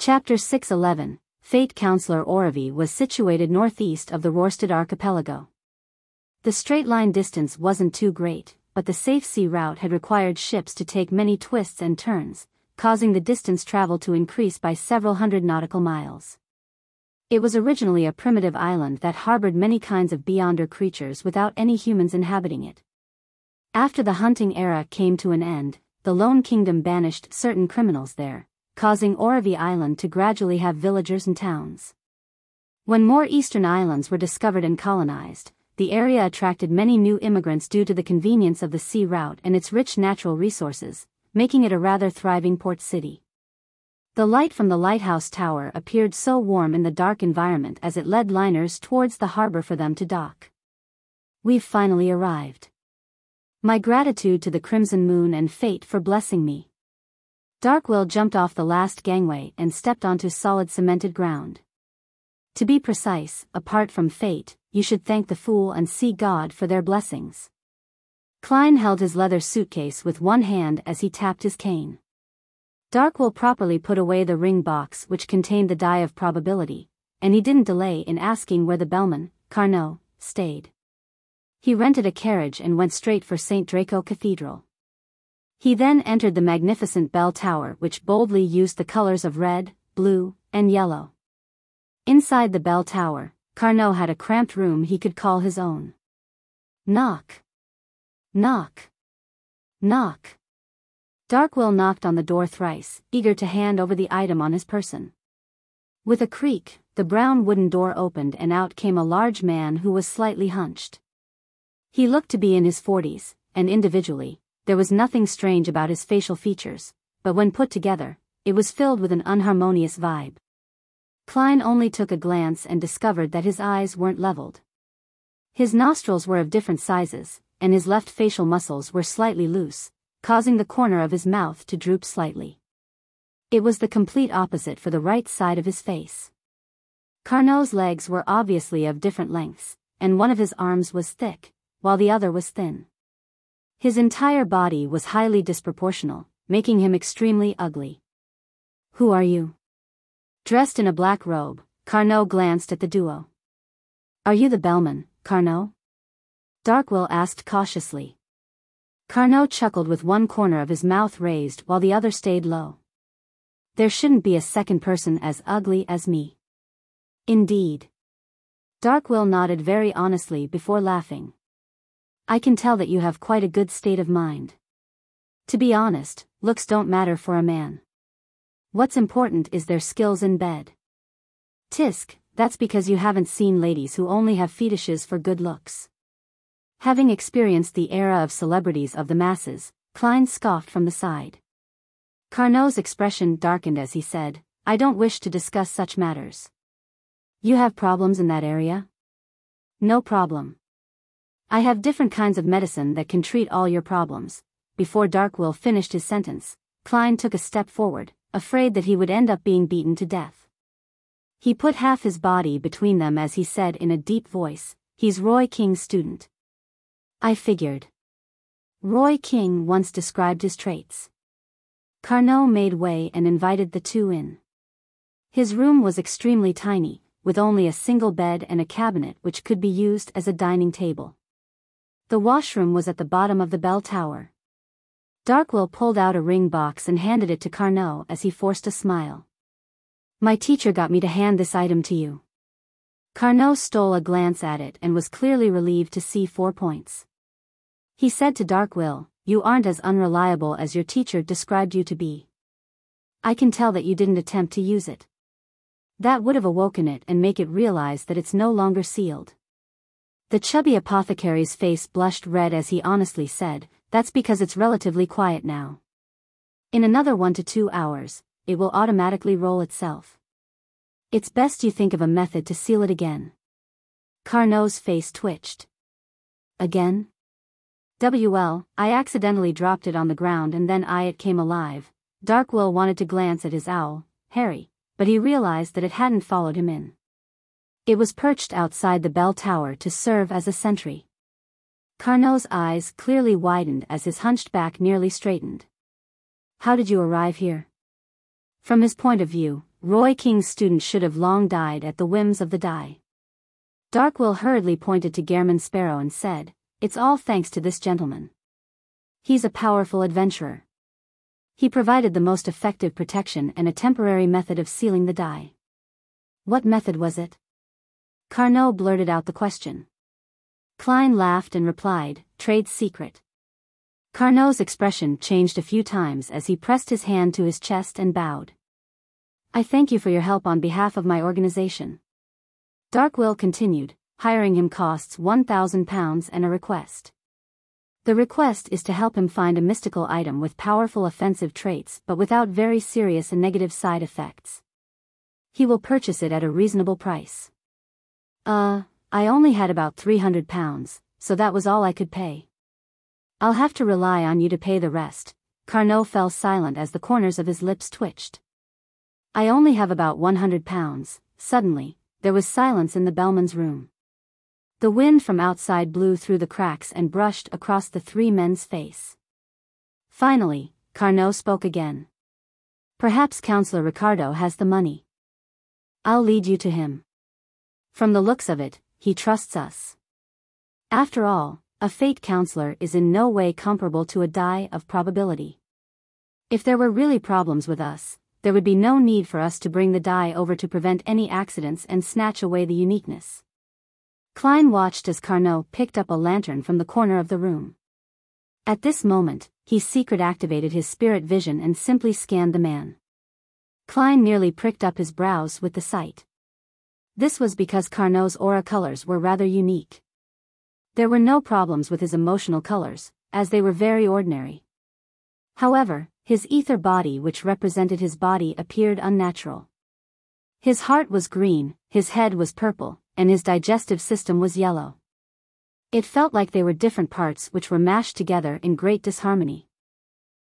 Chapter 611, Fate. Councilor Oravi was situated northeast of the Rorstad archipelago. The straight-line distance wasn't too great, but the safe sea route had required ships to take many twists and turns, causing the distance traveled to increase by several hundred nautical miles. It was originally a primitive island that harbored many kinds of beyonder creatures without any humans inhabiting it. After the hunting era came to an end, the Lone Kingdom banished certain criminals there, causing Oravi Island to gradually have villagers and towns. When more eastern islands were discovered and colonized, the area attracted many new immigrants due to the convenience of the sea route and its rich natural resources, making it a rather thriving port city. The light from the lighthouse tower appeared so warm in the dark environment as it led liners towards the harbor for them to dock. We've finally arrived. My gratitude to the Crimson Moon and Fate for blessing me. Darkwill jumped off the last gangway and stepped onto solid cemented ground. To be precise, apart from Fate, you should thank the Fool and Sea God for their blessings. Klein held his leather suitcase with one hand as he tapped his cane. Darkwill properly put away the ring box which contained the die of probability, and he didn't delay in asking where the bellman, Carnot, stayed. He rented a carriage and went straight for St. Draco Cathedral. He then entered the magnificent bell tower which boldly used the colors of red, blue, and yellow. Inside the bell tower, Carnot had a cramped room he could call his own. Knock. Knock. Knock. Darkwill knocked on the door thrice, eager to hand over the item on his person. With a creak, the brown wooden door opened and out came a large man who was slightly hunched. He looked to be in his 40s, and individually, there was nothing strange about his facial features, but when put together, it was filled with an unharmonious vibe. Klein only took a glance and discovered that his eyes weren't leveled. His nostrils were of different sizes, and his left facial muscles were slightly loose, causing the corner of his mouth to droop slightly. It was the complete opposite for the right side of his face. Carnot's legs were obviously of different lengths, and one of his arms was thick, while the other was thin. His entire body was highly disproportional, making him extremely ugly. Who are you? Dressed in a black robe, Carnot glanced at the duo. Are you the bellman, Carnot? Darkwill asked cautiously. Carnot chuckled with one corner of his mouth raised while the other stayed low. There shouldn't be a second person as ugly as me. Indeed. Darkwill nodded very honestly before laughing. I can tell that you have quite a good state of mind. To be honest, looks don't matter for a man. What's important is their skills in bed. Tisk, that's because you haven't seen ladies who only have fetishes for good looks. Having experienced the era of celebrities of the masses, Klein scoffed from the side. Carnot's expression darkened as he said, I don't wish to discuss such matters. You have problems in that area? No problem. I have different kinds of medicine that can treat all your problems. Before Darkwill finished his sentence, Klein took a step forward, afraid that he would end up being beaten to death. He put half his body between them as he said in a deep voice, he's Roy King's student. I figured. Roy King once described his traits. Carnot made way and invited the two in. His room was extremely tiny, with only a single bed and a cabinet which could be used as a dining table. The washroom was at the bottom of the bell tower. Darkwill pulled out a ring box and handed it to Carnot as he forced a smile. My teacher got me to hand this item to you. Carnot stole a glance at it and was clearly relieved to see 4 points. He said to Darkwill, you aren't as unreliable as your teacher described you to be. I can tell that you didn't attempt to use it. That would have awoken it and make it realize that it's no longer sealed. The chubby apothecary's face blushed red as he honestly said, that's because it's relatively quiet now. In another 1 to 2 hours, it will automatically roll itself. It's best you think of a method to seal it again. Carnot's face twitched. Again? I accidentally dropped it on the ground and then it came alive. Darkwill wanted to glance at his owl, Harry, but he realized that it hadn't followed him in. It was perched outside the bell tower to serve as a sentry. Carnot's eyes clearly widened as his hunched back nearly straightened. How did you arrive here? From his point of view, Roy King's student should have long died at the whims of the die. Darkwill hurriedly pointed to Gairman Sparrow and said, "It's all thanks to this gentleman. He's a powerful adventurer. He provided the most effective protection and a temporary method of sealing the die." "What method was it?" Carnot blurted out the question. Klein laughed and replied, "Trade secret." Carnot's expression changed a few times as he pressed his hand to his chest and bowed. "I thank you for your help on behalf of my organization." Darkwill continued, "Hiring him costs £1,000 and a request. The request is to help him find a mystical item with powerful offensive traits but without very serious and negative side effects. He will purchase it at a reasonable price." I only had about £300, so that was all I could pay." "I'll have to rely on you to pay the rest." Carnot fell silent as the corners of his lips twitched. "I only have about £100. Suddenly, there was silence in the bellman's room. The wind from outside blew through the cracks and brushed across the three men's face. Finally, Carnot spoke again. "Perhaps Councilor Ricardo has the money. I'll lead you to him. From the looks of it, he trusts us. After all, a fate counselor is in no way comparable to a die of probability. If there were really problems with us, there would be no need for us to bring the die over to prevent any accidents and snatch away the uniqueness." Klein watched as Carnot picked up a lantern from the corner of the room. At this moment, he secret activated his spirit vision and simply scanned the man. Klein nearly pricked up his brows with the sight. This was because Carnot's aura colors were rather unique. There were no problems with his emotional colors, as they were very ordinary. However, his ether body, which represented his body, appeared unnatural. His heart was green, his head was purple, and his digestive system was yellow. It felt like they were different parts which were mashed together in great disharmony.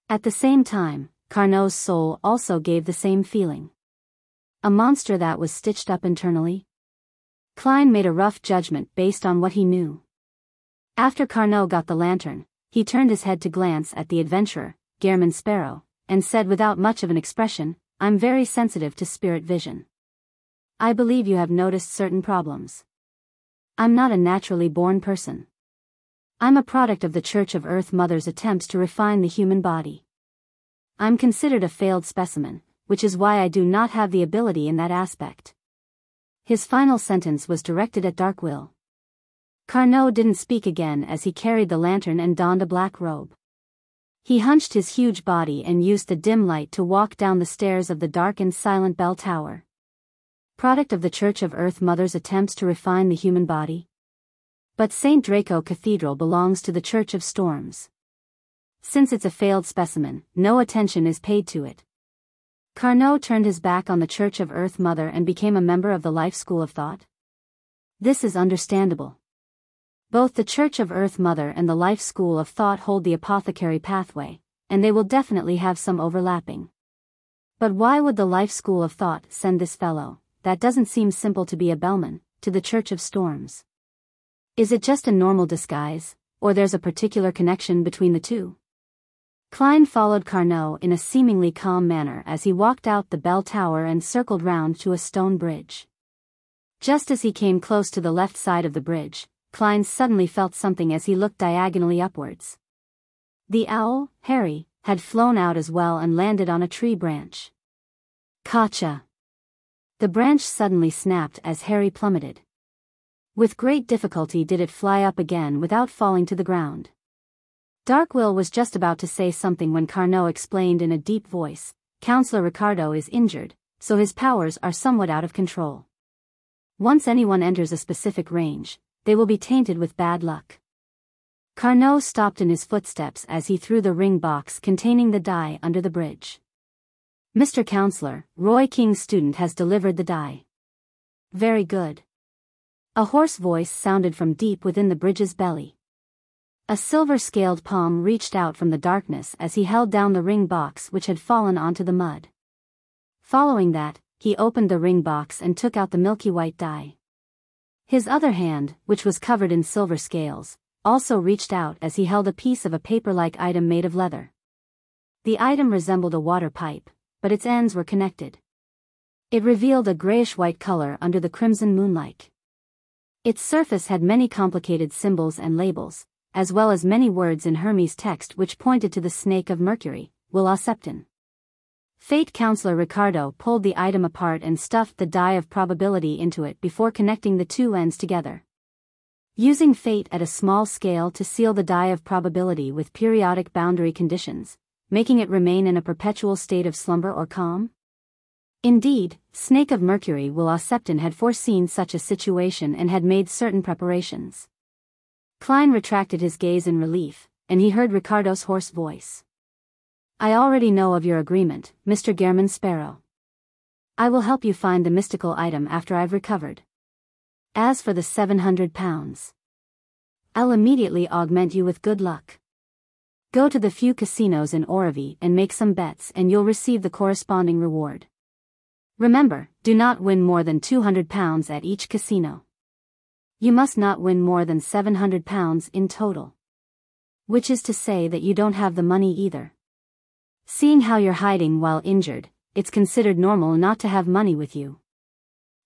At the same time, Carnot's soul also gave the same feeling. A monster that was stitched up internally? Klein made a rough judgment based on what he knew. After Carnot got the lantern, he turned his head to glance at the adventurer, Gairman Sparrow, and said without much of an expression, "I'm very sensitive to spirit vision. I believe you have noticed certain problems. I'm not a naturally born person. I'm a product of the Church of Earth Mother's attempts to refine the human body. I'm considered a failed specimen, which is why I do not have the ability in that aspect." His final sentence was directed at Darkwill. Carnot didn't speak again as he carried the lantern and donned a black robe. He hunched his huge body and used the dim light to walk down the stairs of the dark and silent bell tower. Product of the Church of Earth Mother's attempts to refine the human body? But St. Draco Cathedral belongs to the Church of Storms. Since it's a failed specimen, no attention is paid to it. Carnot turned his back on the Church of Earth Mother and became a member of the Life School of Thought. This is understandable. Both the Church of Earth Mother and the Life School of Thought hold the apothecary pathway, and they will definitely have some overlapping. But why would the Life School of Thought send this fellow, that doesn't seem simple to be a bellman, to the Church of Storms? Is it just a normal disguise, or there's a particular connection between the two? Klein followed Carnot in a seemingly calm manner as he walked out the bell tower and circled round to a stone bridge. Just as he came close to the left side of the bridge, Klein suddenly felt something as he looked diagonally upwards. The owl, Harry, had flown out as well and landed on a tree branch. Gotcha! The branch suddenly snapped as Harry plummeted. With great difficulty did it fly up again without falling to the ground. Darkwill was just about to say something when Carnot explained in a deep voice, "Councilor Ricardo is injured, so his powers are somewhat out of control. Once anyone enters a specific range, they will be tainted with bad luck." Carnot stopped in his footsteps as he threw the ring box containing the die under the bridge. "Mr. Councilor, Roy King's student has delivered the die." "Very good." A hoarse voice sounded from deep within the bridge's belly. A silver-scaled palm reached out from the darkness as he held down the ring box which had fallen onto the mud. Following that, he opened the ring box and took out the milky white die. His other hand, which was covered in silver scales, also reached out as he held a piece of a paper-like item made of leather. The item resembled a water pipe, but its ends were connected. It revealed a grayish-white color under the crimson moonlight. Its surface had many complicated symbols and labels, as well as many words in Hermes text which pointed to the snake of Mercury, Will-Septon. Fate Councilor Ricardo pulled the item apart and stuffed the die of probability into it before connecting the two ends together. Using fate at a small scale to seal the die of probability with periodic boundary conditions, making it remain in a perpetual state of slumber or calm? Indeed, Snake of Mercury Will-Septon had foreseen such a situation and had made certain preparations. Klein retracted his gaze in relief, and he heard Ricardo's hoarse voice. I already know of your agreement, Mr. Gehrman Sparrow. I will help you find the mystical item after I've recovered. As for the 700 pounds, I'll immediately augment you with good luck. Go to the few casinos in Orovie and make some bets and you'll receive the corresponding reward. Remember, do not win more than 200 pounds at each casino. You must not win more than 700 pounds in total. Which is to say that you don't have the money either. Seeing how you're hiding while injured, it's considered normal not to have money with you.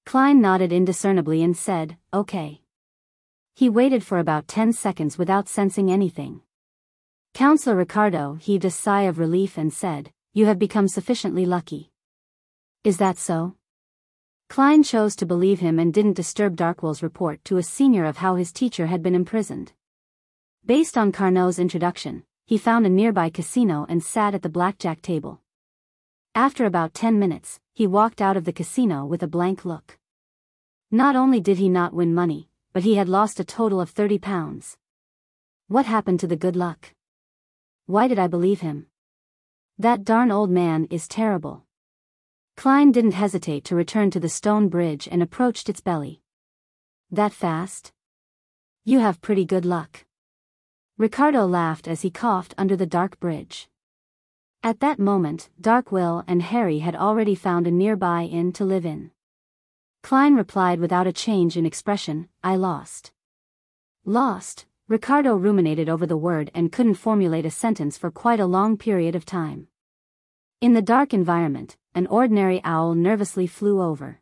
Klein nodded indiscernibly and said, okay. He waited for about 10 seconds without sensing anything. Councilor Ricardo heaved a sigh of relief and said, you have become sufficiently lucky. Is that so? Klein chose to believe him and didn't disturb Darkwill's report to a senior of how his teacher had been imprisoned. Based on Carnot's introduction, he found a nearby casino and sat at the blackjack table. After about 10 minutes, he walked out of the casino with a blank look. Not only did he not win money, but he had lost a total of 30 pounds. What happened to the good luck? Why did I believe him? That darn old man is terrible. Klein didn't hesitate to return to the stone bridge and approached its belly. That fast? You have pretty good luck. Ricardo laughed as he coughed under the dark bridge. At that moment, Dark Will and Harry had already found a nearby inn to live in. Klein replied without a change in expression, I lost. Lost? Ricardo ruminated over the word and couldn't formulate a sentence for quite a long period of time. In the dark environment, an ordinary owl nervously flew over.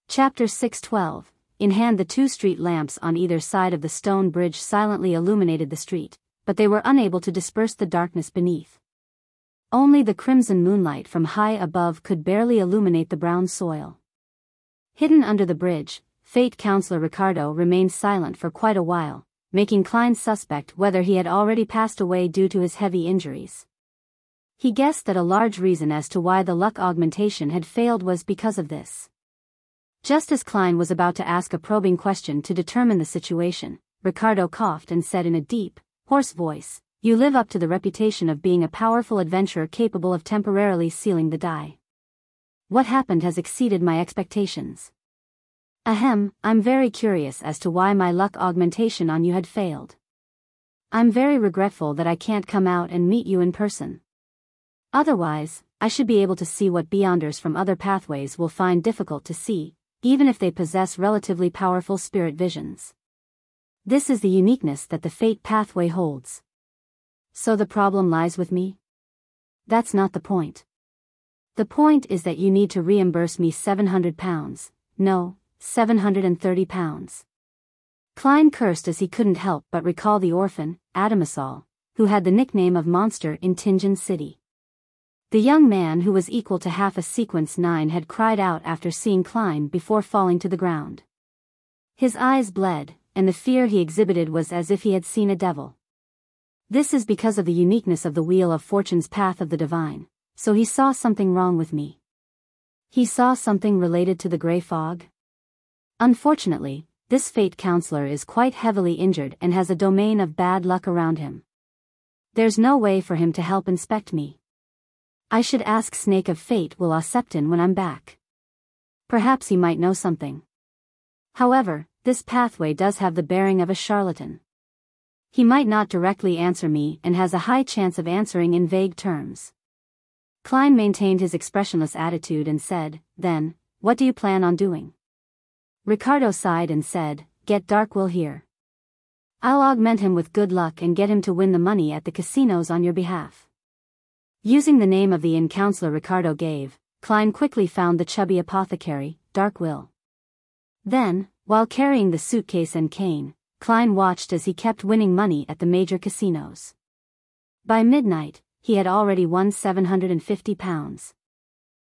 Chapter 6:12. In hand, the two street lamps on either side of the stone bridge silently illuminated the street, but they were unable to disperse the darkness beneath. Only the crimson moonlight from high above could barely illuminate the brown soil. Hidden under the bridge, Fate Councilor Ricardo remained silent for quite a while, making Klein suspect whether he had already passed away due to his heavy injuries. He guessed that a large reason as to why the luck augmentation had failed was because of this. Just as Klein was about to ask a probing question to determine the situation, Ricardo coughed and said in a deep, hoarse voice, you live up to the reputation of being a powerful adventurer capable of temporarily sealing the die. What happened has exceeded my expectations. Ahem, I'm very curious as to why my luck augmentation on you had failed. I'm very regretful that I can't come out and meet you in person. Otherwise, I should be able to see what Beyonders from other pathways will find difficult to see, even if they possess relatively powerful spirit visions. This is the uniqueness that the Fate pathway holds. So the problem lies with me? That's not the point. The point is that you need to reimburse me 700 pounds, no, 730 pounds. Klein cursed as he couldn't help but recall the orphan, Adamasol, who had the nickname of Monster in Tinjin City. The young man who was equal to half a sequence 9 had cried out after seeing Klein before falling to the ground. His eyes bled, and the fear he exhibited was as if he had seen a devil. This is because of the uniqueness of the Wheel of Fortune's path of the divine, so he saw something wrong with me. He saw something related to the gray fog? Unfortunately, this Fate Councilor is quite heavily injured and has a domain of bad luck around him. There's no way for him to help inspect me. I should ask Snake of Fate Will-Septon when I'm back. Perhaps he might know something. However, this pathway does have the bearing of a charlatan. He might not directly answer me and has a high chance of answering in vague terms. Klein maintained his expressionless attitude and said, then, what do you plan on doing? Ricardo sighed and said, get Darkwill here. I'll augment him with good luck and get him to win the money at the casinos on your behalf. Using the name of the inn Councilor Ricardo gave, Klein quickly found the chubby apothecary, Dark Will. Then, while carrying the suitcase and cane, Klein watched as he kept winning money at the major casinos. By midnight, he had already won £750.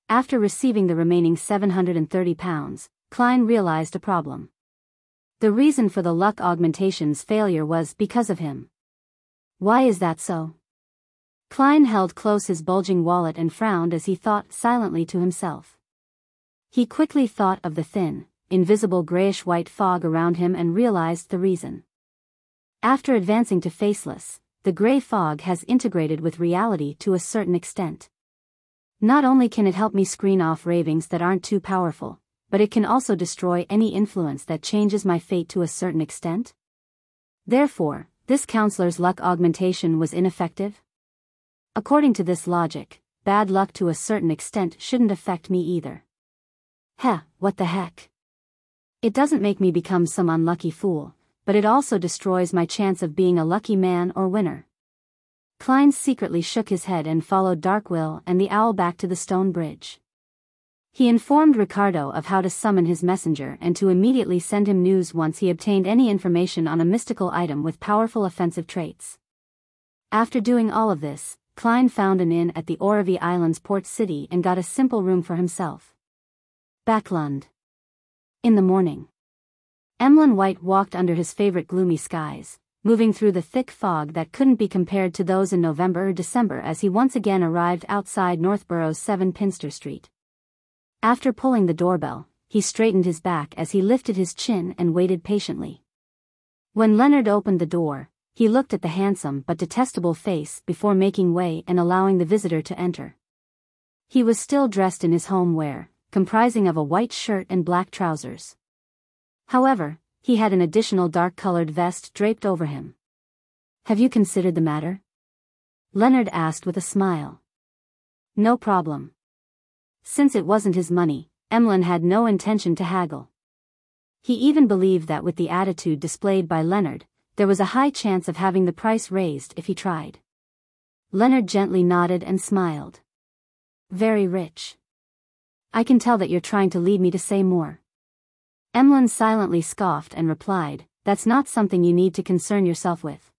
After receiving the remaining £730, Klein realized a problem. The reason for the luck augmentation's failure was because of him. Why is that so? Klein held close his bulging wallet and frowned as he thought silently to himself. He quickly thought of the thin, invisible grayish-white fog around him and realized the reason. After advancing to faceless, the gray fog has integrated with reality to a certain extent. Not only can it help me screen off ravings that aren't too powerful, but it can also destroy any influence that changes my fate to a certain extent. Therefore, this counselor's luck augmentation was ineffective. According to this logic, bad luck to a certain extent shouldn't affect me either. What the heck? It doesn't make me become some unlucky fool, but it also destroys my chance of being a lucky man or winner. Klein secretly shook his head and followed Dark Will and the owl back to the stone bridge. He informed Ricardo of how to summon his messenger and to immediately send him news once he obtained any information on a mystical item with powerful offensive traits. After doing all of this, Klein found an inn at the Oravi Island's port city and got a simple room for himself. Backlund. In the morning, Emlyn White walked under his favorite gloomy skies, moving through the thick fog that couldn't be compared to those in November or December as he once again arrived outside Northborough's 7 Pinster Street. After pulling the doorbell, he straightened his back as he lifted his chin and waited patiently. When Leonard opened the door, he looked at the handsome but detestable face before making way and allowing the visitor to enter. He was still dressed in his home wear, comprising of a white shirt and black trousers. However, he had an additional dark-colored vest draped over him. "Have you considered the matter?" Leonard asked with a smile. "No problem." Since it wasn't his money, Emlyn had no intention to haggle. He even believed that with the attitude displayed by Leonard, there was a high chance of having the price raised if he tried. Leonard gently nodded and smiled. "Very rich. I can tell that you're trying to lead me to say more." Emlyn silently scoffed and replied, "That's not something you need to concern yourself with."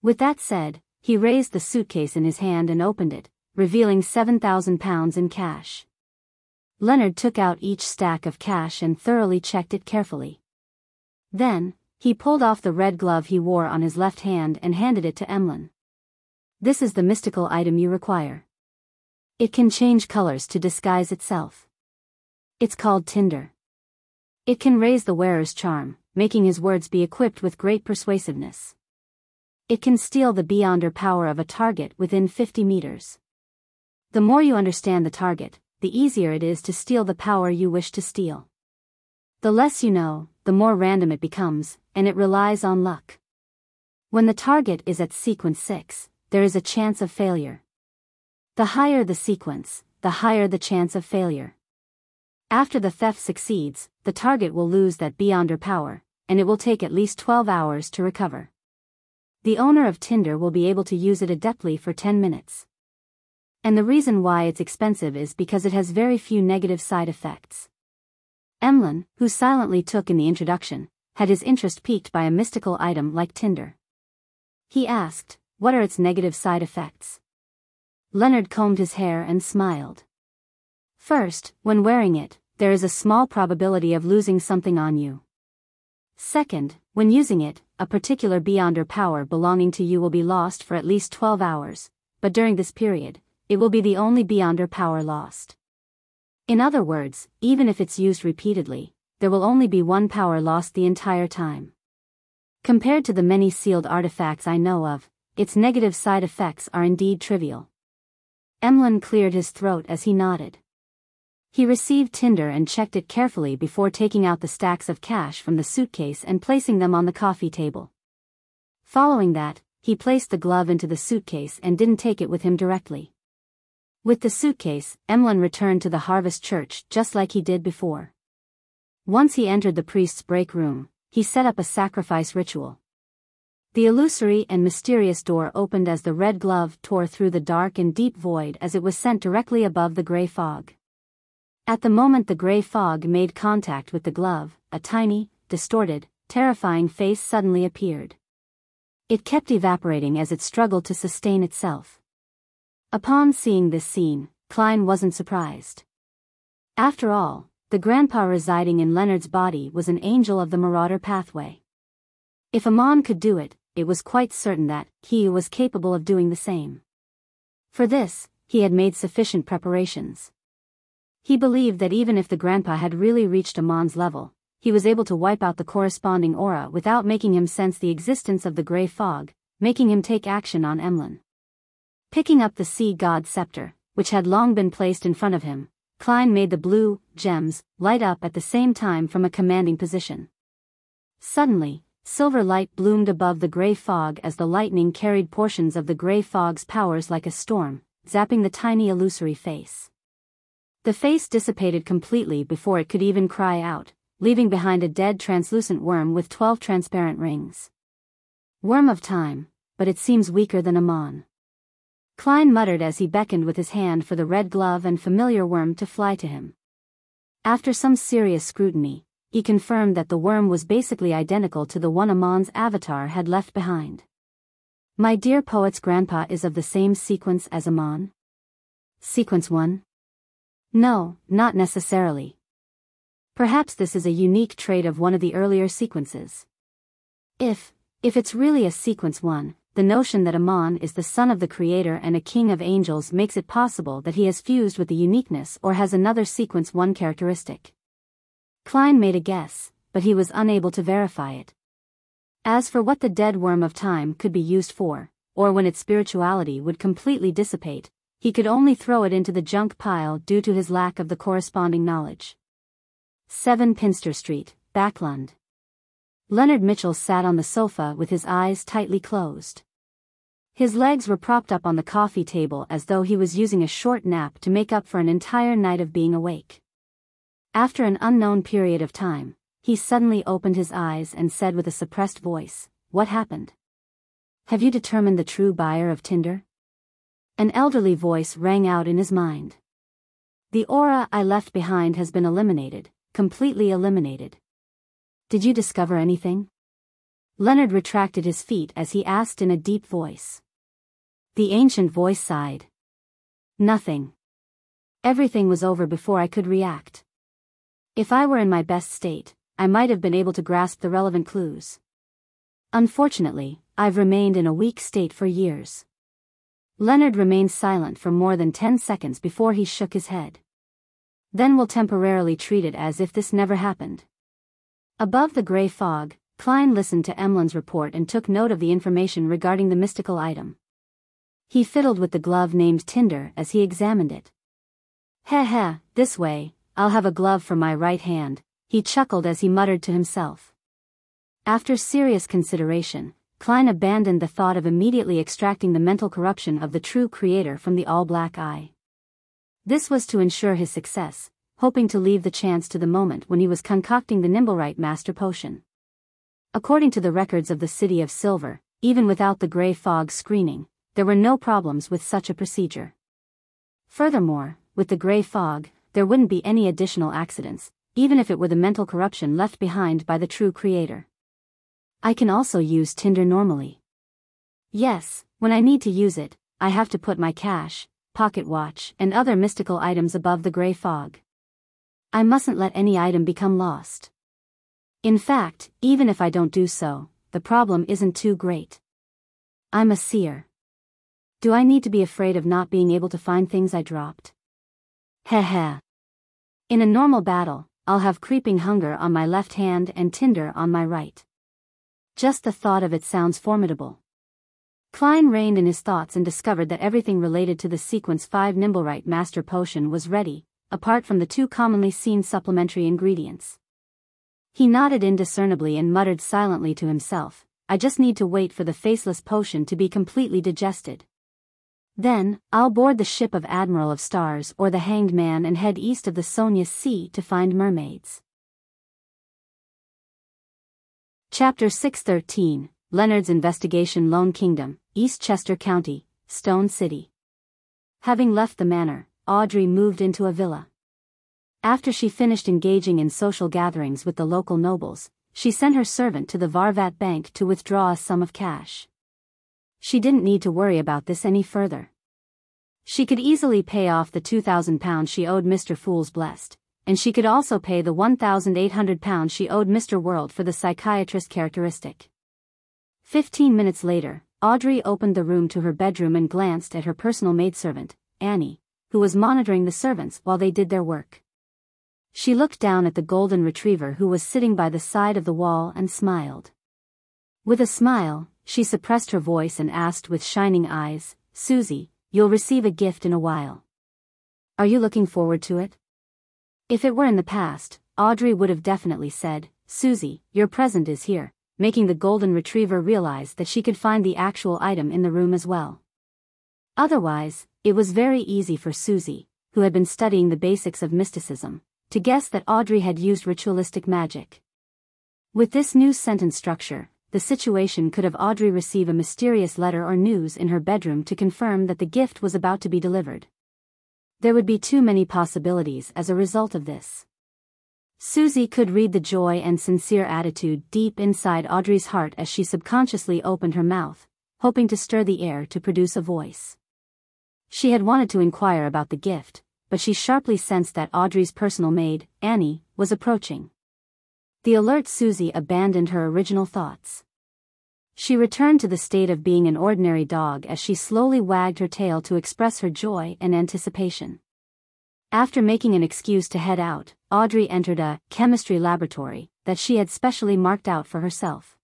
With that said, he raised the suitcase in his hand and opened it, revealing £7,000 in cash. Leonard took out each stack of cash and thoroughly checked it carefully. Then, he pulled off the red glove he wore on his left hand and handed it to Emlyn. "This is the mystical item you require. It can change colors to disguise itself. It's called Tinder. It can raise the wearer's charm, making his words be equipped with great persuasiveness. It can steal the beyonder power of a target within 50 meters. The more you understand the target, the easier it is to steal the power you wish to steal. The less you know, the more random it becomes, and it relies on luck. When the target is at sequence 6, there is a chance of failure. The higher the sequence, the higher the chance of failure. After the theft succeeds, the target will lose that beyonder power, and it will take at least 12 hours to recover. The owner of Tinder will be able to use it adeptly for 10 minutes. And the reason why it's expensive is because it has very few negative side effects." Emlyn, who silently took in the introduction, had his interest piqued by a mystical item like Tinder. He asked, "What are its negative side effects?" Leonard combed his hair and smiled. "First, when wearing it, there is a small probability of losing something on you. Second, when using it, a particular beyonder power belonging to you will be lost for at least 12 hours, but during this period, it will be the only beyonder power lost. In other words, even if it's used repeatedly, there will only be one power lost the entire time. Compared to the many sealed artifacts I know of, its negative side effects are indeed trivial." Emlyn cleared his throat as he nodded. He received Tinder and checked it carefully before taking out the stacks of cash from the suitcase and placing them on the coffee table. Following that, he placed the glove into the suitcase and didn't take it with him directly. With the suitcase, Emlyn returned to the Harvest Church just like he did before. Once he entered the priest's break room, he set up a sacrifice ritual. The illusory and mysterious door opened as the red glove tore through the dark and deep void as it was sent directly above the gray fog. At the moment the gray fog made contact with the glove, a tiny, distorted, terrifying face suddenly appeared. It kept evaporating as it struggled to sustain itself. Upon seeing this scene, Klein wasn't surprised. After all, the grandpa residing in Leonard's body was an angel of the Marauder pathway. If Amon could do it, it was quite certain that he was capable of doing the same. For this, he had made sufficient preparations. He believed that even if the grandpa had really reached Amon's level, he was able to wipe out the corresponding aura without making him sense the existence of the gray fog, making him take action on Emlyn. Picking up the sea god scepter, which had long been placed in front of him, Klein made the blue gems light up at the same time from a commanding position. Suddenly, silver light bloomed above the gray fog as the lightning carried portions of the gray fog's powers like a storm, zapping the tiny illusory face. The face dissipated completely before it could even cry out, leaving behind a dead translucent worm with 12 transparent rings. Worm of time, but it seems weaker than Amon. Klein muttered as he beckoned with his hand for the red glove and familiar worm to fly to him. After some serious scrutiny, he confirmed that the worm was basically identical to the one Amon's avatar had left behind. My dear poet's grandpa is of the same sequence as Amon? Sequence 1? No, not necessarily. Perhaps this is a unique trait of one of the earlier sequences. If it's really a sequence 1, the notion that Amon is the son of the creator and a king of angels makes it possible that he has fused with the uniqueness or has another sequence 1 characteristic. Klein made a guess, but he was unable to verify it. As for what the dead worm of time could be used for, or when its spirituality would completely dissipate, he could only throw it into the junk pile due to his lack of the corresponding knowledge. 7 Pinster Street, Backlund. Leonard Mitchell sat on the sofa with his eyes tightly closed. His legs were propped up on the coffee table as though he was using a short nap to make up for an entire night of being awake. After an unknown period of time, he suddenly opened his eyes and said with a suppressed voice, "What happened? Have you determined the true buyer of Tinder?" An elderly voice rang out in his mind. "The aura I left behind has been eliminated, completely eliminated. Did you discover anything?" Leonard retracted his feet as he asked in a deep voice. The ancient voice sighed. "Nothing. Everything was over before I could react. If I were in my best state, I might have been able to grasp the relevant clues. Unfortunately, I've remained in a weak state for years." Leonard remained silent for more than 10 seconds before he shook his head. "Then we'll temporarily treat it as if this never happened." Above the gray fog, Klein listened to Emlyn's report and took note of the information regarding the mystical item. He fiddled with the glove named Tinder as he examined it. "Heh, this way, I'll have a glove for my right hand," he chuckled as he muttered to himself. After serious consideration, Klein abandoned the thought of immediately extracting the mental corruption of the true creator from the all-black eye. This was to ensure his success, hoping to leave the chance to the moment when he was concocting the Nimblewright Master Potion. According to the records of the City of Silver, even without the gray fog screening, there were no problems with such a procedure. Furthermore, with the gray fog, there wouldn't be any additional accidents, even if it were the mental corruption left behind by the true creator. I can also use Tinder normally. Yes, when I need to use it, I have to put my cash, pocket watch, and other mystical items above the gray fog. I mustn't let any item become lost. In fact, even if I don't do so, the problem isn't too great. I'm a seer. Do I need to be afraid of not being able to find things I dropped? Heh. In a normal battle, I'll have creeping hunger on my left hand and Tinder on my right. Just the thought of it sounds formidable. Klein reined in his thoughts and discovered that everything related to the Sequence 5 Nimblewright Master Potion was ready, apart from the 2 commonly seen supplementary ingredients. He nodded indiscernibly and muttered silently to himself, "I just need to wait for the faceless potion to be completely digested. Then, I'll board the ship of Admiral of Stars or the Hanged Man and head east of the Sonius Sea to find mermaids." Chapter 613, Leonard's Investigation Lone Kingdom, Eastchester County, Stone City. Having left the manor, Audrey moved into a villa. After she finished engaging in social gatherings with the local nobles, she sent her servant to the Varvat Bank to withdraw a sum of cash. She didn't need to worry about this any further. She could easily pay off the £2,000 she owed Mr. Fool's Blessed, and she could also pay the £1,800 she owed Mr. World for the psychiatrist characteristic. 15 minutes later, Audrey opened the room to her bedroom and glanced at her personal maidservant, Annie, who was monitoring the servants while they did their work. She looked down at the golden retriever who was sitting by the side of the wall and smiled. With a smile, she suppressed her voice and asked with shining eyes, "Susie, you'll receive a gift in a while. Are you looking forward to it?" If it were in the past, Audrey would have definitely said, "Susie, your present is here," making the golden retriever realize that she could find the actual item in the room as well. Otherwise, it was very easy for Susie, who had been studying the basics of mysticism, to guess that Audrey had used ritualistic magic. With this new sentence structure, the situation could have Audrey receive a mysterious letter or news in her bedroom to confirm that the gift was about to be delivered. There would be too many possibilities as a result of this. Susie could read the joy and sincere attitude deep inside Audrey's heart as she subconsciously opened her mouth, hoping to stir the air to produce a voice. She had wanted to inquire about the gift, but she sharply sensed that Audrey's personal maid, Annie, was approaching. The alert Susie abandoned her original thoughts. She returned to the state of being an ordinary dog as she slowly wagged her tail to express her joy and anticipation. After making an excuse to head out, Audrey entered a chemistry laboratory that she had specially marked out for herself.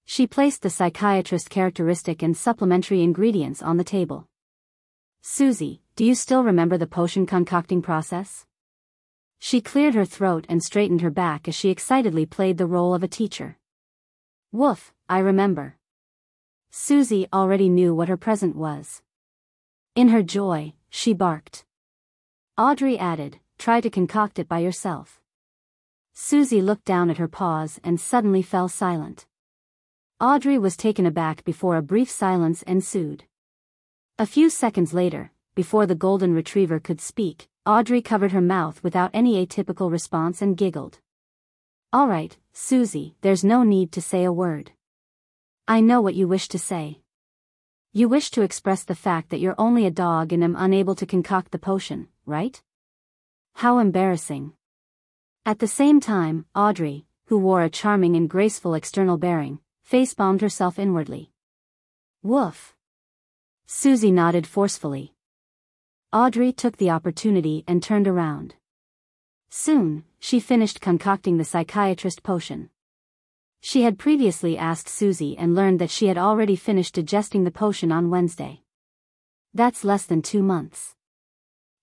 She placed the psychiatrist characteristic and supplementary ingredients on the table. "Susie, do you still remember the potion concocting process?" She cleared her throat and straightened her back as she excitedly played the role of a teacher. "Woof, I remember." Susie already knew what her present was. In her joy, she barked. Audrey added, "Try to concoct it by yourself." Susie looked down at her paws and suddenly fell silent. Audrey was taken aback before a brief silence ensued. A few seconds later, before the golden retriever could speak, Audrey covered her mouth without any atypical response and giggled. "All right, Susie, there's no need to say a word. I know what you wish to say. You wish to express the fact that you're only a dog and am unable to concoct the potion, right? How embarrassing." At the same time, Audrey, who wore a charming and graceful external bearing, face-palmed herself inwardly. "Woof." Susie nodded forcefully. Audrey took the opportunity and turned around. Soon, she finished concocting the psychiatrist potion. She had previously asked Susie and learned that she had already finished digesting the potion on Wednesday. That's less than 2 months.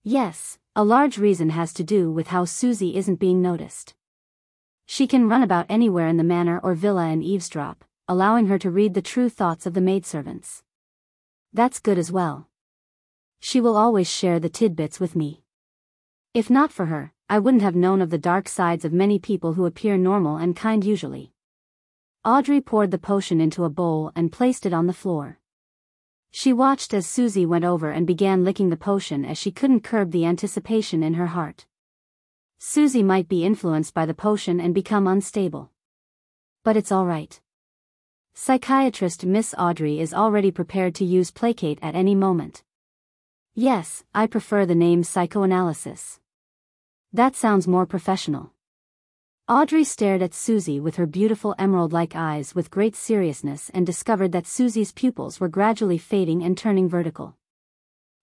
Yes, a large reason has to do with how Susie isn't being noticed. She can run about anywhere in the manor or villa and eavesdrop, allowing her to read the true thoughts of the maidservants. That's good as well. She will always share the tidbits with me. If not for her, I wouldn't have known of the dark sides of many people who appear normal and kind usually. Audrey poured the potion into a bowl and placed it on the floor. She watched as Susie went over and began licking the potion as she couldn't curb the anticipation in her heart. Susie might be influenced by the potion and become unstable. But it's all right. Psychiatrist Miss Audrey is already prepared to use placate at any moment. Yes, I prefer the name psychoanalysis. That sounds more professional. Audrey stared at Susie with her beautiful emerald-like eyes with great seriousness and discovered that Susie's pupils were gradually fading and turning vertical.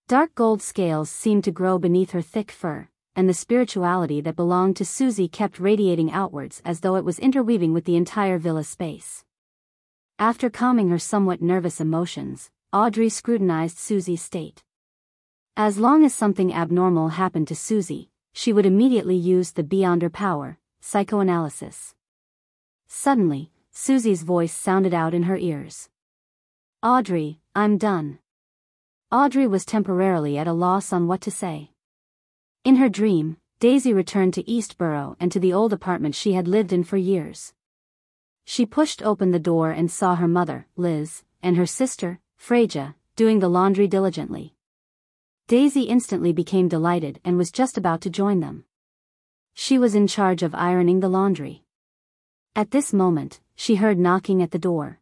Dark gold scales seemed to grow beneath her thick fur, and the spirituality that belonged to Susie kept radiating outwards as though it was interweaving with the entire villa space. After calming her somewhat nervous emotions, Audrey scrutinized Susie's state. As long as something abnormal happened to Susie, she would immediately use the beyond her power, psychoanalysis. Suddenly, Susie's voice sounded out in her ears. "Audrey, I'm done." Audrey was temporarily at a loss on what to say. In her dream, Daisy returned to Eastborough and to the old apartment she had lived in for years. She pushed open the door and saw her mother, Liz, and her sister, Freja, doing the laundry diligently. Daisy instantly became delighted and was just about to join them. She was in charge of ironing the laundry. At this moment, she heard knocking at the door.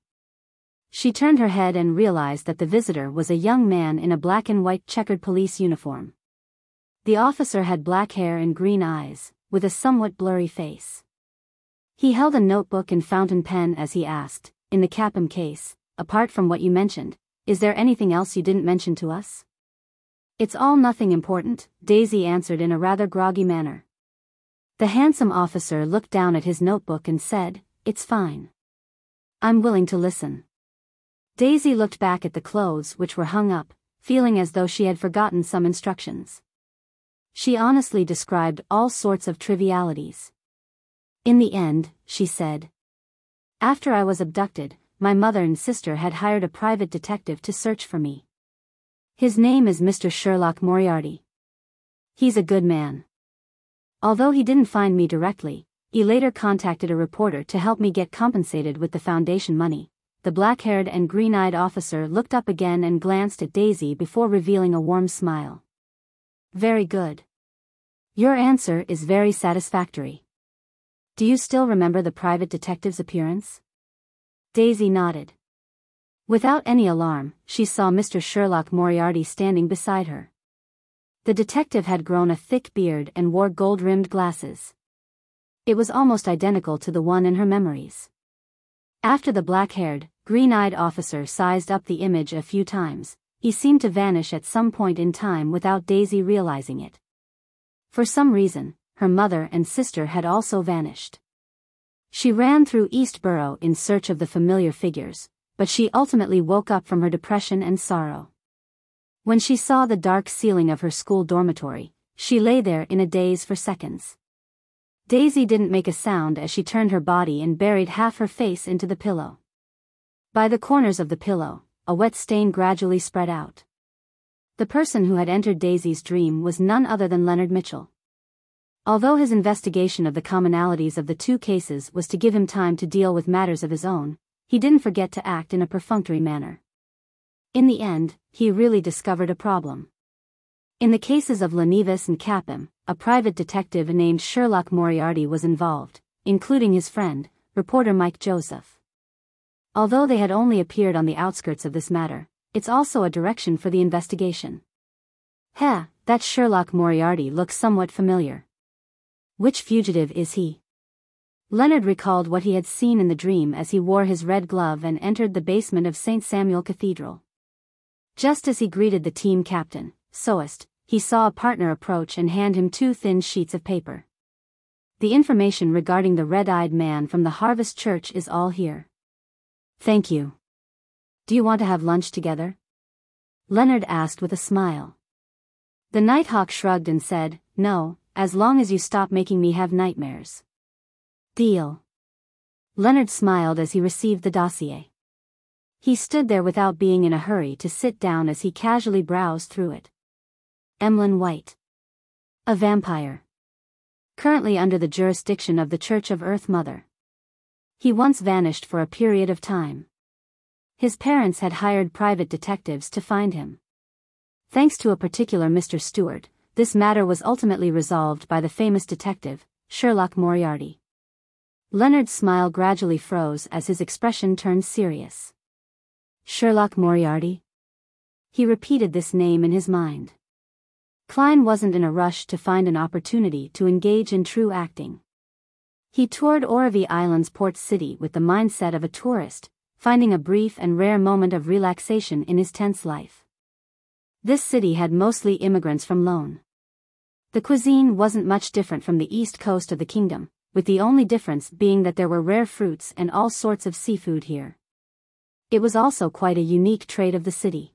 She turned her head and realized that the visitor was a young man in a black and white checkered police uniform. The officer had black hair and green eyes, with a somewhat blurry face. He held a notebook and fountain pen as he asked, "In the Capim case, apart from what you mentioned, is there anything else you didn't mention to us?" "It's all nothing important," Daisy answered in a rather groggy manner. The handsome officer looked down at his notebook and said, "It's fine. I'm willing to listen." Daisy looked back at the clothes which were hung up, feeling as though she had forgotten some instructions. She honestly described all sorts of trivialities. "In the end," she said, "after I was abducted, my mother and sister had hired a private detective to search for me. His name is Mr. Sherlock Moriarty. He's a good man. Although he didn't find me directly, he later contacted a reporter to help me get compensated with the foundation money." The black-haired and green-eyed officer looked up again and glanced at Daisy before revealing a warm smile. "Very good. Your answer is very satisfactory. Do you still remember the private detective's appearance?" Daisy nodded. Without any alarm, she saw Mr. Sherlock Moriarty standing beside her. The detective had grown a thick beard and wore gold-rimmed glasses. It was almost identical to the one in her memories. After the black-haired, green-eyed officer sized up the image a few times, he seemed to vanish at some point in time without Daisy realizing it. For some reason, her mother and sister had also vanished. She ran through Eastborough in search of the familiar figures, but she ultimately woke up from her depression and sorrow. When she saw the dark ceiling of her school dormitory, she lay there in a daze for seconds. Daisy didn't make a sound as she turned her body and buried half her face into the pillow. By the corners of the pillow, a wet stain gradually spread out. The person who had entered Daisy's dream was none other than Leonard Mitchell. Although his investigation of the commonalities of the two cases was to give him time to deal with matters of his own, he didn't forget to act in a perfunctory manner. In the end, he really discovered a problem. In the cases of Lenevis and Capim, a private detective named Sherlock Moriarty was involved, including his friend, reporter Mike Joseph. Although they had only appeared on the outskirts of this matter, it's also a direction for the investigation. That Sherlock Moriarty looks somewhat familiar. Which fugitive is he? Leonard recalled what he had seen in the dream as he wore his red glove and entered the basement of St. Samuel Cathedral. Just as he greeted the team captain, Soest, he saw a partner approach and hand him 2 thin sheets of paper. "The information regarding the red-eyed man from the Harvest Church is all here." "Thank you. Do you want to have lunch together?" Leonard asked with a smile. The Nighthawk shrugged and said, "No, as long as you stop making me have nightmares." "Deal." Leonard smiled as he received the dossier. He stood there without being in a hurry to sit down as he casually browsed through it. Emlyn White. A vampire. Currently under the jurisdiction of the Church of Earth Mother. He once vanished for a period of time. His parents had hired private detectives to find him. Thanks to a particular Mr. Stewart, this matter was ultimately resolved by the famous detective, Sherlock Moriarty. Leonard's smile gradually froze as his expression turned serious. Sherlock Moriarty? He repeated this name in his mind. Klein wasn't in a rush to find an opportunity to engage in true acting. He toured Orovie Island's port city with the mindset of a tourist, finding a brief and rare moment of relaxation in his tense life. This city had mostly immigrants from Lone. The cuisine wasn't much different from the east coast of the kingdom, with the only difference being that there were rare fruits and all sorts of seafood here. It was also quite a unique trait of the city.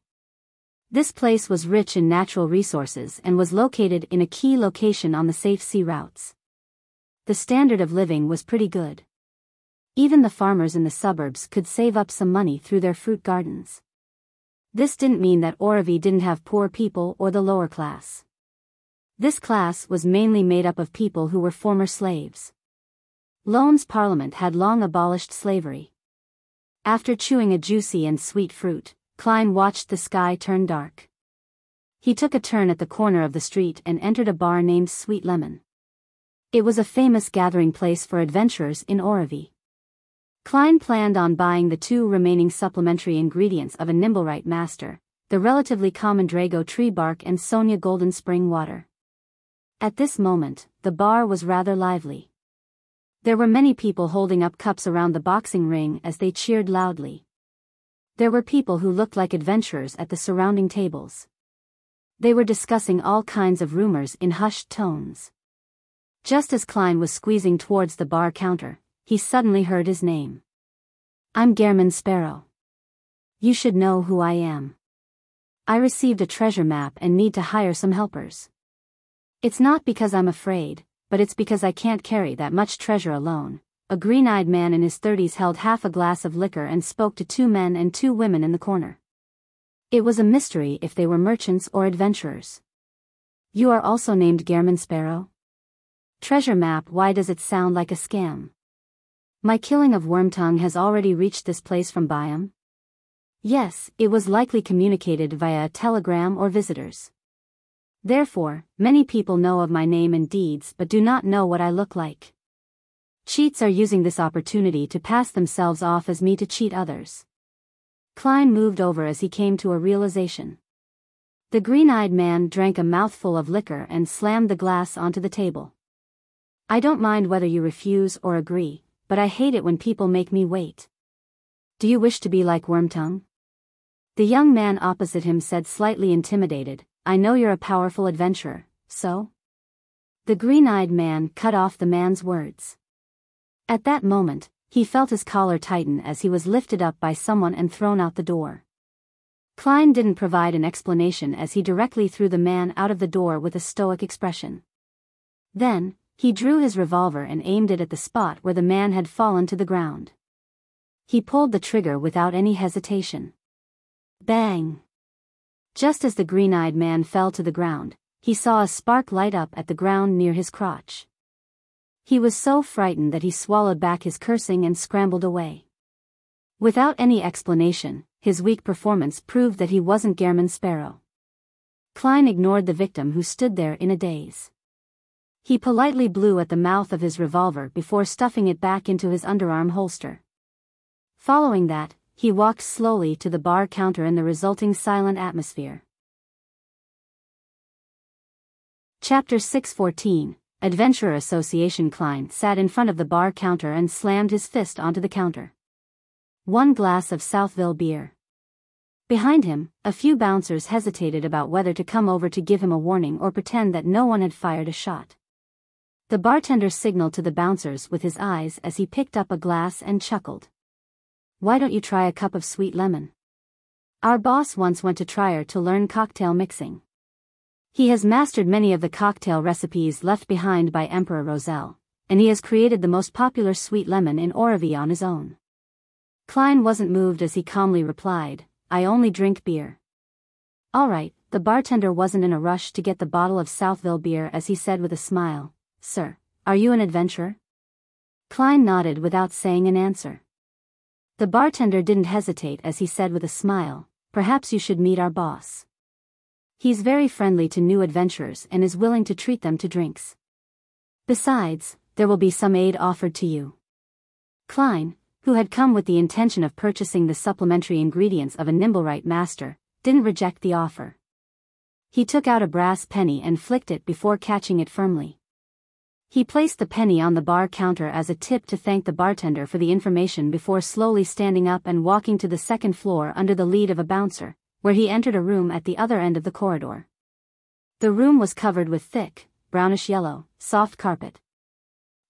This place was rich in natural resources and was located in a key location on the safe sea routes. The standard of living was pretty good. Even the farmers in the suburbs could save up some money through their fruit gardens. This didn't mean that Orovie didn't have poor people or the lower class. This class was mainly made up of people who were former slaves. Loan's parliament had long abolished slavery. After chewing a juicy and sweet fruit, Klein watched the sky turn dark. He took a turn at the corner of the street and entered a bar named Sweet Lemon. It was a famous gathering place for adventurers in Orovie. Klein planned on buying the 2 remaining supplementary ingredients of a Nimblewright master, the relatively common Drago tree bark and Sonia golden spring water. At this moment, the bar was rather lively. There were many people holding up cups around the boxing ring as they cheered loudly. There were people who looked like adventurers at the surrounding tables. They were discussing all kinds of rumors in hushed tones. Just as Klein was squeezing towards the bar counter, he suddenly heard his name. "I'm Gehrman Sparrow. You should know who I am. I received a treasure map and need to hire some helpers. It's not because I'm afraid, but it's because I can't carry that much treasure alone." A green-eyed man in his 30s held half a glass of liquor and spoke to 2 men and 2 women in the corner. It was a mystery if they were merchants or adventurers. "You are also named Gehrman Sparrow? Treasure map, why does it sound like a scam? My killing of Wormtongue has already reached this place from Biyao?" "Yes, it was likely communicated via a telegram or visitors. Therefore, many people know of my name and deeds but do not know what I look like. Cheats are using this opportunity to pass themselves off as me to cheat others." Klein moved over as he came to a realization. The green-eyed man drank a mouthful of liquor and slammed the glass onto the table. "I don't mind whether you refuse or agree, but I hate it when people make me wait. Do you wish to be like Wormtongue?" The young man opposite him said, slightly intimidated, "I know you're a powerful adventurer, so?" The green-eyed man cut off the man's words. At that moment, he felt his collar tighten as he was lifted up by someone and thrown out the door. Klein didn't provide an explanation as he directly threw the man out of the door with a stoic expression. Then, he drew his revolver and aimed it at the spot where the man had fallen to the ground. He pulled the trigger without any hesitation. Bang! Just as the green-eyed man fell to the ground, he saw a spark light up at the ground near his crotch. He was so frightened that he swallowed back his cursing and scrambled away. Without any explanation, his weak performance proved that he wasn't Gehrman Sparrow. Klein ignored the victim who stood there in a daze. He politely blew at the mouth of his revolver before stuffing it back into his underarm holster. Following that, he walked slowly to the bar counter in the resulting silent atmosphere. Chapter 614, Adventurer Association. Klein sat in front of the bar counter and slammed his fist onto the counter. 1 glass of Southville beer. Behind him, a few bouncers hesitated about whether to come over to give him a warning or pretend that no one had fired a shot. The bartender signaled to the bouncers with his eyes as he picked up a glass and chuckled. "Why don't you try a cup of sweet lemon? Our boss once went to Trier to learn cocktail mixing. He has mastered many of the cocktail recipes left behind by Emperor Roselle, and he has created the most popular sweet lemon in Orovie on his own." Klein wasn't moved as he calmly replied, "I only drink beer." "All right." The bartender wasn't in a rush to get the bottle of Southville beer as he said with a smile, "Sir, are you an adventurer?" Klein nodded without saying an answer. The bartender didn't hesitate as he said with a smile, "Perhaps you should meet our boss. He's very friendly to new adventurers and is willing to treat them to drinks. Besides, there will be some aid offered to you." Klein, who had come with the intention of purchasing the supplementary ingredients of a Nimblewright master, didn't reject the offer. He took out a brass penny and flicked it before catching it firmly. He placed the penny on the bar counter as a tip to thank the bartender for the information before slowly standing up and walking to the second floor under the lead of a bouncer, where he entered a room at the other end of the corridor. The room was covered with thick, brownish-yellow, soft carpet.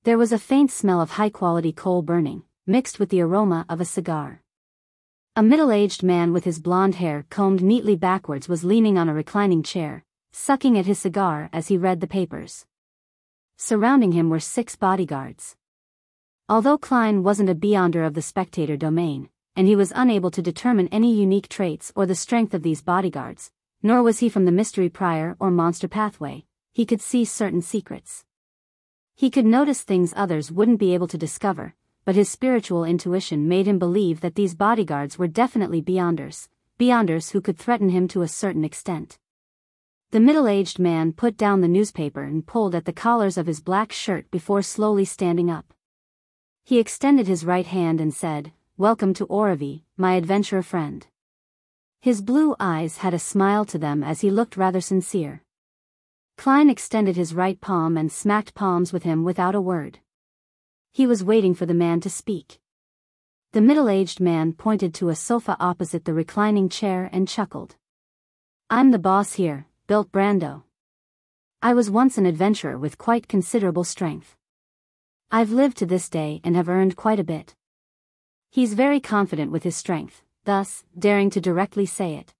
There was a faint smell of high-quality coal burning, mixed with the aroma of a cigar. A middle-aged man with his blonde hair combed neatly backwards was leaning on a reclining chair, sucking at his cigar as he read the papers. Surrounding him were 6 bodyguards. Although Klein wasn't a beyonder of the spectator domain, and he was unable to determine any unique traits or the strength of these bodyguards, nor was he from the Mystery Prior or Monster Pathway, he could see certain secrets. He could notice things others wouldn't be able to discover, but his spiritual intuition made him believe that these bodyguards were definitely Beyonders who could threaten him to a certain extent. The middle-aged man put down the newspaper and pulled at the collars of his black shirt before slowly standing up. He extended his right hand and said, "Welcome to Oravi, my adventurer friend." His blue eyes had a smile to them as he looked rather sincere. Klein extended his right palm and smacked palms with him without a word. He was waiting for the man to speak. The middle-aged man pointed to a sofa opposite the reclining chair and chuckled. "I'm the boss here, Bilt Brando. I was once an adventurer with quite considerable strength. I've lived to this day and have earned quite a bit." He's very confident with his strength, thus, daring to directly say it.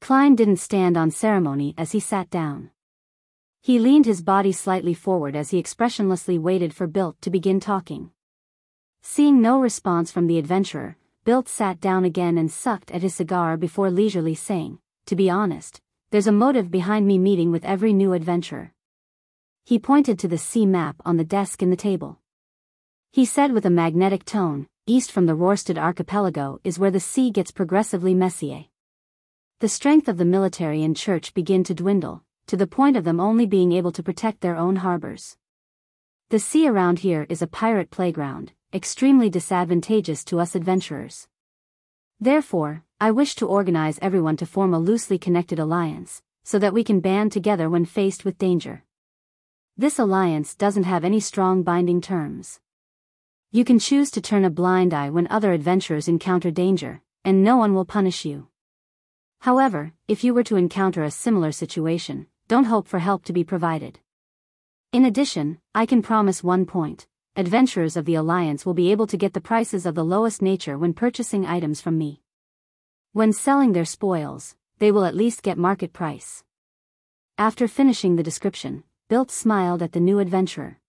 Klein didn't stand on ceremony as he sat down. He leaned his body slightly forward as he expressionlessly waited for Bilt to begin talking. Seeing no response from the adventurer, Bilt sat down again and sucked at his cigar before leisurely saying, "To be honest, there's a motive behind me meeting with every new adventurer." He pointed to the sea map on the desk in the table. He said with a magnetic tone, "East from the Rorstad archipelago is where the sea gets progressively messier. The strength of the military and church begin to dwindle, to the point of them only being able to protect their own harbors. The sea around here is a pirate playground, extremely disadvantageous to us adventurers. Therefore, I wish to organize everyone to form a loosely connected alliance, so that we can band together when faced with danger. This alliance doesn't have any strong binding terms. You can choose to turn a blind eye when other adventurers encounter danger, and no one will punish you. However, if you were to encounter a similar situation, don't hope for help to be provided. In addition, I can promise one point: adventurers of the Alliance will be able to get the prices of the lowest nature when purchasing items from me. When selling their spoils, they will at least get market price." After finishing the description, Bilt smiled at the new adventurer.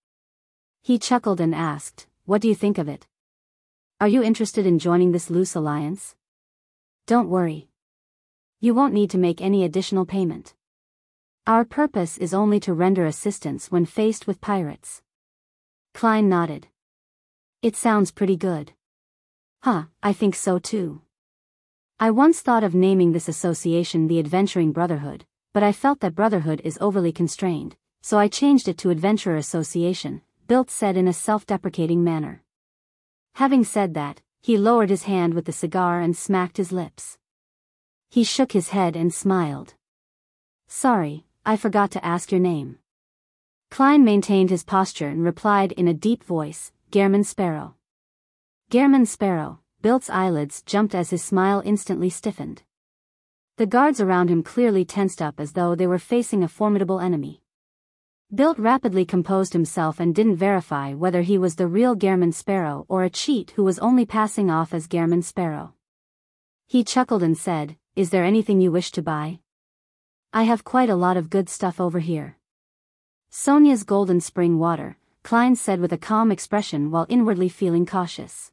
He chuckled and asked, "What do you think of it? Are you interested in joining this loose alliance? Don't worry. You won't need to make any additional payment. Our purpose is only to render assistance when faced with pirates." Klein nodded. "It sounds pretty good." "Huh, I think so too. I once thought of naming this association the Adventuring Brotherhood, but I felt that Brotherhood is overly constrained, so I changed it to Adventurer Association," Bilt said in a self-deprecating manner. Having said that, he lowered his hand with the cigar and smacked his lips. He shook his head and smiled. "Sorry, I forgot to ask your name." Klein maintained his posture and replied in a deep voice, "Gehrman Sparrow." "Gehrman Sparrow." Bilt's eyelids jumped as his smile instantly stiffened. The guards around him clearly tensed up as though they were facing a formidable enemy. Bilt rapidly composed himself and didn't verify whether he was the real Gehrman Sparrow or a cheat who was only passing off as Gehrman Sparrow. He chuckled and said, "Is there anything you wish to buy? I have quite a lot of good stuff over here." "Sonia's golden spring water," Klein said with a calm expression while inwardly feeling cautious.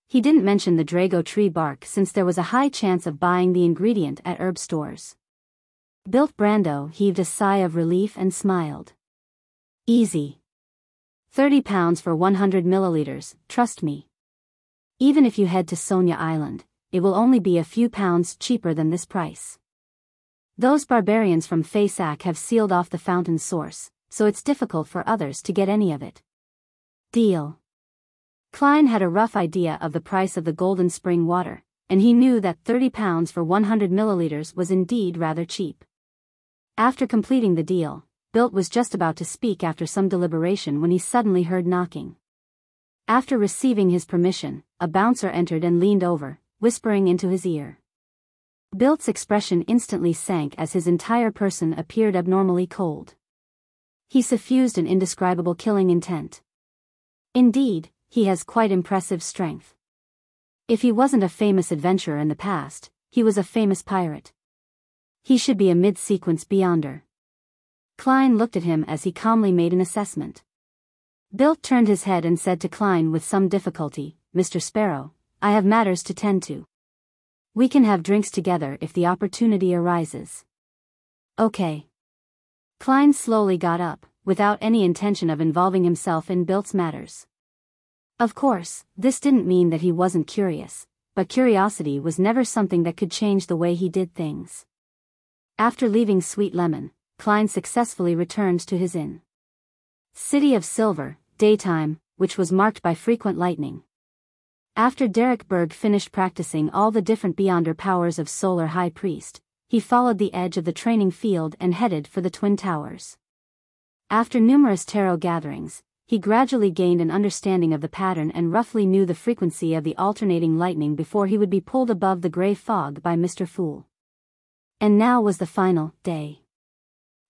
He didn't mention the Drago tree bark since there was a high chance of buying the ingredient at herb stores. Bilt Brando heaved a sigh of relief and smiled. "Easy. 30 pounds for 100 milliliters, trust me. Even if you head to Sonia Island, it will only be a few pounds cheaper than this price. Those barbarians from Faysac have sealed off the fountain source, so it's difficult for others to get any of it." "Deal." Klein had a rough idea of the price of the Golden Spring water, and he knew that 30 pounds for 100 milliliters was indeed rather cheap. After completing the deal, Bilt was just about to speak after some deliberation when he suddenly heard knocking. After receiving his permission, a bouncer entered and leaned over, whispering into his ear. Bilt's expression instantly sank as his entire person appeared abnormally cold. He suffused an indescribable killing intent. Indeed, he has quite impressive strength. If he wasn't a famous adventurer in the past, he was a famous pirate. He should be a mid-sequence Beyonder. Klein looked at him as he calmly made an assessment. Bilt turned his head and said to Klein with some difficulty, "Mr. Sparrow, I have matters to tend to. We can have drinks together if the opportunity arises." "Okay." Klein slowly got up, without any intention of involving himself in Bilt's matters. Of course, this didn't mean that he wasn't curious, but curiosity was never something that could change the way he did things. After leaving Sweet Lemon, Klein successfully returned to his inn. City of Silver, daytime, which was marked by frequent lightning. After Derek Berg finished practicing all the different Beyonder powers of Solar High Priest, he followed the edge of the training field and headed for the Twin Towers. After numerous tarot gatherings, he gradually gained an understanding of the pattern and roughly knew the frequency of the alternating lightning before he would be pulled above the gray fog by Mr. Fool. And now was the final day.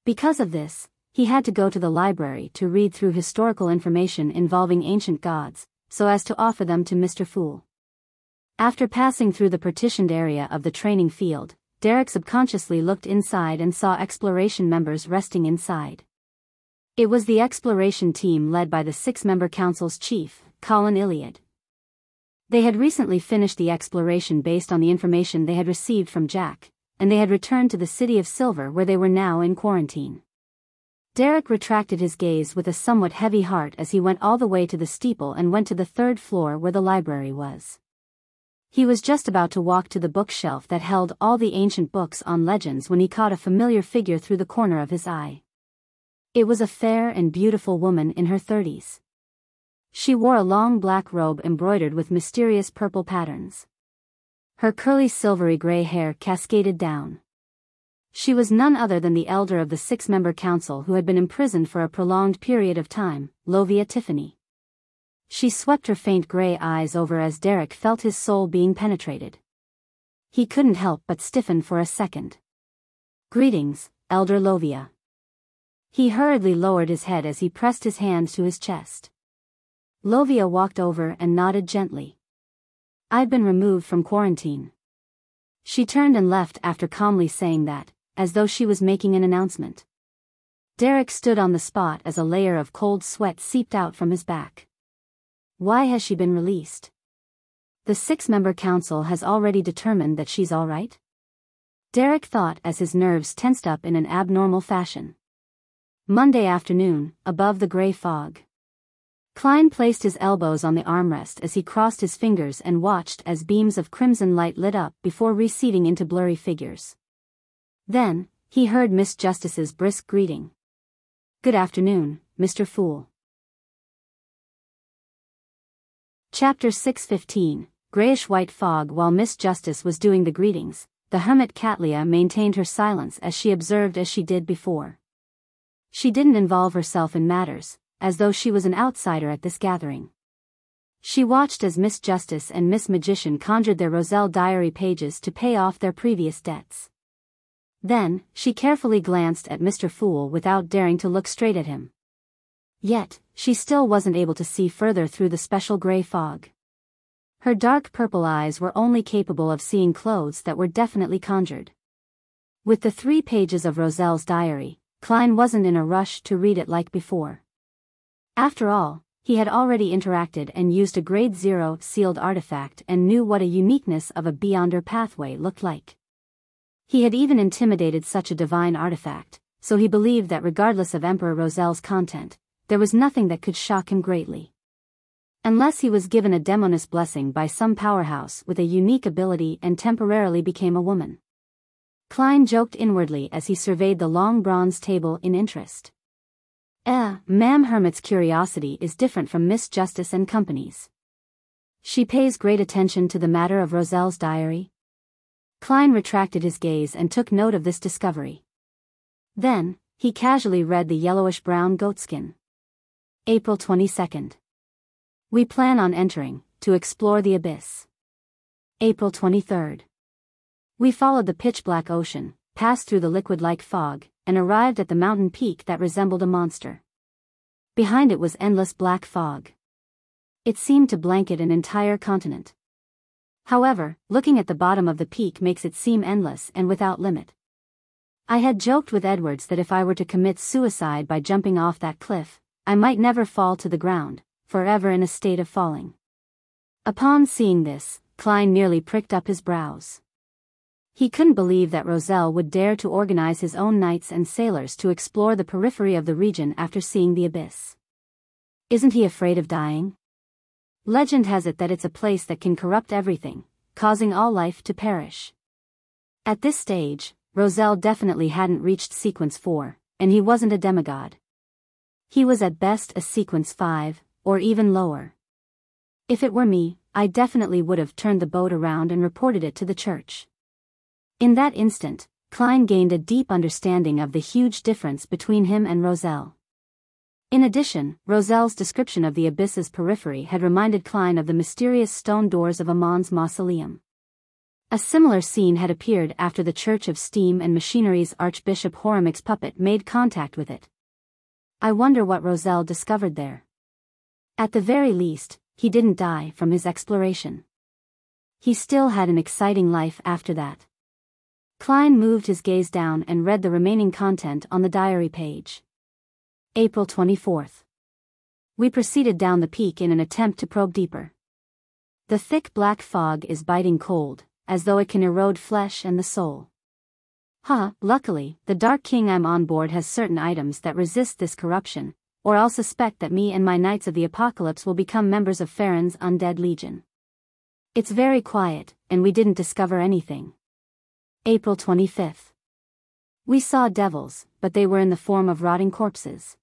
Because of this, he had to go to the library to read through historical information involving ancient gods, so as to offer them to Mr. Fool. After passing through the partitioned area of the training field, Derek subconsciously looked inside and saw exploration members resting inside. It was the exploration team led by the 6-member council's chief, Colin Iliad. They had recently finished the exploration based on the information they had received from Jack, and they had returned to the City of Silver where they were now in quarantine. Derek retracted his gaze with a somewhat heavy heart as he went all the way to the steeple and went to the 3rd floor where the library was. He was just about to walk to the bookshelf that held all the ancient books on legends when he caught a familiar figure through the corner of his eye. It was a fair and beautiful woman in her 30s. She wore a long black robe embroidered with mysterious purple patterns. Her curly silvery gray hair cascaded down. She was none other than the elder of the 6-member council who had been imprisoned for a prolonged period of time, Lovia Tiffany. She swept her faint gray eyes over as Derek felt his soul being penetrated. He couldn't help but stiffen for a second. "Greetings, Elder Lovia." He hurriedly lowered his head as he pressed his hand to his chest. Lovia walked over and nodded gently. "I've been removed from quarantine." She turned and left after calmly saying that, as though she was making an announcement. Derek stood on the spot as a layer of cold sweat seeped out from his back. Why has she been released? The 6-member council has already determined that she's all right? Derek thought as his nerves tensed up in an abnormal fashion. Monday afternoon, above the gray fog. Klein placed his elbows on the armrest as he crossed his fingers and watched as beams of crimson light lit up before receding into blurry figures. Then, he heard Miss Justice's brisk greeting. "Good afternoon, Mr. Fool." Chapter 6:15, Grayish-white Fog. While Miss Justice was doing the greetings, the hermit Catlia maintained her silence as she observed as she did before. She didn't involve herself in matters, as though she was an outsider at this gathering. She watched as Miss Justice and Miss Magician conjured their Roselle diary pages to pay off their previous debts. Then, she carefully glanced at Mr. Fool without daring to look straight at him. Yet, she still wasn't able to see further through the special gray fog. Her dark purple eyes were only capable of seeing clothes that were definitely conjured. With the 3 pages of Roselle's diary, Klein wasn't in a rush to read it like before. After all, he had already interacted and used a Grade 0 sealed artifact and knew what a uniqueness of a Beyonder pathway looked like. He had even intimidated such a divine artifact, so he believed that regardless of Emperor Roselle's content, there was nothing that could shock him greatly. Unless he was given a demoness blessing by some powerhouse with a unique ability and temporarily became a woman. Klein joked inwardly as he surveyed the long bronze table in interest. Ma'am Hermit's curiosity is different from Miss Justice and Company's. She pays great attention to the matter of Roselle's diary. Klein retracted his gaze and took note of this discovery. Then, he casually read the yellowish-brown goatskin. April 22nd. We plan on entering, to explore the abyss. April 23rd. We followed the pitch-black ocean, passed through the liquid-like fog, and arrived at the mountain peak that resembled a monster. Behind it was endless black fog. It seemed to blanket an entire continent. However, looking at the bottom of the peak makes it seem endless and without limit. I had joked with Edwards that if I were to commit suicide by jumping off that cliff, I might never fall to the ground, forever in a state of falling. Upon seeing this, Klein nearly pricked up his brows. He couldn't believe that Roselle would dare to organize his own knights and sailors to explore the periphery of the region after seeing the abyss. Isn't he afraid of dying? Legend has it that it's a place that can corrupt everything, causing all life to perish. At this stage, Roselle definitely hadn't reached Sequence 4, and he wasn't a demigod. He was at best a Sequence 5, or even lower. If it were me, I definitely would have turned the boat around and reported it to the church. In that instant, Klein gained a deep understanding of the huge difference between him and Roselle. In addition, Roselle's description of the abyss's periphery had reminded Klein of the mysterious stone doors of Amon's mausoleum. A similar scene had appeared after the Church of Steam and Machinery's Archbishop Horemic's puppet made contact with it. I wonder what Roselle discovered there. At the very least, he didn't die from his exploration. He still had an exciting life after that. Klein moved his gaze down and read the remaining content on the diary page. April 24th. We proceeded down the peak in an attempt to probe deeper. The thick black fog is biting cold, as though it can erode flesh and the soul. Luckily, the Dark King I'm on board has certain items that resist this corruption, or I'll suspect that me and my Knights of the Apocalypse will become members of Farron's undead legion. It's very quiet, and we didn't discover anything. April 25th. We saw devils, but they were in the form of rotting corpses.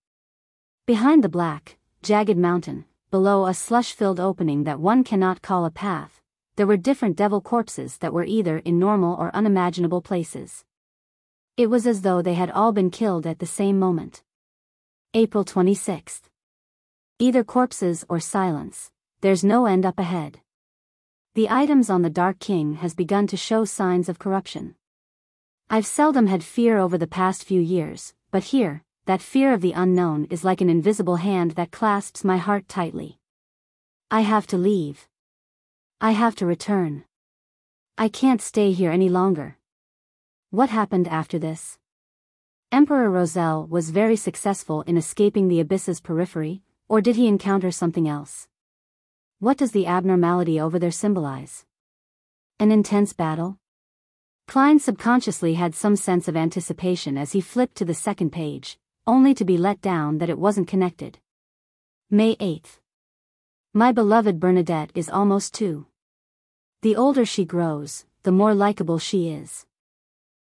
Behind the black, jagged mountain, below a slush-filled opening that one cannot call a path, there were different devil corpses that were either in normal or unimaginable places. It was as though they had all been killed at the same moment. April 26th. Either corpses or silence, there's no end up ahead. The items on the Dark King has begun to show signs of corruption. I've seldom had fear over the past few years, but here, that fear of the unknown is like an invisible hand that clasps my heart tightly. I have to leave. I have to return. I can't stay here any longer. What happened after this? Emperor Roselle was very successful in escaping the abyss's periphery, or did he encounter something else? What does the abnormality over there symbolize? An intense battle? Klein subconsciously had some sense of anticipation as he flipped to the second page, only to be let down that it wasn't connected. May 8th. My beloved Bernadette is almost 2. The older she grows, the more likable she is.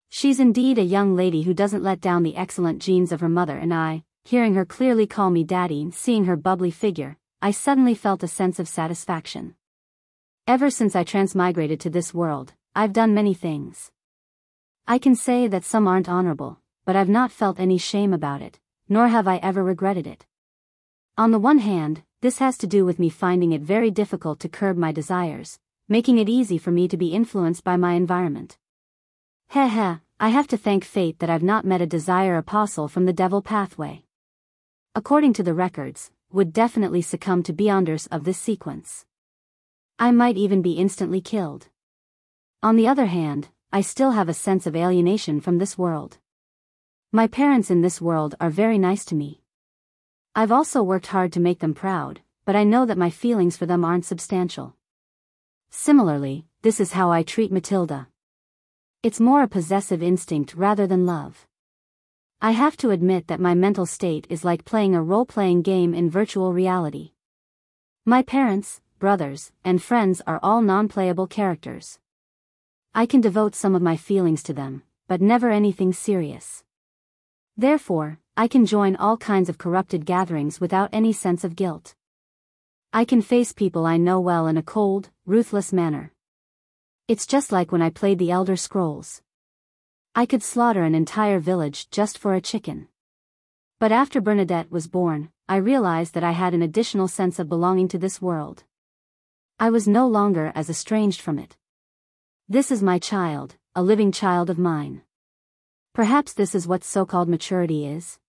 She's indeed a young lady who doesn't let down the excellent genes of her mother, and I, hearing her clearly call me daddy and seeing her bubbly figure, I suddenly felt a sense of satisfaction. Ever since I transmigrated to this world, I've done many things. I can say that some aren't honorable, but I've not felt any shame about it, nor have I ever regretted it. On the one hand, this has to do with me finding it very difficult to curb my desires, making it easy for me to be influenced by my environment. I have to thank fate that I've not met a desire apostle from the devil pathway. According to the records, would definitely succumb to beyonders of this sequence. I might even be instantly killed. On the other hand, I still have a sense of alienation from this world. My parents in this world are very nice to me. I've also worked hard to make them proud, but I know that my feelings for them aren't substantial. Similarly, this is how I treat Matilda. It's more a possessive instinct rather than love. I have to admit that my mental state is like playing a role-playing game in virtual reality. My parents, brothers, and friends are all non-playable characters. I can devote some of my feelings to them, but never anything serious. Therefore, I can join all kinds of corrupted gatherings without any sense of guilt. I can face people I know well in a cold, ruthless manner. It's just like when I played the Elder Scrolls. I could slaughter an entire village just for a chicken. But after Bernadette was born, I realized that I had an additional sense of belonging to this world. I was no longer as estranged from it. This is my child, a living child of mine. Perhaps this is what so-called maturity is.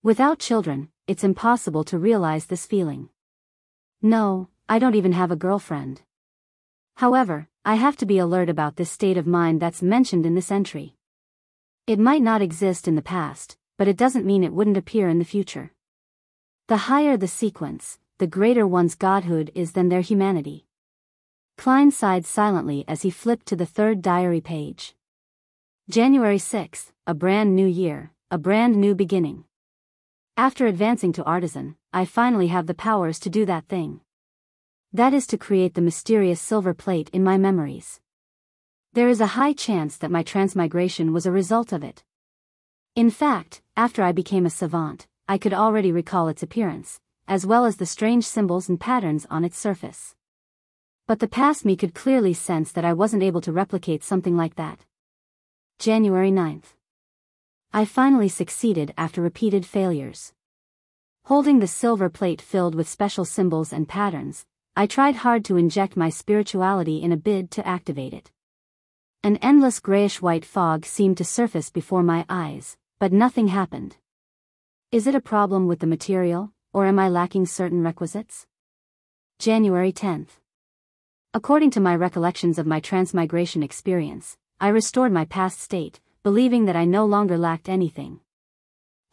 Without children, it's impossible to realize this feeling. No, I don't even have a girlfriend. However, I have to be alert about this state of mind that's mentioned in this entry. It might not exist in the past, but it doesn't mean it wouldn't appear in the future. The higher the sequence, the greater one's godhood is than their humanity. Klein sighed silently as he flipped to the third diary page. January 6, a brand new year, a brand new beginning. After advancing to artisan, I finally have the powers to do that thing. That is to create the mysterious silver plate in my memories. There is a high chance that my transmigration was a result of it. In fact, after I became a savant, I could already recall its appearance, as well as the strange symbols and patterns on its surface. But the past me could clearly sense that I wasn't able to replicate something like that. January 9th. I finally succeeded after repeated failures. Holding the silver plate filled with special symbols and patterns, I tried hard to inject my spirituality in a bid to activate it. An endless grayish-white fog seemed to surface before my eyes, but nothing happened. Is it a problem with the material, or am I lacking certain requisites? January 10th. According to my recollections of my transmigration experience, I restored my past state, believing that I no longer lacked anything.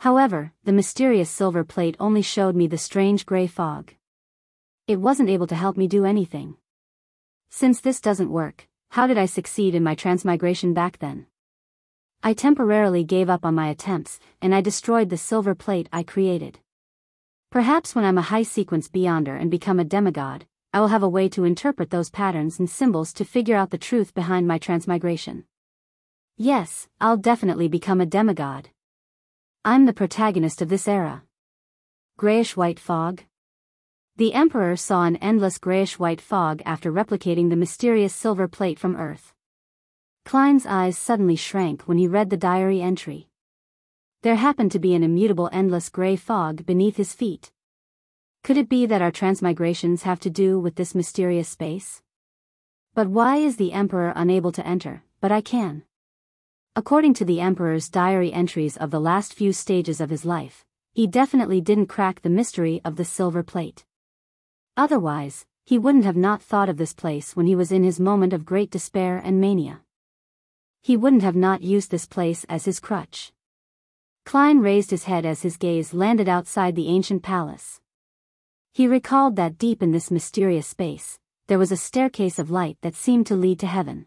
However, the mysterious silver plate only showed me the strange gray fog. It wasn't able to help me do anything. Since this doesn't work, how did I succeed in my transmigration back then? I temporarily gave up on my attempts, and I destroyed the silver plate I created. Perhaps when I'm a high-sequence Beyonder and become a demigod, I will have a way to interpret those patterns and symbols to figure out the truth behind my transmigration. Yes, I'll definitely become a demigod. I'm the protagonist of this era. Grayish-white fog? The Emperor saw an endless grayish-white fog after replicating the mysterious silver plate from Earth. Klein's eyes suddenly shrank when he read the diary entry. There happened to be an immutable endless gray fog beneath his feet. Could it be that our transmigrations have to do with this mysterious space? But why is the Emperor unable to enter, but I can? According to the Emperor's diary entries of the last few stages of his life, he definitely didn't crack the mystery of the silver plate. Otherwise, he wouldn't have not thought of this place when he was in his moment of great despair and mania. He wouldn't have not used this place as his crutch. Klein raised his head as his gaze landed outside the ancient palace. He recalled that deep in this mysterious space, there was a staircase of light that seemed to lead to heaven.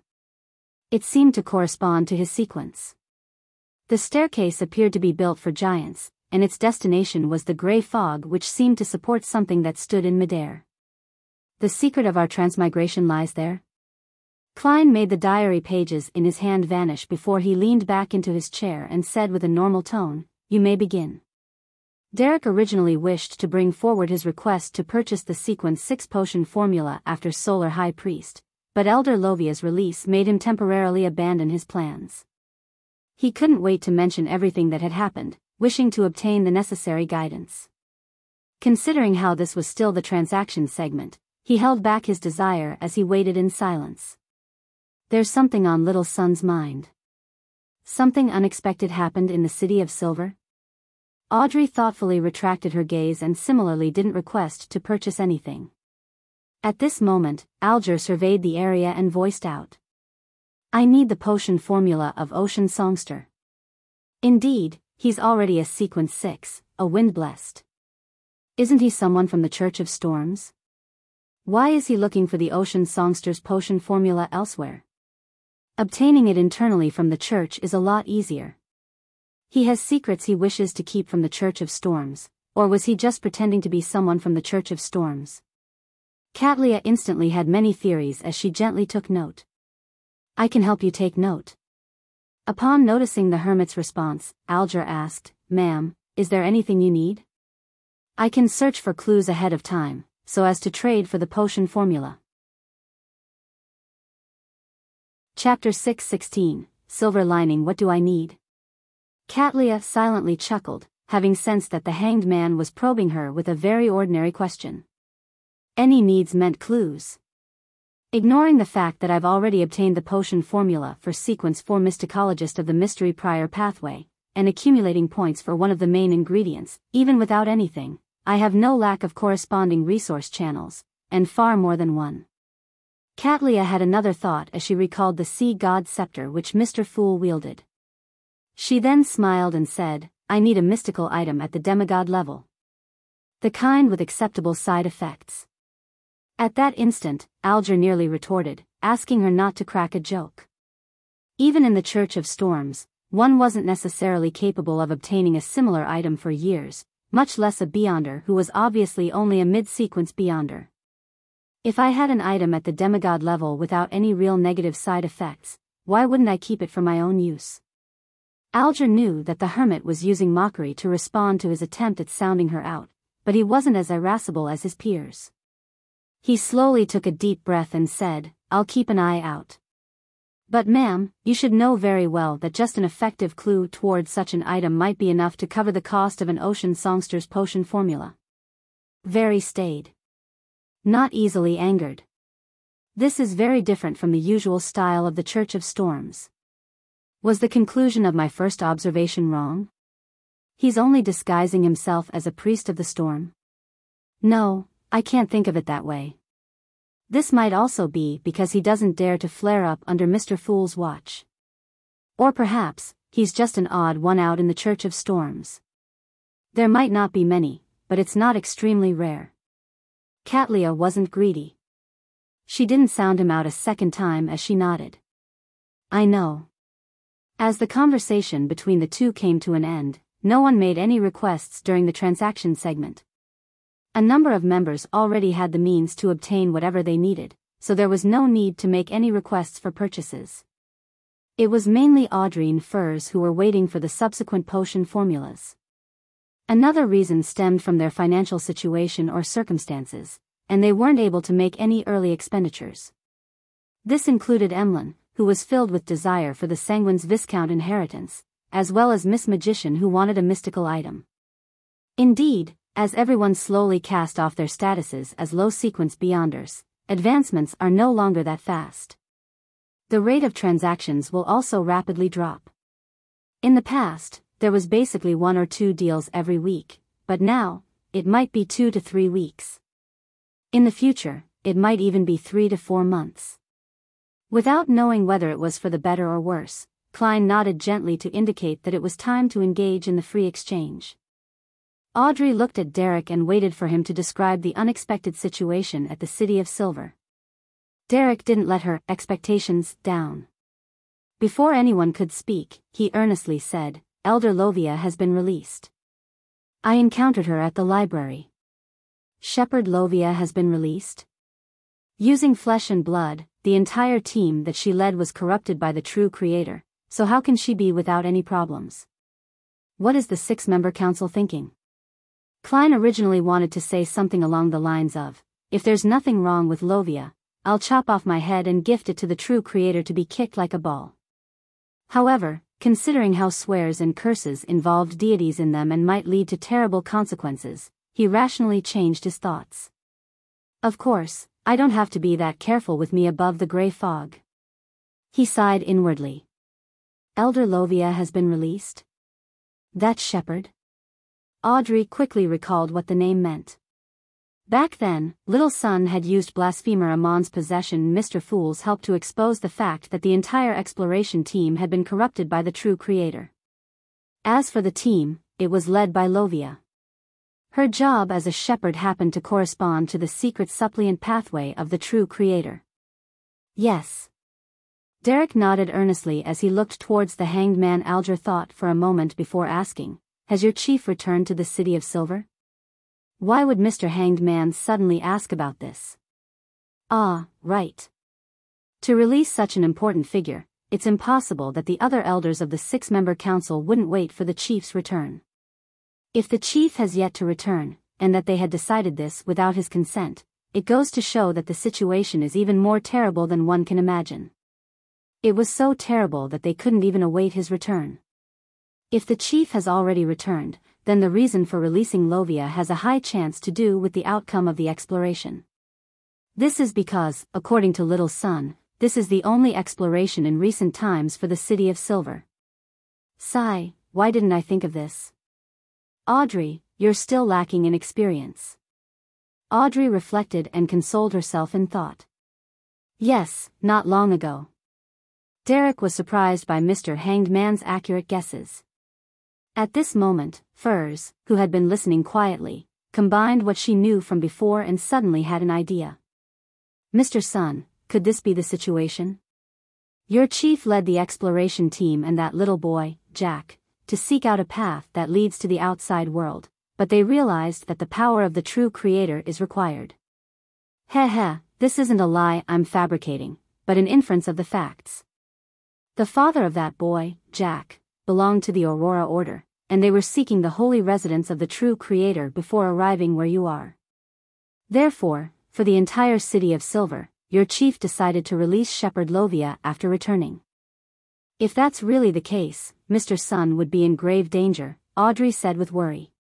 It seemed to correspond to his sequence. The staircase appeared to be built for giants, and its destination was the gray fog which seemed to support something that stood in midair. The secret of our transmigration lies there? Klein made the diary pages in his hand vanish before he leaned back into his chair and said with a normal tone, "You may begin." Derek originally wished to bring forward his request to purchase the Sequence 6 potion formula after Solar High Priest, but Elder Lovia's release made him temporarily abandon his plans. He couldn't wait to mention everything that had happened, wishing to obtain the necessary guidance. Considering how this was still the transaction segment, he held back his desire as he waited in silence. There's something on Little Son's mind. Something unexpected happened in the City of Silver? Audrey thoughtfully retracted her gaze and similarly didn't request to purchase anything. At this moment, Alger surveyed the area and voiced out. I need the potion formula of Ocean Songster. Indeed, he's already a Sequence 6, a wind-blessed. Isn't he someone from the Church of Storms? Why is he looking for the Ocean Songster's potion formula elsewhere? Obtaining it internally from the church is a lot easier. He has secrets he wishes to keep from the Church of Storms, or was he just pretending to be someone from the Church of Storms? Catlia instantly had many theories as she gently took note. I can help you take note. Upon noticing the hermit's response, Alger asked, Ma'am, is there anything you need? I can search for clues ahead of time, so as to trade for the potion formula. Chapter 6:16, Silver Lining. What do I need? Catlia silently chuckled, having sensed that the hanged man was probing her with a very ordinary question. Any needs meant clues. Ignoring the fact that I've already obtained the potion formula for Sequence 4 Mysticologist of the Mystery Prior Pathway, and accumulating points for one of the main ingredients, even without anything, I have no lack of corresponding resource channels, and far more than one. Catlia had another thought as she recalled the Sea God Scepter which Mr. Fool wielded. She then smiled and said, I need a mystical item at the demigod level. The kind with acceptable side effects. At that instant, Alger nearly retorted, asking her not to crack a joke. Even in the Church of Storms, one wasn't necessarily capable of obtaining a similar item for years, much less a Beyonder who was obviously only a mid-sequence Beyonder. If I had an item at the demigod level without any real negative side effects, why wouldn't I keep it for my own use? Alger knew that the hermit was using mockery to respond to his attempt at sounding her out, but he wasn't as irascible as his peers. He slowly took a deep breath and said, "I'll keep an eye out. But ma'am, you should know very well that just an effective clue towards such an item might be enough to cover the cost of an ocean songster's potion formula." Very staid. Not easily angered. This is very different from the usual style of the Church of Storms. Was the conclusion of my first observation wrong? He's only disguising himself as a priest of the storm? No, I can't think of it that way. This might also be because he doesn't dare to flare up under Mr. Fool's watch. Or perhaps, he's just an odd one out in the Church of Storms. There might not be many, but it's not extremely rare. Katlia wasn't greedy. She didn't sound him out a second time as she nodded. I know. As the conversation between the two came to an end, no one made any requests during the transaction segment. A number of members already had the means to obtain whatever they needed, so there was no need to make any requests for purchases. It was mainly Audrey and Furs who were waiting for the subsequent potion formulas. Another reason stemmed from their financial situation or circumstances, and they weren't able to make any early expenditures. This included Emlyn, who was filled with desire for the Sanguine's Viscount inheritance, as well as Miss Magician who wanted a mystical item. Indeed, as everyone slowly cast off their statuses as low-sequence Beyonders, advancements are no longer that fast. The rate of transactions will also rapidly drop. In the past, there was basically 1 or 2 deals every week, but now, it might be 2 to 3 weeks. In the future, it might even be 3 to 4 months. Without knowing whether it was for the better or worse, Klein nodded gently to indicate that it was time to engage in the free exchange. Audrey looked at Derek and waited for him to describe the unexpected situation at the City of Silver. Derek didn't let her expectations down. Before anyone could speak, he earnestly said, "Elder Lovia has been released. I encountered her at the library." Shepherd Lovia has been released? Using flesh and blood, the entire team that she led was corrupted by the true creator, so how can she be without any problems? What is the 6-member council thinking? Klein originally wanted to say something along the lines of, "If there's nothing wrong with Lovia, I'll chop off my head and gift it to the true creator to be kicked like a ball." However, considering how swears and curses involved deities in them and might lead to terrible consequences, he rationally changed his thoughts. "Of course, I don't have to be that careful with me above the gray fog." He sighed inwardly. Elder Lovia has been released? That shepherd? Audrey quickly recalled what the name meant. Back then, Little Sun had used Blasphemer Amon's possession. Mr. Fool's helped to expose the fact that the entire exploration team had been corrupted by the true creator. As for the team, it was led by Lovia. Her job as a shepherd happened to correspond to the secret suppliant pathway of the true creator. Yes. Derek nodded earnestly as he looked towards the hanged man. Alger thought for a moment before asking, "Has your chief returned to the City of Silver?" Why would Mr. Hanged Man suddenly ask about this? Ah, right. To release such an important figure, it's impossible that the other elders of the 6-member council wouldn't wait for the chief's return. If the chief has yet to return, and that they had decided this without his consent, it goes to show that the situation is even more terrible than one can imagine. It was so terrible that they couldn't even await his return. If the chief has already returned, then the reason for releasing Lovia has a high chance to do with the outcome of the exploration. This is because, according to Little Sun, this is the only exploration in recent times for the City of Silver. Sigh, why didn't I think of this? Audrey, you're still lacking in experience. Audrey reflected and consoled herself in thought. Yes, not long ago. Derek was surprised by Mr. Hanged Man's accurate guesses. At this moment, Furs, who had been listening quietly, combined what she knew from before and suddenly had an idea. Mr. Sun, could this be the situation? Your chief led the exploration team and that little boy, Jack, to seek out a path that leads to the outside world, but they realized that the power of the true creator is required. Heh, this isn't a lie I'm fabricating, but an inference of the facts. The father of that boy, Jack, belonged to the Aurora Order, and they were seeking the holy residence of the true creator before arriving where you are. Therefore, for the entire city of Silver, your chief decided to release Shepherd Lovia after returning. If that's really the case, Mr. Sun would be in grave danger, Audrey said with worry.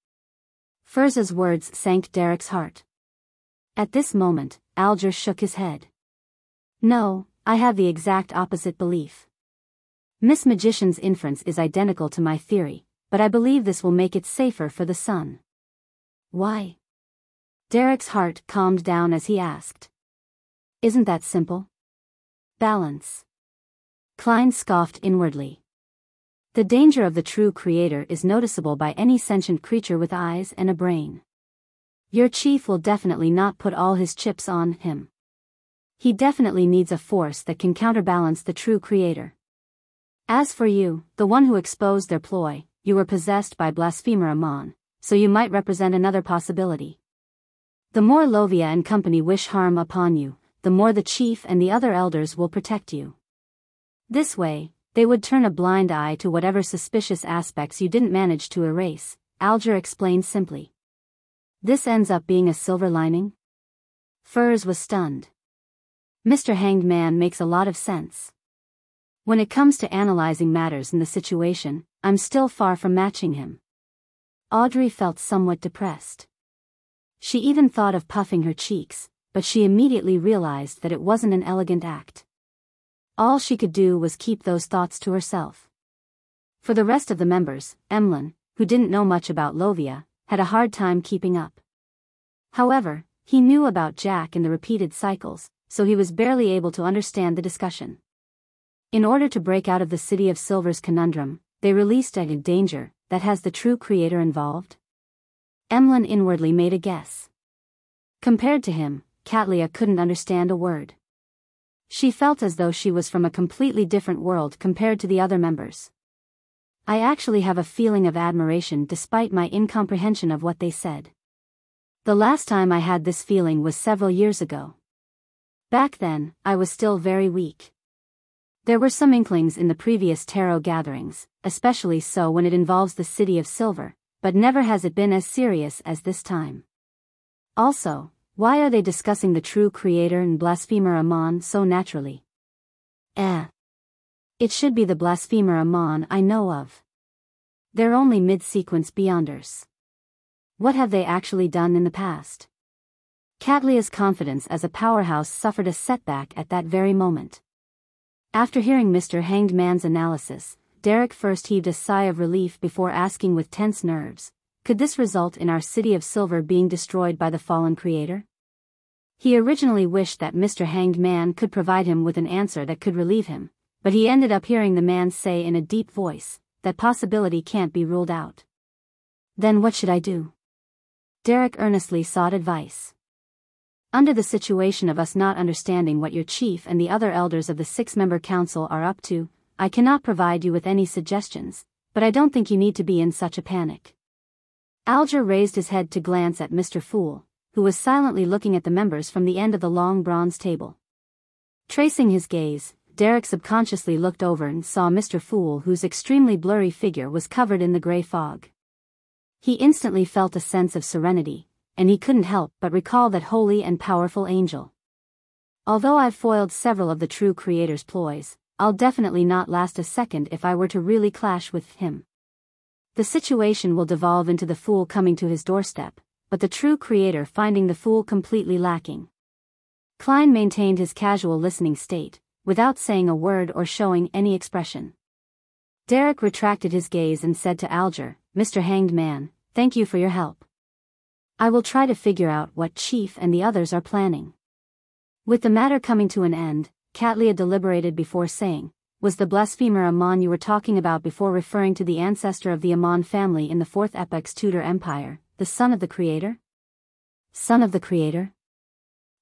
Furza's words sank Derek's heart. At this moment, Alger shook his head. No, I have the exact opposite belief. Miss Magician's inference is identical to my theory, but I believe this will make it safer for the Sun. Why? Derek's heart calmed down as he asked. Isn't that simple? Balance. Klein scoffed inwardly. The danger of the true creator is noticeable by any sentient creature with eyes and a brain. Your chief will definitely not put all his chips on him. He definitely needs a force that can counterbalance the true creator. As for you, the one who exposed their ploy, you were possessed by Blasphemer Amon, so you might represent another possibility. The more Lovia and company wish harm upon you, the more the chief and the other elders will protect you. This way, they would turn a blind eye to whatever suspicious aspects you didn't manage to erase, Alger explained simply. This ends up being a silver lining? Furs was stunned. Mr. Hanged Man makes a lot of sense. When it comes to analyzing matters in the situation, I'm still far from matching him. Audrey felt somewhat depressed. She even thought of puffing her cheeks, but she immediately realized that it wasn't an elegant act. All she could do was keep those thoughts to herself. For the rest of the members, Emlyn, who didn't know much about Lovia, had a hard time keeping up. However, he knew about Jack and the repeated cycles, so he was barely able to understand the discussion. In order to break out of the City of Silver's conundrum, they released a danger that has the true creator involved. Emlyn inwardly made a guess. Compared to him, Katlia couldn't understand a word. She felt as though she was from a completely different world compared to the other members. I actually have a feeling of admiration despite my incomprehension of what they said. The last time I had this feeling was several years ago. Back then, I was still very weak. There were some inklings in the previous tarot gatherings, especially so when it involves the City of Silver, but never has it been as serious as this time. Also, why are they discussing the true creator and Blasphemer Amon so naturally? It should be the Blasphemer Amon I know of. They're only mid-sequence Beyonders. What have they actually done in the past? Katlia's confidence as a powerhouse suffered a setback at that very moment. After hearing Mr. Hanged Man's analysis, Derek first heaved a sigh of relief before asking with tense nerves, could this result in our City of Silver being destroyed by the fallen creator? He originally wished that Mr. Hanged Man could provide him with an answer that could relieve him, but he ended up hearing the man say in a deep voice, that possibility can't be ruled out. Then what should I do? Derek earnestly sought advice. Under the situation of us not understanding what your chief and the other elders of the 6-member council are up to, I cannot provide you with any suggestions, but I don't think you need to be in such a panic. Alger raised his head to glance at Mr. Fool, who was silently looking at the members from the end of the long bronze table. Tracing his gaze, Derek subconsciously looked over and saw Mr. Fool, whose extremely blurry figure was covered in the gray fog. He instantly felt a sense of serenity, and he couldn't help but recall that holy and powerful angel. Although I've foiled several of the true creator's ploys, I'll definitely not last a second if I were to really clash with him. The situation will devolve into the fool coming to his doorstep, but the true creator finding the fool completely lacking. Klein maintained his casual listening state, without saying a word or showing any expression. Derek retracted his gaze and said to Alger, Mr. Hanged Man, thank you for your help. I will try to figure out what Chief and the others are planning. With the matter coming to an end, Katlia deliberated before saying, was the Blasphemer Amon you were talking about before referring to the ancestor of the Amon family in the 4th epoch's Tudor Empire, the son of the creator? Son of the creator?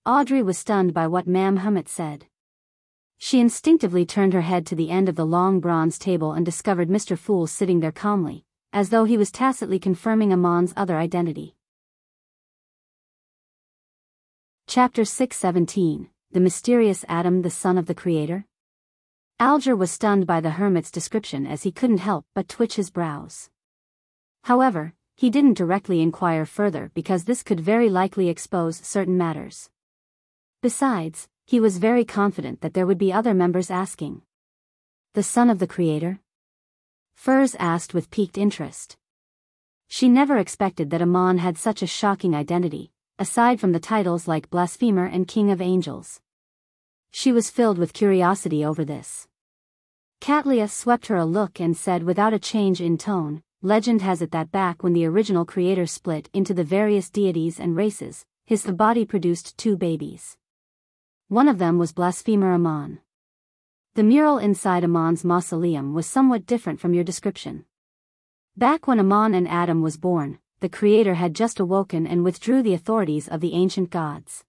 Audrey was stunned by what Ma'am Hermit said. She instinctively turned her head to the end of the long bronze table and discovered Mr. Fool sitting there calmly, as though he was tacitly confirming Amon's other identity. Chapter 617, The Mysterious Adam, the Son of the Creator? Alger was stunned by the hermit's description as he couldn't help but twitch his brows. However, he didn't directly inquire further because this could very likely expose certain matters. Besides, he was very confident that there would be other members asking. The Son of the Creator? Furs asked with piqued interest. She never expected that Amon had such a shocking identity, aside from the titles like Blasphemer and King of Angels. She was filled with curiosity over this. Catlia swept her a look and said without a change in tone, "Legend has it that back when the original creator split into the various deities and races, his body produced 2 babies. One of them was Blasphemer Amon. The mural inside Amon's mausoleum was somewhat different from your description. Back when Amon and Adam was born, the creator had just awoken and withdrew the authorities of the ancient gods.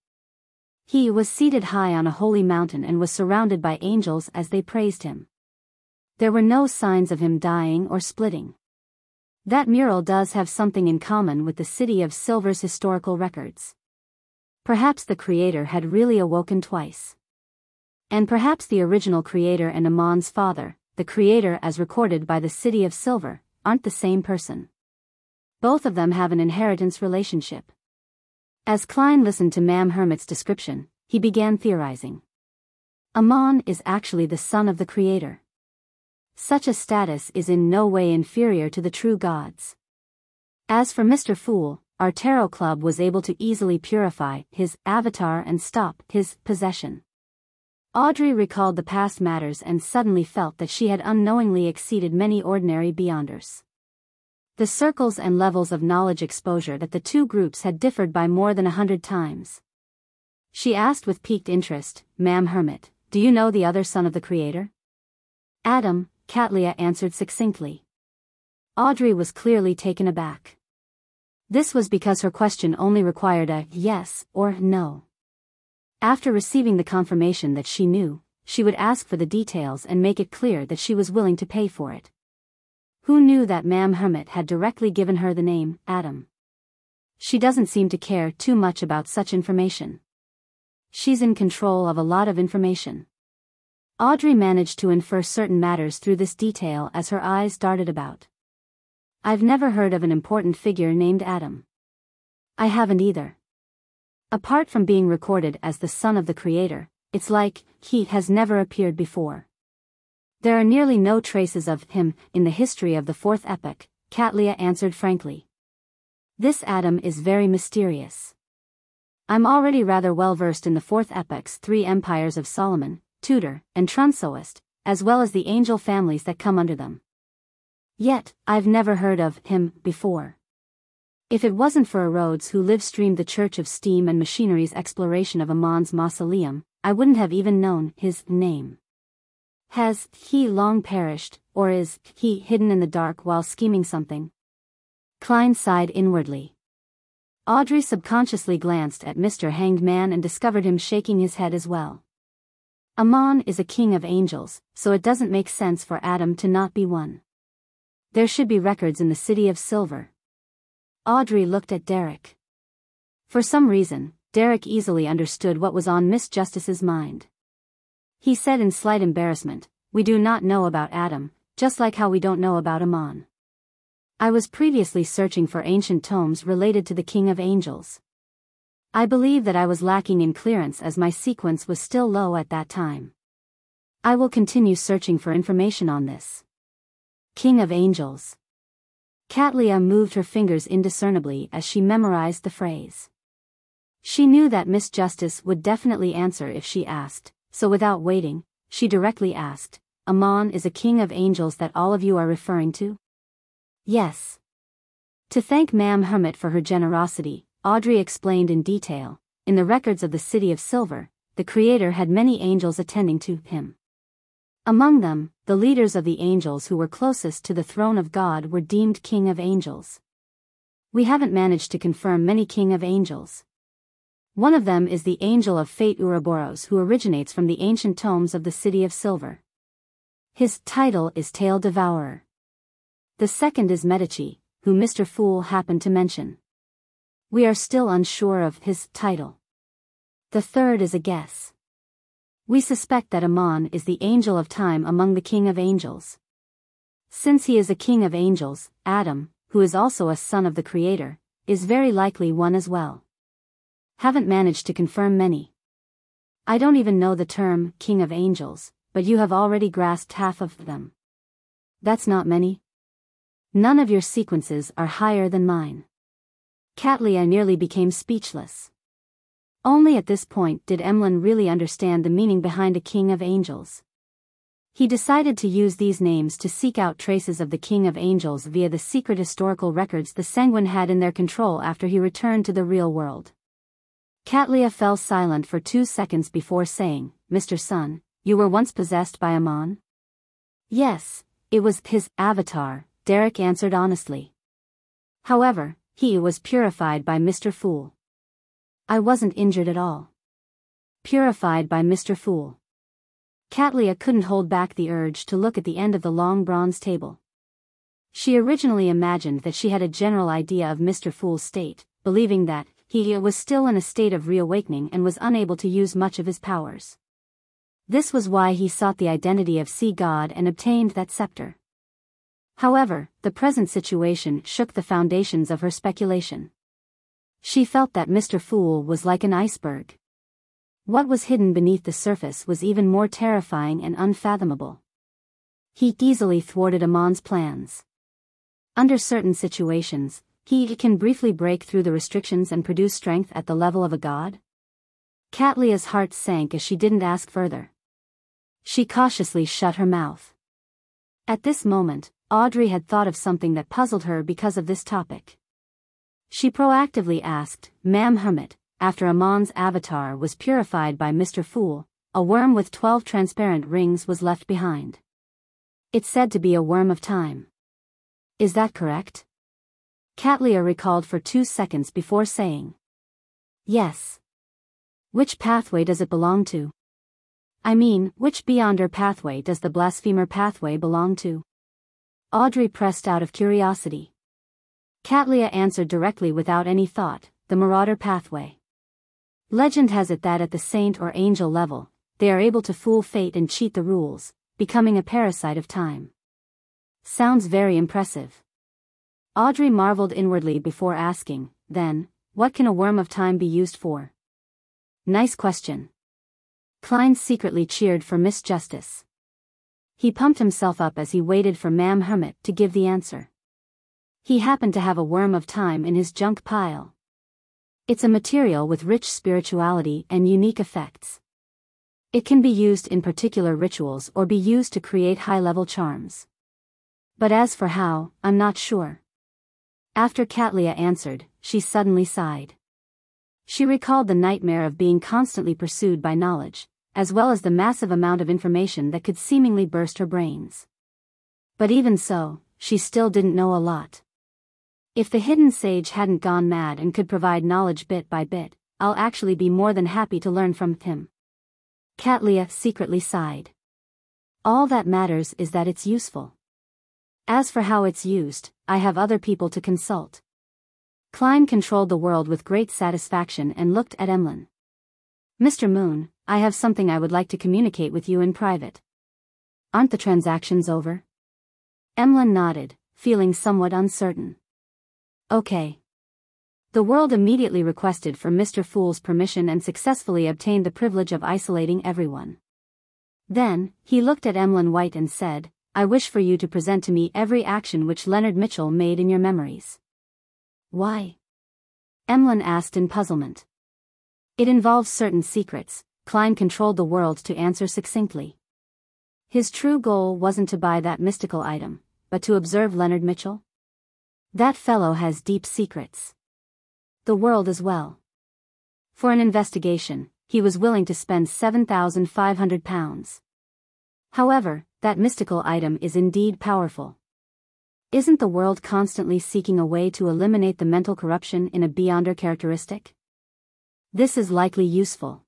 He was seated high on a holy mountain and was surrounded by angels as they praised him. There were no signs of him dying or splitting. That mural does have something in common with the City of Silver's historical records. Perhaps the creator had really awoken twice. And perhaps the original creator and Amon's father, the creator as recorded by the City of Silver, aren't the same person. Both of them have an inheritance relationship." As Klein listened to Ma'am Hermit's description, he began theorizing. Amon is actually the son of the creator. Such a status is in no way inferior to the true gods. As for Mr. Fool, our tarot club was able to easily purify his avatar and stop his possession. Audrey recalled the past matters and suddenly felt that she had unknowingly exceeded many ordinary beyonders. The circles and levels of knowledge exposure that the two groups had differed by more than 100 times. She asked with piqued interest, "Ma'am Hermit, do you know the other son of the creator?" "Adam," Catlia answered succinctly. Audrey was clearly taken aback. This was because her question only required a yes or no. After receiving the confirmation that she knew, she would ask for the details and make it clear that she was willing to pay for it. Who knew that Ma'am Hermit had directly given her the name, Adam? She doesn't seem to care too much about such information. She's in control of a lot of information. Audrey managed to infer certain matters through this detail as her eyes darted about. "I've never heard of an important figure named Adam." "I haven't either. Apart from being recorded as the son of the creator, it's like he has never appeared before. There are nearly no traces of him in the history of the fourth epoch," Catlia answered frankly. "This Adam is very mysterious. I'm already rather well versed in the fourth epoch's 3 empires of Solomon, Tudor, and Trunsoist, as well as the angel families that come under them. Yet, I've never heard of him before. If it wasn't for Rhodes who live-streamed the Church of Steam and Machinery's exploration of Amon's mausoleum, I wouldn't have even known his name. Has he long perished, or is he hidden in the dark while scheming something?" Klein sighed inwardly. Audrey subconsciously glanced at Mr. Hanged Man and discovered him shaking his head as well. Amon is a king of angels, so it doesn't make sense for Adam to not be one. There should be records in the City of Silver. Audrey looked at Derek. For some reason, Derek easily understood what was on Miss Justice's mind. He said in slight embarrassment, "We do not know about Adam, just like how we don't know about Amon. I was previously searching for ancient tomes related to the King of Angels. I believe that I was lacking in clearance as my sequence was still low at that time. I will continue searching for information on this. King of Angels." Catlia moved her fingers indiscernibly as she memorized the phrase. She knew that Miss Justice would definitely answer if she asked, so without waiting, she directly asked, "Amon is a king of angels that all of you are referring to?" "Yes." To thank Ma'am Hermit for her generosity, Audrey explained in detail, in the records of the City of Silver, the Creator had many angels attending to him. Among them, the leaders of the angels who were closest to the throne of God were deemed King of Angels. We haven't managed to confirm many King of Angels. One of them is the Angel of Fate Ouroboros, who originates from the ancient tomes of the City of Silver. His title is Tail Devourer. The second is Medici, who Mr. Fool happened to mention. We are still unsure of his title. The third is a guess. We suspect that Amon is the Angel of Time among the King of Angels. Since he is a King of Angels, Adam, who is also a son of the Creator, is very likely one as well. Haven't managed to confirm many. I don't even know the term King of Angels, but you have already grasped half of them. That's not many. None of your sequences are higher than mine. Katlia nearly became speechless. Only at this point did Emlyn really understand the meaning behind a King of Angels. He decided to use these names to seek out traces of the King of Angels via the secret historical records the Sanguine had in their control after he returned to the real world. Katlia fell silent for 2 seconds before saying, "Mr. Sun, you were once possessed by Amon?" "Yes, it was his avatar," Derek answered honestly. "However, he was purified by Mr. Fool." "I wasn't injured at all." "Purified by Mr. Fool." Katlia couldn't hold back the urge to look at the end of the long bronze table. She originally imagined that she had a general idea of Mr. Fool's state, believing that he was still in a state of reawakening and was unable to use much of his powers. This was why he sought the identity of Sea God and obtained that scepter. However, the present situation shook the foundations of her speculation. She felt that Mr. Fool was like an iceberg. What was hidden beneath the surface was even more terrifying and unfathomable. He easily thwarted Amon's plans. Under certain situations, he can briefly break through the restrictions and produce strength at the level of a god. Katlia's heart sank as she didn't ask further. She cautiously shut her mouth. At this moment, Audrey had thought of something that puzzled her because of this topic. She proactively asked, "Ma'am Hermit, after Amon's avatar was purified by Mr. Fool, a worm with 12 transparent rings was left behind. It's said to be a worm of time. Is that correct?" Katlia recalled for 2 seconds before saying, "Yes." "Which pathway does it belong to?" "I mean, which Beyonder pathway does the Blasphemer pathway belong to?" Audrey pressed out of curiosity. Katlia answered directly without any thought, "The Marauder pathway. Legend has it that at the saint or angel level, they are able to fool fate and cheat the rules, becoming a parasite of time." Sounds very impressive. Audrey marveled inwardly before asking, "Then, what can a worm of time be used for?" "Nice question." Klein secretly cheered for Miss Justice. He pumped himself up as he waited for Ma'am Hermit to give the answer. He happened to have a worm of time in his junk pile. It's a material with rich spirituality and unique effects. It can be used in particular rituals or be used to create high-level charms. But as for how, I'm not sure. After Katlia answered, she suddenly sighed. She recalled the nightmare of being constantly pursued by knowledge, as well as the massive amount of information that could seemingly burst her brains. But even so, she still didn't know a lot. If the hidden sage hadn't gone mad and could provide knowledge bit by bit, I'll actually be more than happy to learn from him. Katlia secretly sighed. All that matters is that it's useful. As for how it's used, I have other people to consult. Klein controlled the world with great satisfaction and looked at Emlyn. "Mr. Moon, I have something I would like to communicate with you in private." "Aren't the transactions over?" Emlyn nodded, feeling somewhat uncertain. "Okay." The world immediately requested for Mr. Fool's permission and successfully obtained the privilege of isolating everyone. Then, he looked at Emlyn White and said, "I wish for you to present to me every action which Leonard Mitchell made in your memories." "Why?" Emlyn asked in puzzlement. "It involves certain secrets," Klein controlled the world to answer succinctly. His true goal wasn't to buy that mystical item, but to observe Leonard Mitchell. That fellow has deep secrets. The world as well. For an investigation, he was willing to spend £7,500. However, that mystical item is indeed powerful. Isn't the world constantly seeking a way to eliminate the mental corruption in a Beyonder characteristic? This is likely useful.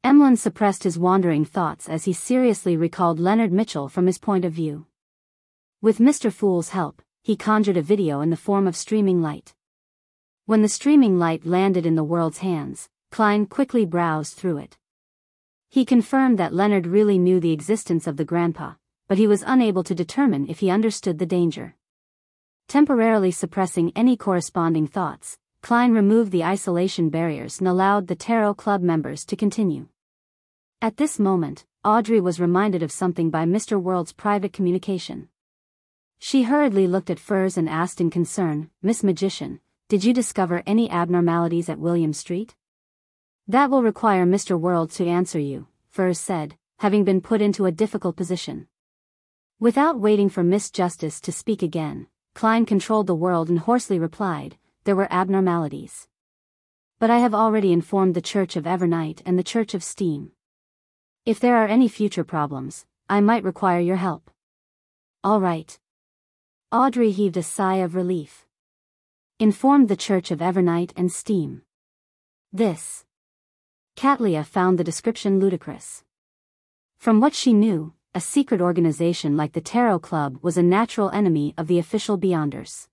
Emlyn suppressed his wandering thoughts as he seriously recalled Leonard Mitchell from his point of view. With Mr. Fool's help, he conjured a video in the form of streaming light. When the streaming light landed in the world's hands, Klein quickly browsed through it. He confirmed that Leonard really knew the existence of the grandpa, but he was unable to determine if he understood the danger. Temporarily suppressing any corresponding thoughts, Klein removed the isolation barriers and allowed the Tarot Club members to continue. At this moment, Audrey was reminded of something by Mr. World's private communication. She hurriedly looked at Furs and asked in concern, "Miss Magician, did you discover any abnormalities at William Street?" "That will require Mr. World to answer you," Furs said, having been put into a difficult position. Without waiting for Miss Justice to speak again, Klein controlled the world and hoarsely replied, "There were abnormalities. But I have already informed the Church of Evernight and the Church of Steam. If there are any future problems, I might require your help." "All right." Audrey heaved a sigh of relief. Informed the Church of Evernight and Steam. This. Catlia found the description ludicrous. From what she knew, a secret organization like the Tarot Club was a natural enemy of the official Beyonders.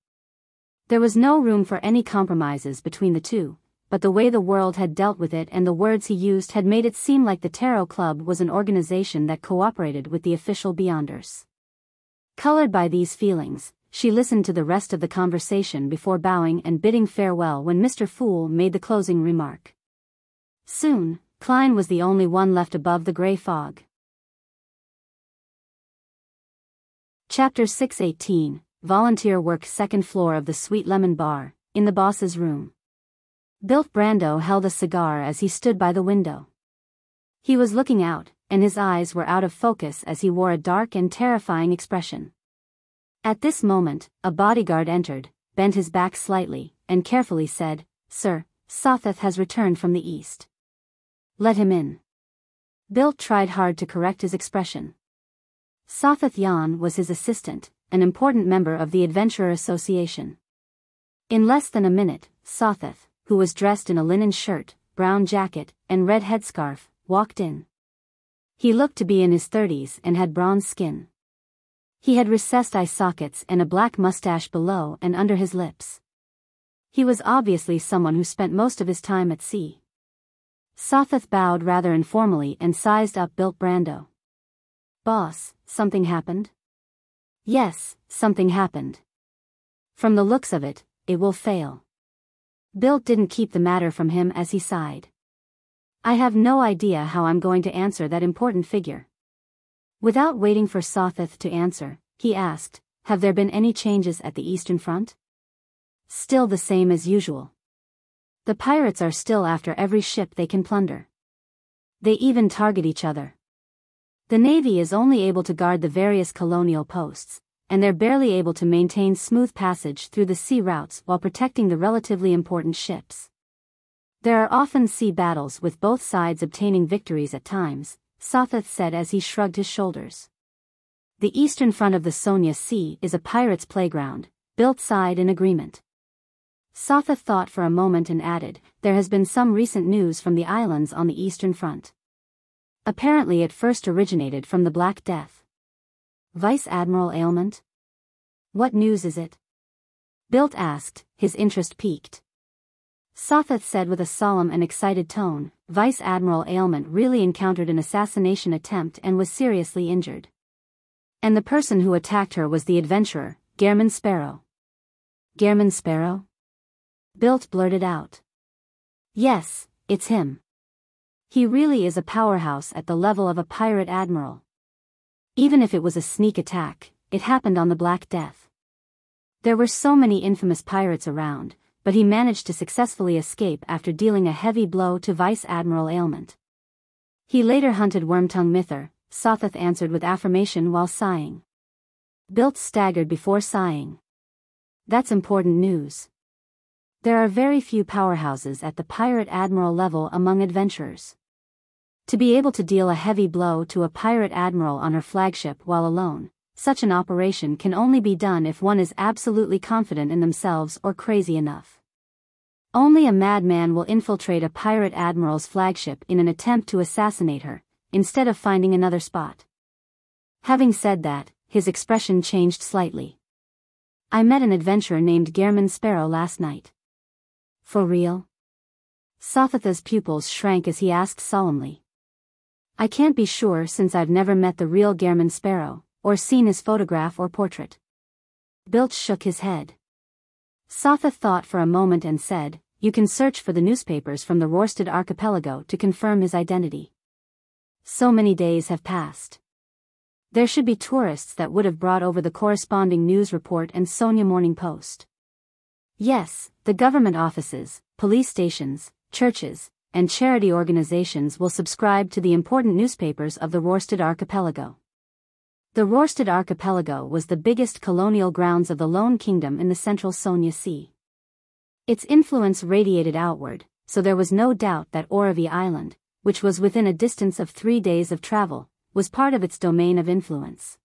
There was no room for any compromises between the two, but the way the world had dealt with it and the words he used had made it seem like the Tarot Club was an organization that cooperated with the official Beyonders. Colored by these feelings, she listened to the rest of the conversation before bowing and bidding farewell when Mr. Fool made the closing remark. Soon, Klein was the only one left above the gray fog. Chapter 618, Volunteer Work. Second floor of the Sweet Lemon Bar, in the boss's room. Bilt Brando held a cigar as he stood by the window. He was looking out, and his eyes were out of focus as he wore a dark and terrifying expression. At this moment, a bodyguard entered, bent his back slightly, and carefully said, "Sir, Sotheth has returned from the east. Let him in." Bilt tried hard to correct his expression. Sotheth Yan was his assistant, an important member of the Adventurer Association. In less than a minute, Sotheth, who was dressed in a linen shirt, brown jacket, and red headscarf, walked in. He looked to be in his 30s and had bronze skin. He had recessed eye sockets and a black mustache below and under his lips. He was obviously someone who spent most of his time at sea. Sotheth bowed rather informally and sized up Bilt Brando. "Boss, something happened?" "Yes, something happened. From the looks of it, it will fail." Bilt didn't keep the matter from him as he sighed. "I have no idea how I'm going to answer that important figure." Without waiting for Sotheth to answer, he asked, "Have there been any changes at the Eastern Front?" "Still the same as usual. The pirates are still after every ship they can plunder. They even target each other. The Navy is only able to guard the various colonial posts, and they're barely able to maintain smooth passage through the sea routes while protecting the relatively important ships. There are often sea battles with both sides obtaining victories at times," Sotheth said as he shrugged his shoulders. "The eastern front of the Sonia Sea is a pirate's playground," Bilt sighed in agreement. Sotheth thought for a moment and added, "There has been some recent news from the islands on the eastern front. Apparently it first originated from the Black Death." "Vice Admiral Ailment? What news is it?" Bilt asked, his interest piqued. Sotheth said with a solemn and excited tone, "Vice Admiral Ailment really encountered an assassination attempt and was seriously injured. And the person who attacked her was the adventurer, Gehrman Sparrow." "Gehrman Sparrow?" Bilt blurted out. "Yes, it's him. He really is a powerhouse at the level of a pirate admiral. Even if it was a sneak attack, it happened on the Black Death. There were so many infamous pirates around, but he managed to successfully escape after dealing a heavy blow to Vice Admiral Ailment. He later hunted Wormtongue Mither," Sotheth answered with affirmation while sighing. Bilt staggered before sighing. "That's important news. There are very few powerhouses at the pirate admiral level among adventurers. To be able to deal a heavy blow to a pirate admiral on her flagship while alone, such an operation can only be done if one is absolutely confident in themselves or crazy enough. Only a madman will infiltrate a pirate admiral's flagship in an attempt to assassinate her, instead of finding another spot. Having said that, his expression changed slightly. I met an adventurer named Gehrman Sparrow last night. For real? Sothatha's pupils shrank as he asked solemnly. I can't be sure since I've never met the real Gehrman Sparrow, or seen his photograph or portrait. Bilch shook his head. Sotha thought for a moment and said, you can search for the newspapers from the Rorstad archipelago to confirm his identity. So many days have passed. There should be tourists that would have brought over the corresponding news report and Sonia Morning Post. Yes, the government offices, police stations, churches, and charity organizations will subscribe to the important newspapers of the Rorstad archipelago. The Rorstad archipelago was the biggest colonial grounds of the Lone Kingdom in the central Sonia Sea. Its influence radiated outward, so there was no doubt that Oravi Island, which was within a distance of 3 days of travel, was part of its domain of influence.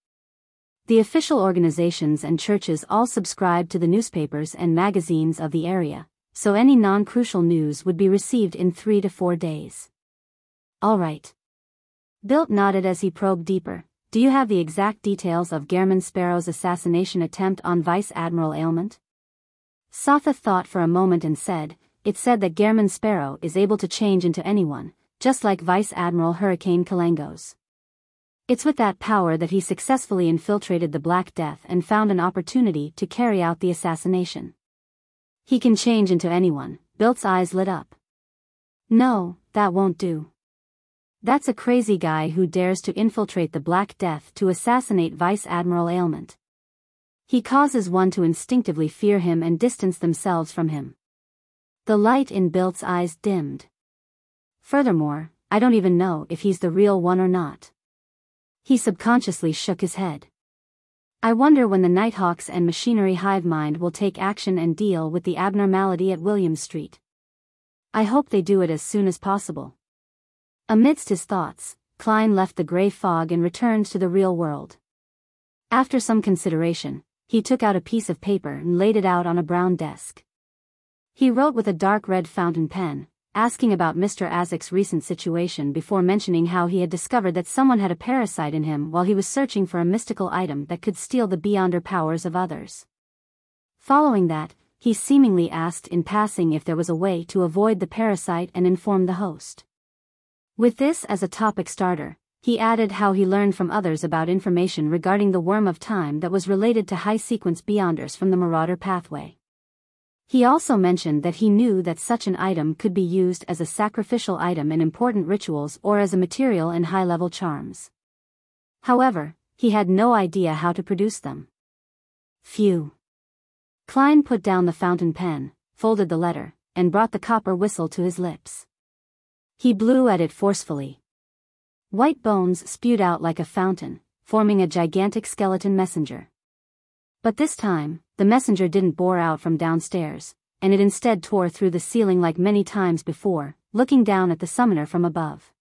The official organizations and churches all subscribed to the newspapers and magazines of the area, so any non-crucial news would be received in 3 to 4 days. All right. Bilt nodded as he probed deeper. Do you have the exact details of Gehrman Sparrow's assassination attempt on Vice Admiral Ailment? Sotha thought for a moment and said, it said that Gehrman Sparrow is able to change into anyone, just like Vice Admiral Hurricane Kalangos. It's with that power that he successfully infiltrated the Black Death and found an opportunity to carry out the assassination. He can change into anyone. Bilt's eyes lit up. No, that won't do. That's a crazy guy who dares to infiltrate the Black Death to assassinate Vice Admiral Ailment. He causes one to instinctively fear him and distance themselves from him. The light in Bilt's eyes dimmed. Furthermore, I don't even know if he's the real one or not. He subconsciously shook his head. I wonder when the Nighthawks and Machinery Hive Mind will take action and deal with the abnormality at Williams Street. I hope they do it as soon as possible. Amidst his thoughts, Klein left the gray fog and returned to the real world. After some consideration, he took out a piece of paper and laid it out on a brown desk. He wrote with a dark red fountain pen, asking about Mr. Azek's recent situation before mentioning how he had discovered that someone had a parasite in him while he was searching for a mystical item that could steal the beyonder powers of others. Following that, he seemingly asked in passing if there was a way to avoid the parasite and inform the host. With this as a topic starter, he added how he learned from others about information regarding the Worm of Time that was related to high-sequence beyonders from the Marauder pathway. He also mentioned that he knew that such an item could be used as a sacrificial item in important rituals or as a material in high-level charms. However, he had no idea how to produce them. Phew. Klein put down the fountain pen, folded the letter, and brought the copper whistle to his lips. He blew at it forcefully. White bones spewed out like a fountain, forming a gigantic skeleton messenger. But this time, the messenger didn't bore out from downstairs, and it instead tore through the ceiling like many times before, looking down at the summoner from above.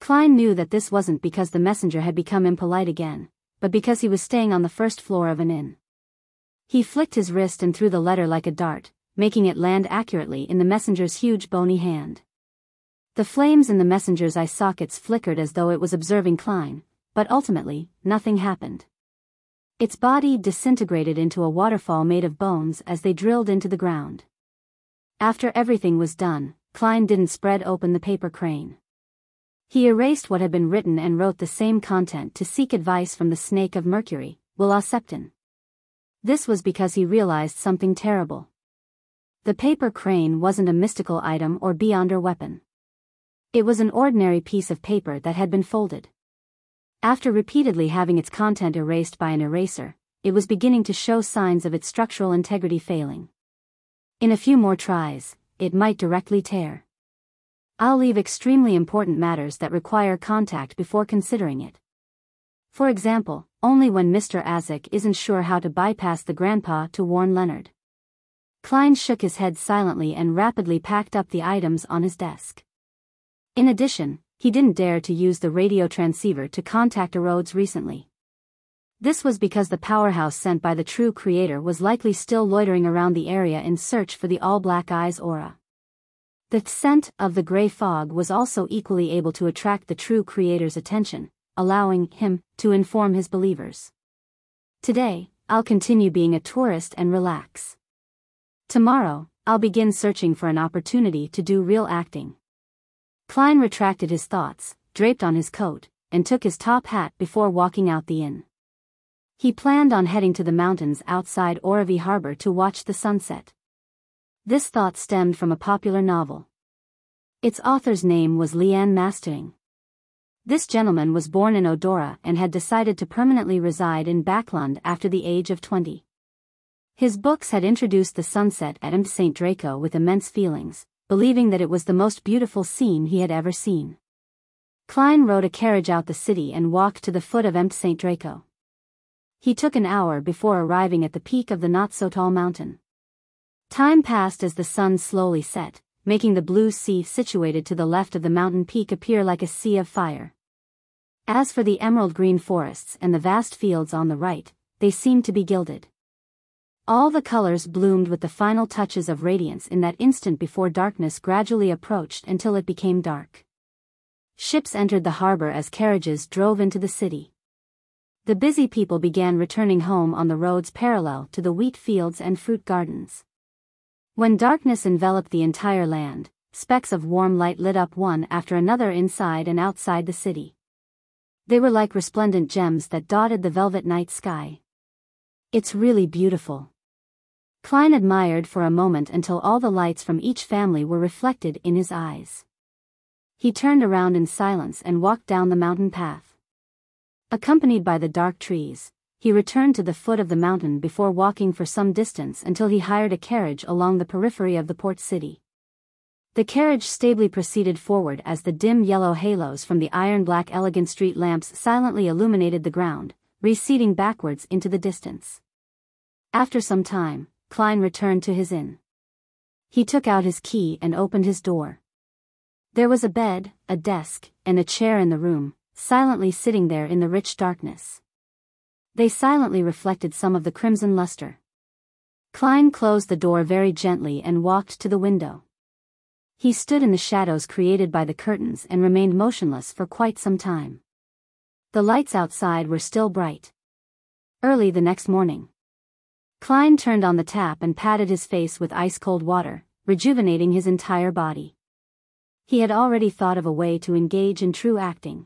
Klein knew that this wasn't because the messenger had become impolite again, but because he was staying on the first floor of an inn. He flicked his wrist and threw the letter like a dart, making it land accurately in the messenger's huge bony hand. The flames in the messenger's eye sockets flickered as though it was observing Klein, but ultimately, nothing happened. Its body disintegrated into a waterfall made of bones as they drilled into the ground. After everything was done, Klein didn't spread open the paper crane. He erased what had been written and wrote the same content to seek advice from the Snake of Mercury, Willa Septon. This was because he realized something terrible. The paper crane wasn't a mystical item or beyonder weapon. It was an ordinary piece of paper that had been folded. After repeatedly having its content erased by an eraser, it was beginning to show signs of its structural integrity failing. In a few more tries, it might directly tear. I'll leave extremely important matters that require contact before considering it. For example, only when Mr. Azek isn't sure how to bypass the grandpa to warn Leonard. Klein shook his head silently and rapidly packed up the items on his desk. In addition, he didn't dare to use the radio transceiver to contact Rhodes recently. This was because the powerhouse sent by the true creator was likely still loitering around the area in search for the all-black eyes aura. The scent of the gray fog was also equally able to attract the true creator's attention, allowing him to inform his believers. Today, I'll continue being a tourist and relax. Tomorrow, I'll begin searching for an opportunity to do real acting. Klein retracted his thoughts, draped on his coat, and took his top hat before walking out the inn. He planned on heading to the mountains outside Orovie Harbor to watch the sunset. This thought stemmed from a popular novel. Its author's name was Leanne Mastering. This gentleman was born in Odora and had decided to permanently reside in Backlund after the age of 20. His books had introduced the sunset at St. Draco with immense feelings, believing that it was the most beautiful scene he had ever seen. Klein rode a carriage out the city and walked to the foot of St. Draco. He took an hour before arriving at the peak of the not-so-tall mountain. Time passed as the sun slowly set, making the blue sea situated to the left of the mountain peak appear like a sea of fire. As for the emerald-green forests and the vast fields on the right, they seemed to be gilded. All the colors bloomed with the final touches of radiance in that instant before darkness gradually approached until it became dark. Ships entered the harbor as carriages drove into the city. The busy people began returning home on the roads parallel to the wheat fields and fruit gardens. When darkness enveloped the entire land, specks of warm light lit up one after another inside and outside the city. They were like resplendent gems that dotted the velvet night sky. It's really beautiful. Klein admired for a moment until all the lights from each family were reflected in his eyes. He turned around in silence and walked down the mountain path. Accompanied by the dark trees, he returned to the foot of the mountain before walking for some distance until he hired a carriage along the periphery of the port city. The carriage stably proceeded forward as the dim yellow halos from the iron-black elegant street lamps silently illuminated the ground, receding backwards into the distance. After some time, Klein returned to his inn. He took out his key and opened his door. There was a bed, a desk, and a chair in the room, silently sitting there in the rich darkness. They silently reflected some of the crimson luster. Klein closed the door very gently and walked to the window. He stood in the shadows created by the curtains and remained motionless for quite some time. The lights outside were still bright. Early the next morning, Klein turned on the tap and patted his face with ice-cold water, rejuvenating his entire body. He had already thought of a way to engage in true acting.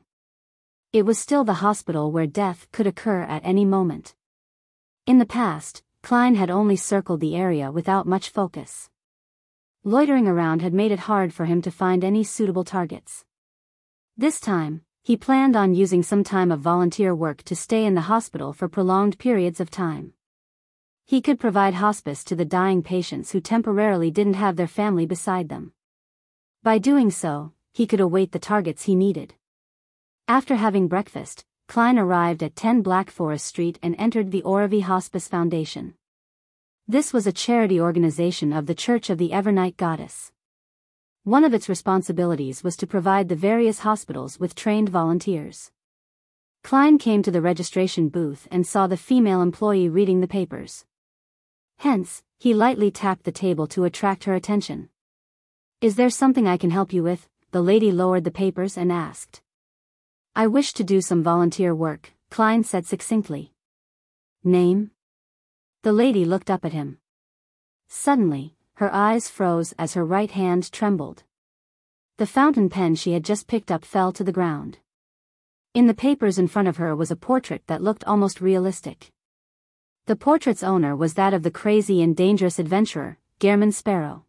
It was still the hospital where death could occur at any moment. In the past, Klein had only circled the area without much focus. Loitering around had made it hard for him to find any suitable targets. This time, he planned on using some time of volunteer work to stay in the hospital for prolonged periods of time. He could provide hospice to the dying patients who temporarily didn't have their family beside them. By doing so, he could await the targets he needed. After having breakfast, Klein arrived at 10 Black Forest Street and entered the Orovie Hospice Foundation. This was a charity organization of the Church of the Evernight Goddess. One of its responsibilities was to provide the various hospitals with trained volunteers. Klein came to the registration booth and saw the female employee reading the papers. Hence, he lightly tapped the table to attract her attention. "Is there something I can help you with?" The lady lowered the papers and asked. "I wish to do some volunteer work," Klein said succinctly. "Name?" The lady looked up at him. Suddenly, her eyes froze as her right hand trembled. The fountain pen she had just picked up fell to the ground. In the papers in front of her was a portrait that looked almost realistic. The portrait's owner was that of the crazy and dangerous adventurer, Gehrman Sparrow.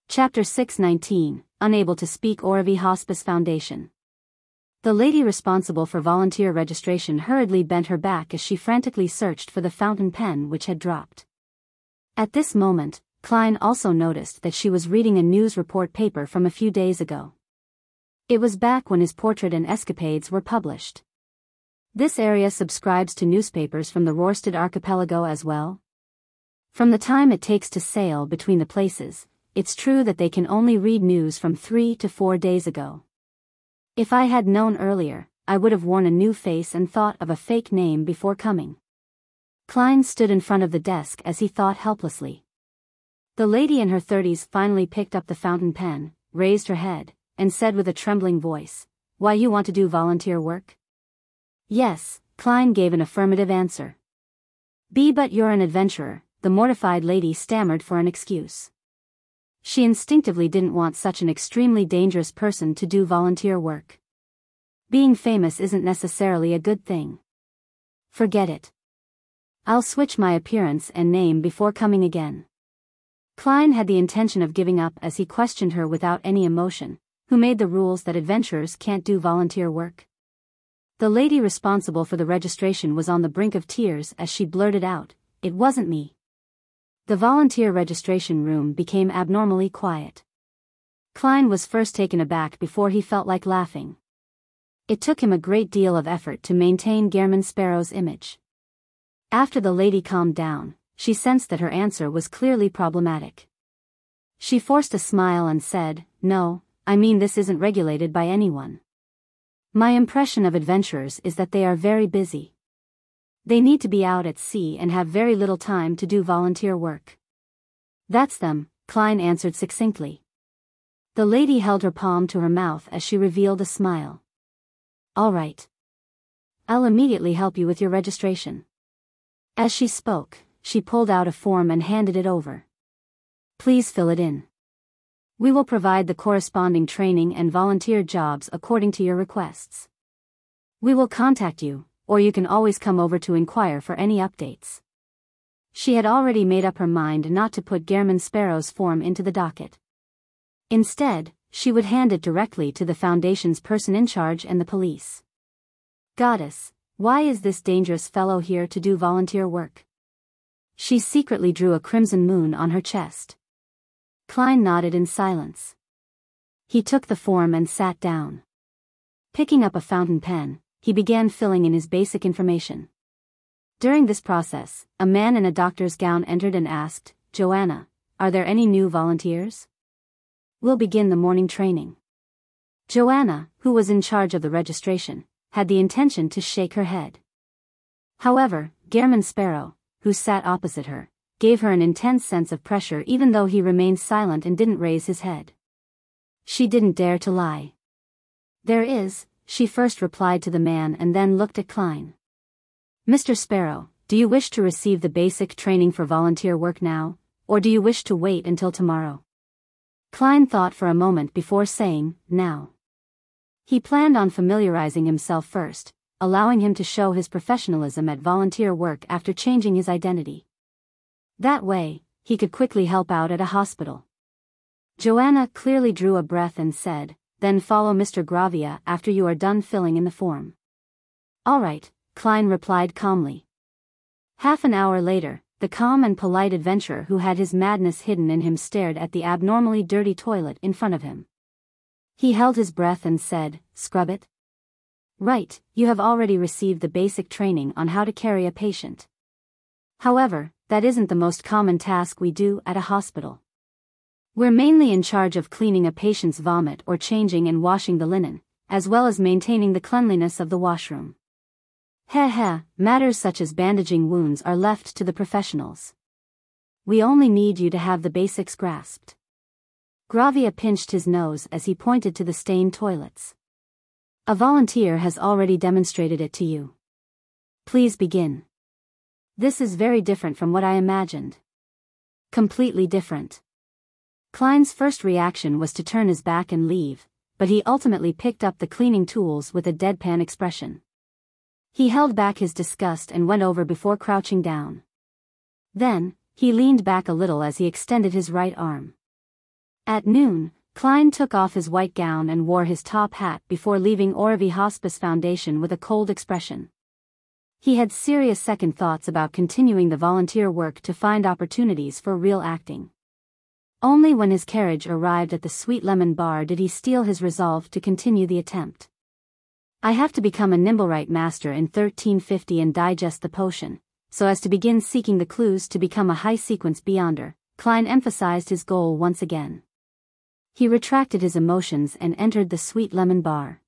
Chapter 619, Unable to Speak. Orovie Hospice Foundation. The lady responsible for volunteer registration hurriedly bent her back as she frantically searched for the fountain pen which had dropped. At this moment, Klein also noticed that she was reading a news report paper from a few days ago. It was back when his portrait and escapades were published. This area subscribes to newspapers from the Rorstad archipelago as well. From the time it takes to sail between the places, it's true that they can only read news from 3 to 4 days ago. If I had known earlier, I would have worn a new face and thought of a fake name before coming. Klein stood in front of the desk as he thought helplessly. The lady in her 30s finally picked up the fountain pen, raised her head, and said with a trembling voice, "Why, you want to do volunteer work?" "Yes," Klein gave an affirmative answer. "But you're an adventurer," the mortified lady stammered for an excuse. She instinctively didn't want such an extremely dangerous person to do volunteer work. Being famous isn't necessarily a good thing. "Forget it. I'll switch my appearance and name before coming again." Klein had the intention of giving up as he questioned her without any emotion. Who made the rules that adventurers can't do volunteer work? The lady responsible for the registration was on the brink of tears as she blurted out, "It wasn't me." The volunteer registration room became abnormally quiet. Klein was first taken aback before he felt like laughing. It took him a great deal of effort to maintain Gehrman Sparrow's image. After the lady calmed down, she sensed that her answer was clearly problematic. She forced a smile and said, "No, I mean this isn't regulated by anyone. My impression of adventurers is that they are very busy. They need to be out at sea and have very little time to do volunteer work." "That's them," Klein answered succinctly. The lady held her palm to her mouth as she revealed a smile. "All right. I'll immediately help you with your registration." As she spoke, she pulled out a form and handed it over. "Please fill it in. We will provide the corresponding training and volunteer jobs according to your requests. We will contact you, or you can always come over to inquire for any updates." She had already made up her mind not to put Gehrman Sparrow's form into the docket. Instead, she would hand it directly to the Foundation's person in charge and the police. "Goddess, why is this dangerous fellow here to do volunteer work?" She secretly drew a crimson moon on her chest. Klein nodded in silence. He took the form and sat down. Picking up a fountain pen, he began filling in his basic information. During this process, a man in a doctor's gown entered and asked, "Joanna, are there any new volunteers? We'll begin the morning training." Joanna, who was in charge of the registration, had the intention to shake her head. However, Gehrman Sparrow, who sat opposite her, gave her an intense sense of pressure even though he remained silent and didn't raise his head. She didn't dare to lie. "There is," she first replied to the man and then looked at Klein. "Mr. Sparrow, do you wish to receive the basic training for volunteer work now, or do you wish to wait until tomorrow?" Klein thought for a moment before saying, "Now." He planned on familiarizing himself first, allowing him to show his professionalism at volunteer work after changing his identity. That way, he could quickly help out at a hospital. Joanna clearly drew a breath and said, "Then follow Mr. Gravia after you are done filling in the form." "All right," Klein replied calmly. Half an hour later, the calm and polite adventurer who had his madness hidden in him stared at the abnormally dirty toilet in front of him. He held his breath and said, "Scrub it?" "Right, you have already received the basic training on how to carry a patient. However, that isn't the most common task we do at a hospital. We're mainly in charge of cleaning a patient's vomit or changing and washing the linen, as well as maintaining the cleanliness of the washroom. Matters such as bandaging wounds are left to the professionals. We only need you to have the basics grasped." Gravia pinched his nose as he pointed to the stained toilets. "A volunteer has already demonstrated it to you. Please begin." "This is very different from what I imagined." "Completely different." Klein's first reaction was to turn his back and leave, but he ultimately picked up the cleaning tools with a deadpan expression. He held back his disgust and went over before crouching down. Then, he leaned back a little as he extended his right arm. At noon, Klein took off his white gown and wore his top hat before leaving Orvie Hospice Foundation with a cold expression. He had serious second thoughts about continuing the volunteer work to find opportunities for real acting. Only when his carriage arrived at the Sweet Lemon Bar did he steel his resolve to continue the attempt. "I have to become a Nimblewright master in 1350 and digest the potion, so as to begin seeking the clues to become a high-sequence Beyonder," Klein emphasized his goal once again. He retracted his emotions and entered the Sweet Lemon Bar.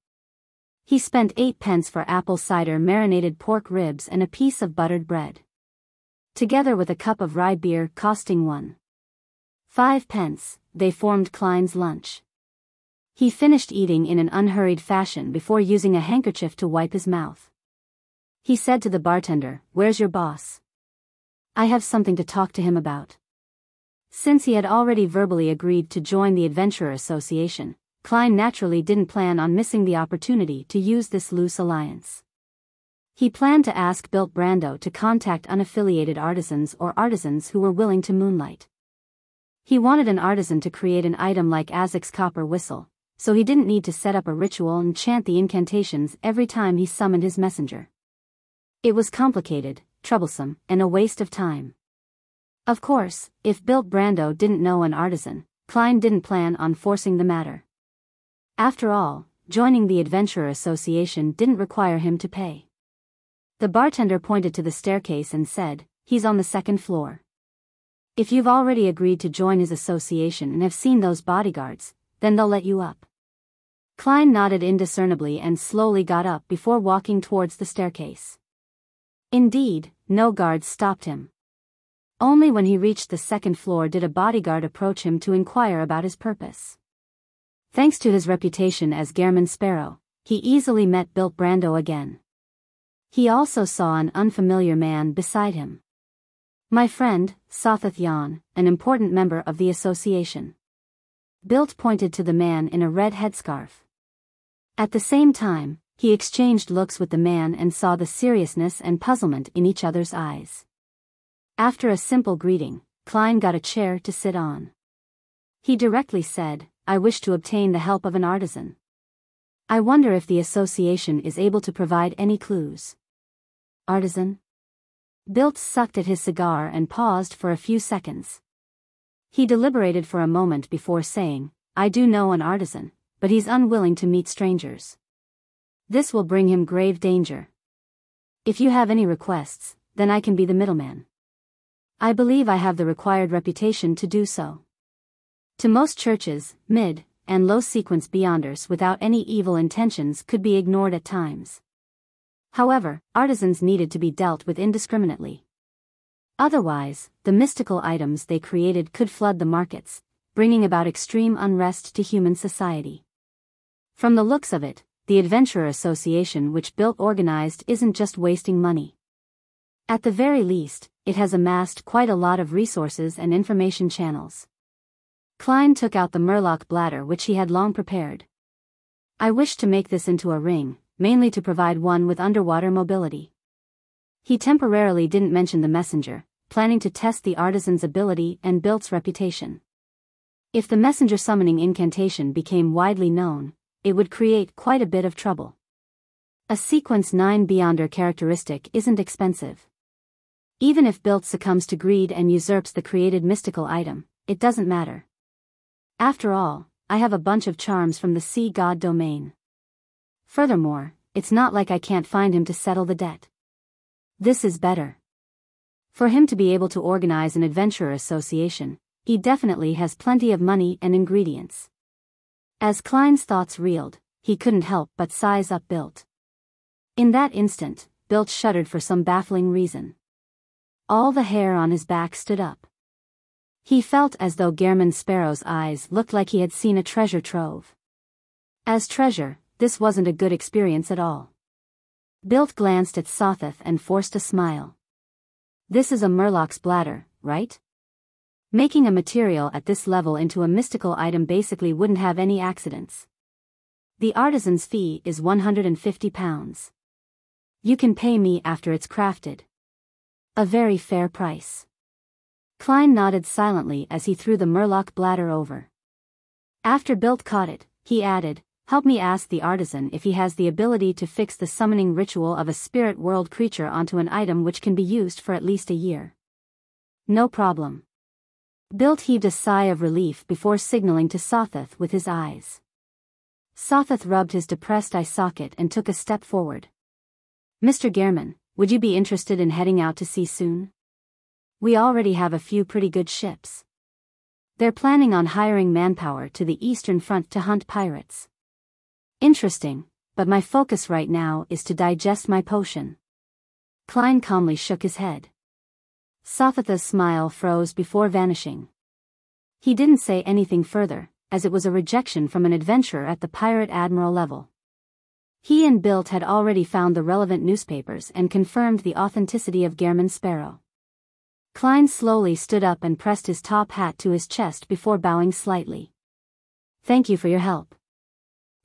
He spent 8 pence for apple cider marinated pork ribs and a piece of buttered bread, together with a cup of rye beer costing 1.5 pence, they formed Klein's lunch. He finished eating in an unhurried fashion before using a handkerchief to wipe his mouth. He said to the bartender, "Where's your boss? I have something to talk to him about." Since he had already verbally agreed to join the Adventurer Association, Klein naturally didn't plan on missing the opportunity to use this loose alliance. He planned to ask Bilt Brando to contact unaffiliated artisans or artisans who were willing to moonlight. He wanted an artisan to create an item like Azek's copper whistle, so he didn't need to set up a ritual and chant the incantations every time he summoned his messenger. It was complicated, troublesome, and a waste of time. Of course, if Bilt Brando didn't know an artisan, Klein didn't plan on forcing the matter. After all, joining the Adventurer Association didn't require him to pay. The bartender pointed to the staircase and said, "He's on the 2nd floor. If you've already agreed to join his association and have seen those bodyguards, then they'll let you up." Klein nodded indiscernibly and slowly got up before walking towards the staircase. Indeed, no guards stopped him. Only when he reached the 2nd floor did a bodyguard approach him to inquire about his purpose. Thanks to his reputation as Gairman Sparrow, he easily met Bilt Brando again. He also saw an unfamiliar man beside him. "My friend, Sothoth Yon, an important member of the association." Bilt pointed to the man in a red headscarf. At the same time, he exchanged looks with the man and saw the seriousness and puzzlement in each other's eyes. After a simple greeting, Klein got a chair to sit on. He directly said, "I wish to obtain the help of an artisan. I wonder if the association is able to provide any clues." "Artisan?" Bilt sucked at his cigar and paused for a few seconds. He deliberated for a moment before saying, "I do know an artisan, but he's unwilling to meet strangers. This will bring him grave danger. If you have any requests, then I can be the middleman. I believe I have the required reputation to do so." To most churches, mid- and low-sequence beyonders without any evil intentions could be ignored at times. However, artisans needed to be dealt with indiscriminately. Otherwise, the mystical items they created could flood the markets, bringing about extreme unrest to human society. From the looks of it, the Adventurer Association which Bilt organized isn't just wasting money. At the very least, it has amassed quite a lot of resources and information channels. Klein took out the Murloc bladder which he had long prepared. "I wish to make this into a ring, mainly to provide one with underwater mobility." He temporarily didn't mention the messenger, planning to test the artisan's ability and Bilt's reputation. If the messenger summoning incantation became widely known, it would create quite a bit of trouble. A Sequence 9 Beyonder characteristic isn't expensive. Even if Bilt succumbs to greed and usurps the created mystical item, it doesn't matter. After all, I have a bunch of charms from the sea god domain. Furthermore, it's not like I can't find him to settle the debt. This is better. For him to be able to organize an adventurer association, he definitely has plenty of money and ingredients. As Klein's thoughts reeled, he couldn't help but size up Bilt. In that instant, Bilt shuddered for some baffling reason. All the hair on his back stood up. He felt as though Gairman Sparrow's eyes looked like he had seen a treasure trove. As treasure, this wasn't a good experience at all. Bilt glanced at Sothoth and forced a smile. "This is a Murloc's bladder, right? Making a material at this level into a mystical item basically wouldn't have any accidents. The artisan's fee is 150 pounds. You can pay me after it's crafted. A very fair price." Klein nodded silently as he threw the Murloc bladder over. After Bilt caught it, he added, "Help me ask the artisan if he has the ability to fix the summoning ritual of a spirit world creature onto an item which can be used for at least a year." "No problem." Bilt heaved a sigh of relief before signaling to Sothoth with his eyes. Sothoth rubbed his depressed eye socket and took a step forward. "Mr. Gairman, would you be interested in heading out to sea soon? We already have a few pretty good ships. They're planning on hiring manpower to the Eastern Front to hunt pirates." "Interesting, but my focus right now is to digest my potion. Klein calmly shook his head. Sothatha's smile froze before vanishing. He didn't say anything further, as it was a rejection from an adventurer at the pirate admiral level. He and Bilt had already found the relevant newspapers and confirmed the authenticity of Gehrman Sparrow. Klein slowly stood up and pressed his top hat to his chest before bowing slightly. "Thank you for your help."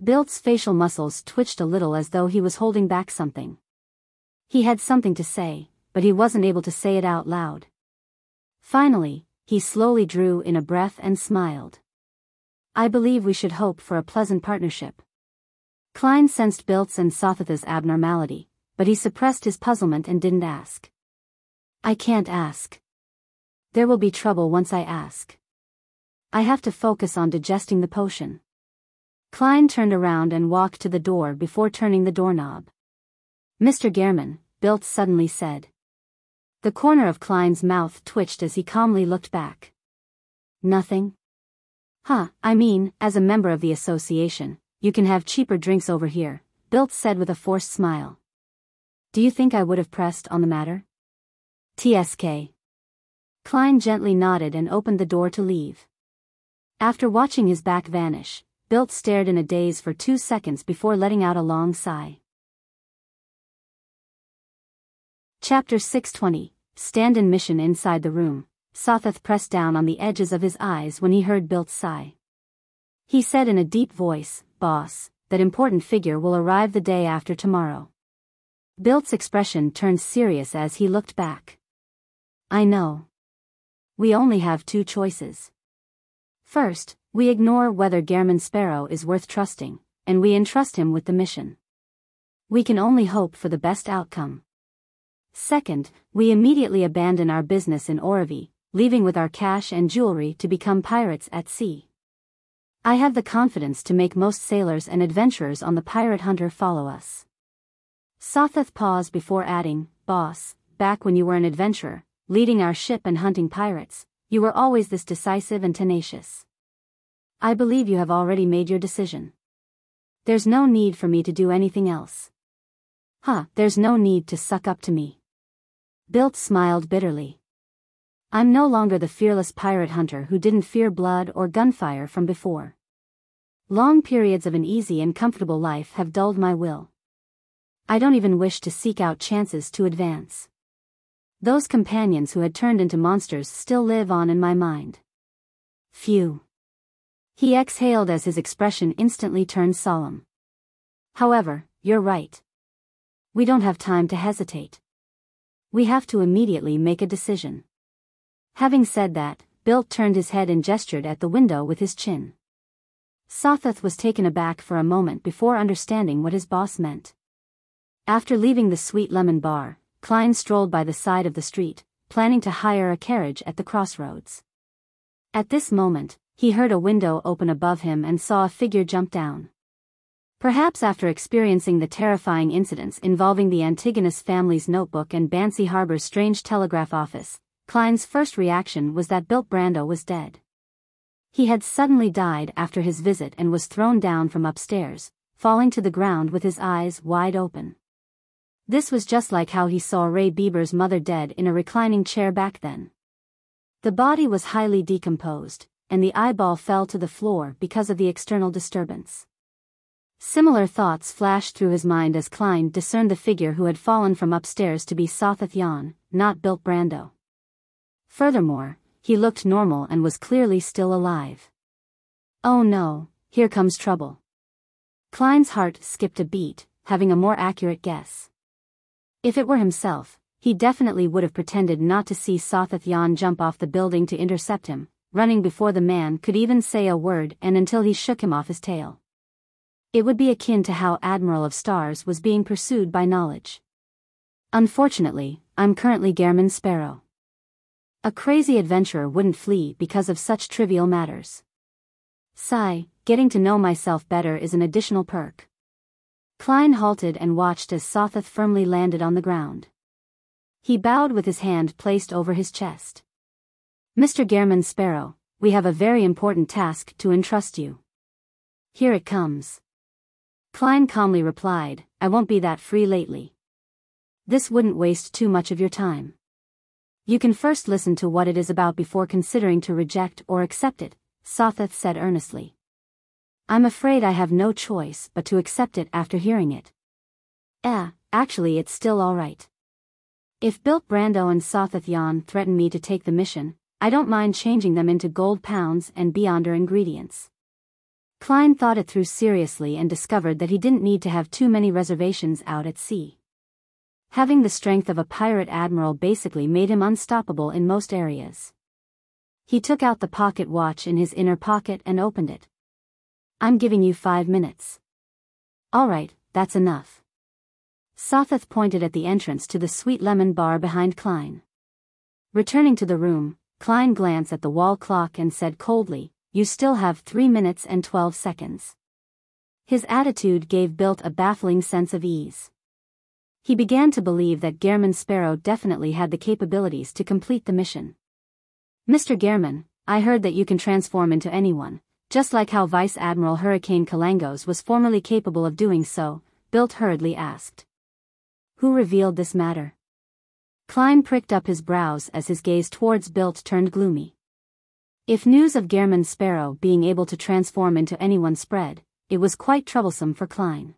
Bilt's facial muscles twitched a little as though he was holding back something. He had something to say, but he wasn't able to say it out loud. Finally, he slowly drew in a breath and smiled. "I believe we should hope for a pleasant partnership." Klein sensed Bilt's and Sothatha's abnormality, but he suppressed his puzzlement and didn't ask. "I can't ask. There will be trouble once I ask. I have to focus on digesting the potion." Klein turned around and walked to the door before turning the doorknob. "Mr. Gehrman," Bilt suddenly said. The corner of Klein's mouth twitched as he calmly looked back. "Nothing?" I mean, as a member of the association, you can have cheaper drinks over here," Bilt said with a forced smile. "Do you think I would have pressed on the matter?" "TSK." Klein gently nodded and opened the door to leave. After watching his back vanish, Bilt stared in a daze for 2 seconds before letting out a long sigh. Chapter 620, Stand-in Mission. Inside the room, Sothath pressed down on the edges of his eyes when he heard Bilt's sigh. He said in a deep voice, "Boss, that important figure will arrive the day after tomorrow." Bilt's expression turned serious as he looked back. "I know. We only have 2 choices. First, we ignore whether Gehrman Sparrow is worth trusting, and we entrust him with the mission. We can only hope for the best outcome. Second, we immediately abandon our business in Oravi, leaving with our cash and jewelry to become pirates at sea. I have the confidence to make most sailors and adventurers on the pirate hunter follow us." Sothath paused before adding, "Boss, back when you were an adventurer, leading our ship and hunting pirates, you were always this decisive and tenacious. I believe you have already made your decision. There's no need for me to do anything else." There's no need to suck up to me." Bilt smiled bitterly. "I'm no longer the fearless pirate hunter who didn't fear blood or gunfire from before. Long periods of an easy and comfortable life have dulled my will. I don't even wish to seek out chances to advance. Those companions who had turned into monsters still live on in my mind. Phew." He exhaled as his expression instantly turned solemn. "However, you're right. We don't have time to hesitate. We have to immediately make a decision." Having said that, Bilt turned his head and gestured at the window with his chin. Sothath was taken aback for a moment before understanding what his boss meant. After leaving the Sweet Lemon Bar, Klein strolled by the side of the street, planning to hire a carriage at the crossroads. At this moment, he heard a window open above him and saw a figure jump down. Perhaps after experiencing the terrifying incidents involving the Antigonus family's notebook and Banksy Harbor's strange telegraph office, Klein's first reaction was that Bilt Brando was dead. He had suddenly died after his visit and was thrown down from upstairs, falling to the ground with his eyes wide open. This was just like how he saw Ray Bieber's mother dead in a reclining chair back then. The body was highly decomposed, and the eyeball fell to the floor because of the external disturbance. Similar thoughts flashed through his mind as Klein discerned the figure who had fallen from upstairs to be Sothath Yan, not Bilt Brando. Furthermore, he looked normal and was clearly still alive. "Oh no, here comes trouble." Klein's heart skipped a beat, having a more accurate guess. If it were himself, he definitely would have pretended not to see Sothath Yan jump off the building to intercept him, running before the man could even say a word and until he shook him off his tail. It would be akin to how Admiral of Stars was being pursued by knowledge. "Unfortunately, I'm currently Gehrman Sparrow." A crazy adventurer wouldn't flee because of such trivial matters. Sigh, getting to know myself better is an additional perk. Klein halted and watched as Sothath firmly landed on the ground. He bowed with his hand placed over his chest. "Mr. Gehrman Sparrow, we have a very important task to entrust you. Here it comes." Klein calmly replied, I won't be that free lately. This wouldn't waste too much of your time. You can first listen to what it is about before considering to reject or accept it, Sotheth said earnestly. I'm afraid I have no choice but to accept it after hearing it. Actually it's still alright. If Bilt Brando and Sotheth Yan threaten me to take the mission, I don't mind changing them into gold pounds and beyonder ingredients. Klein thought it through seriously and discovered that he didn't need to have too many reservations out at sea. Having the strength of a pirate admiral basically made him unstoppable in most areas. He took out the pocket watch in his inner pocket and opened it. I'm giving you 5 minutes. Alright, that's enough. Sotheth pointed at the entrance to the Sweet Lemon bar behind Klein. Returning to the room, Klein glanced at the wall clock and said coldly, You still have 3 minutes and 12 seconds. His attitude gave Bilt a baffling sense of ease. He began to believe that Gehrman Sparrow definitely had the capabilities to complete the mission. Mr. Gehrman, I heard that you can transform into anyone, just like how Vice Admiral Hurricane Kalangos was formerly capable of doing so, Bilt hurriedly asked. Who revealed this matter? Klein pricked up his brows as his gaze towards Bilt turned gloomy. If news of Gehrman Sparrow being able to transform into anyone spread, it was quite troublesome for Klein.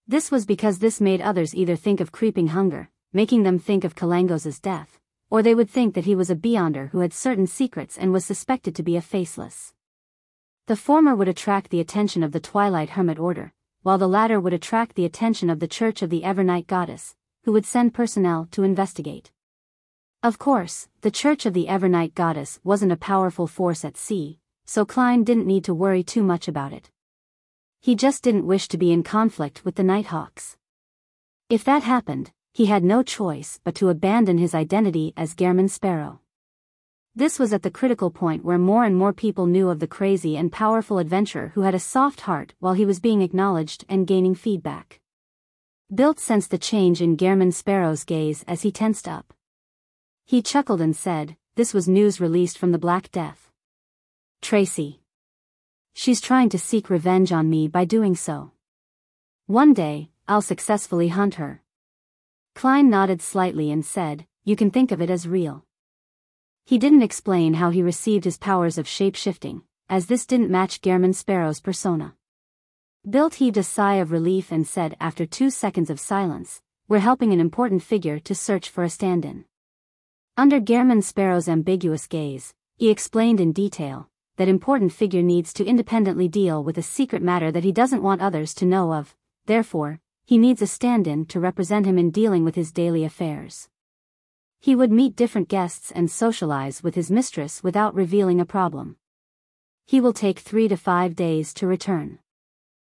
This was because this made others either think of creeping hunger, making them think of Kalangos's death, or they would think that he was a beyonder who had certain secrets and was suspected to be a faceless. The former would attract the attention of the Twilight Hermit Order, while the latter would attract the attention of the Church of the Evernight Goddess, who would send personnel to investigate. Of course, the Church of the Evernight Goddess wasn't a powerful force at sea, so Klein didn't need to worry too much about it. He just didn't wish to be in conflict with the Nighthawks. If that happened, he had no choice but to abandon his identity as Gehrman Sparrow. This was at the critical point where more and more people knew of the crazy and powerful adventurer who had a soft heart while he was being acknowledged and gaining feedback. Bilt sensed the change in Gehrman Sparrow's gaze as he tensed up. He chuckled and said, This was news released from the Black Death. Tracy. She's trying to seek revenge on me by doing so. One day, I'll successfully hunt her. Klein nodded slightly and said, You can think of it as real. He didn't explain how he received his powers of shape-shifting, as this didn't match Gehrman Sparrow's persona. Bilt heaved a sigh of relief and said after 2 seconds of silence, We're helping an important figure to search for a stand-in. Under Gehrman Sparrow's ambiguous gaze, he explained in detail, that important figure needs to independently deal with a secret matter that he doesn't want others to know of, therefore, he needs a stand-in to represent him in dealing with his daily affairs. He would meet different guests and socialize with his mistress without revealing a problem. He will take 3 to 5 days to return.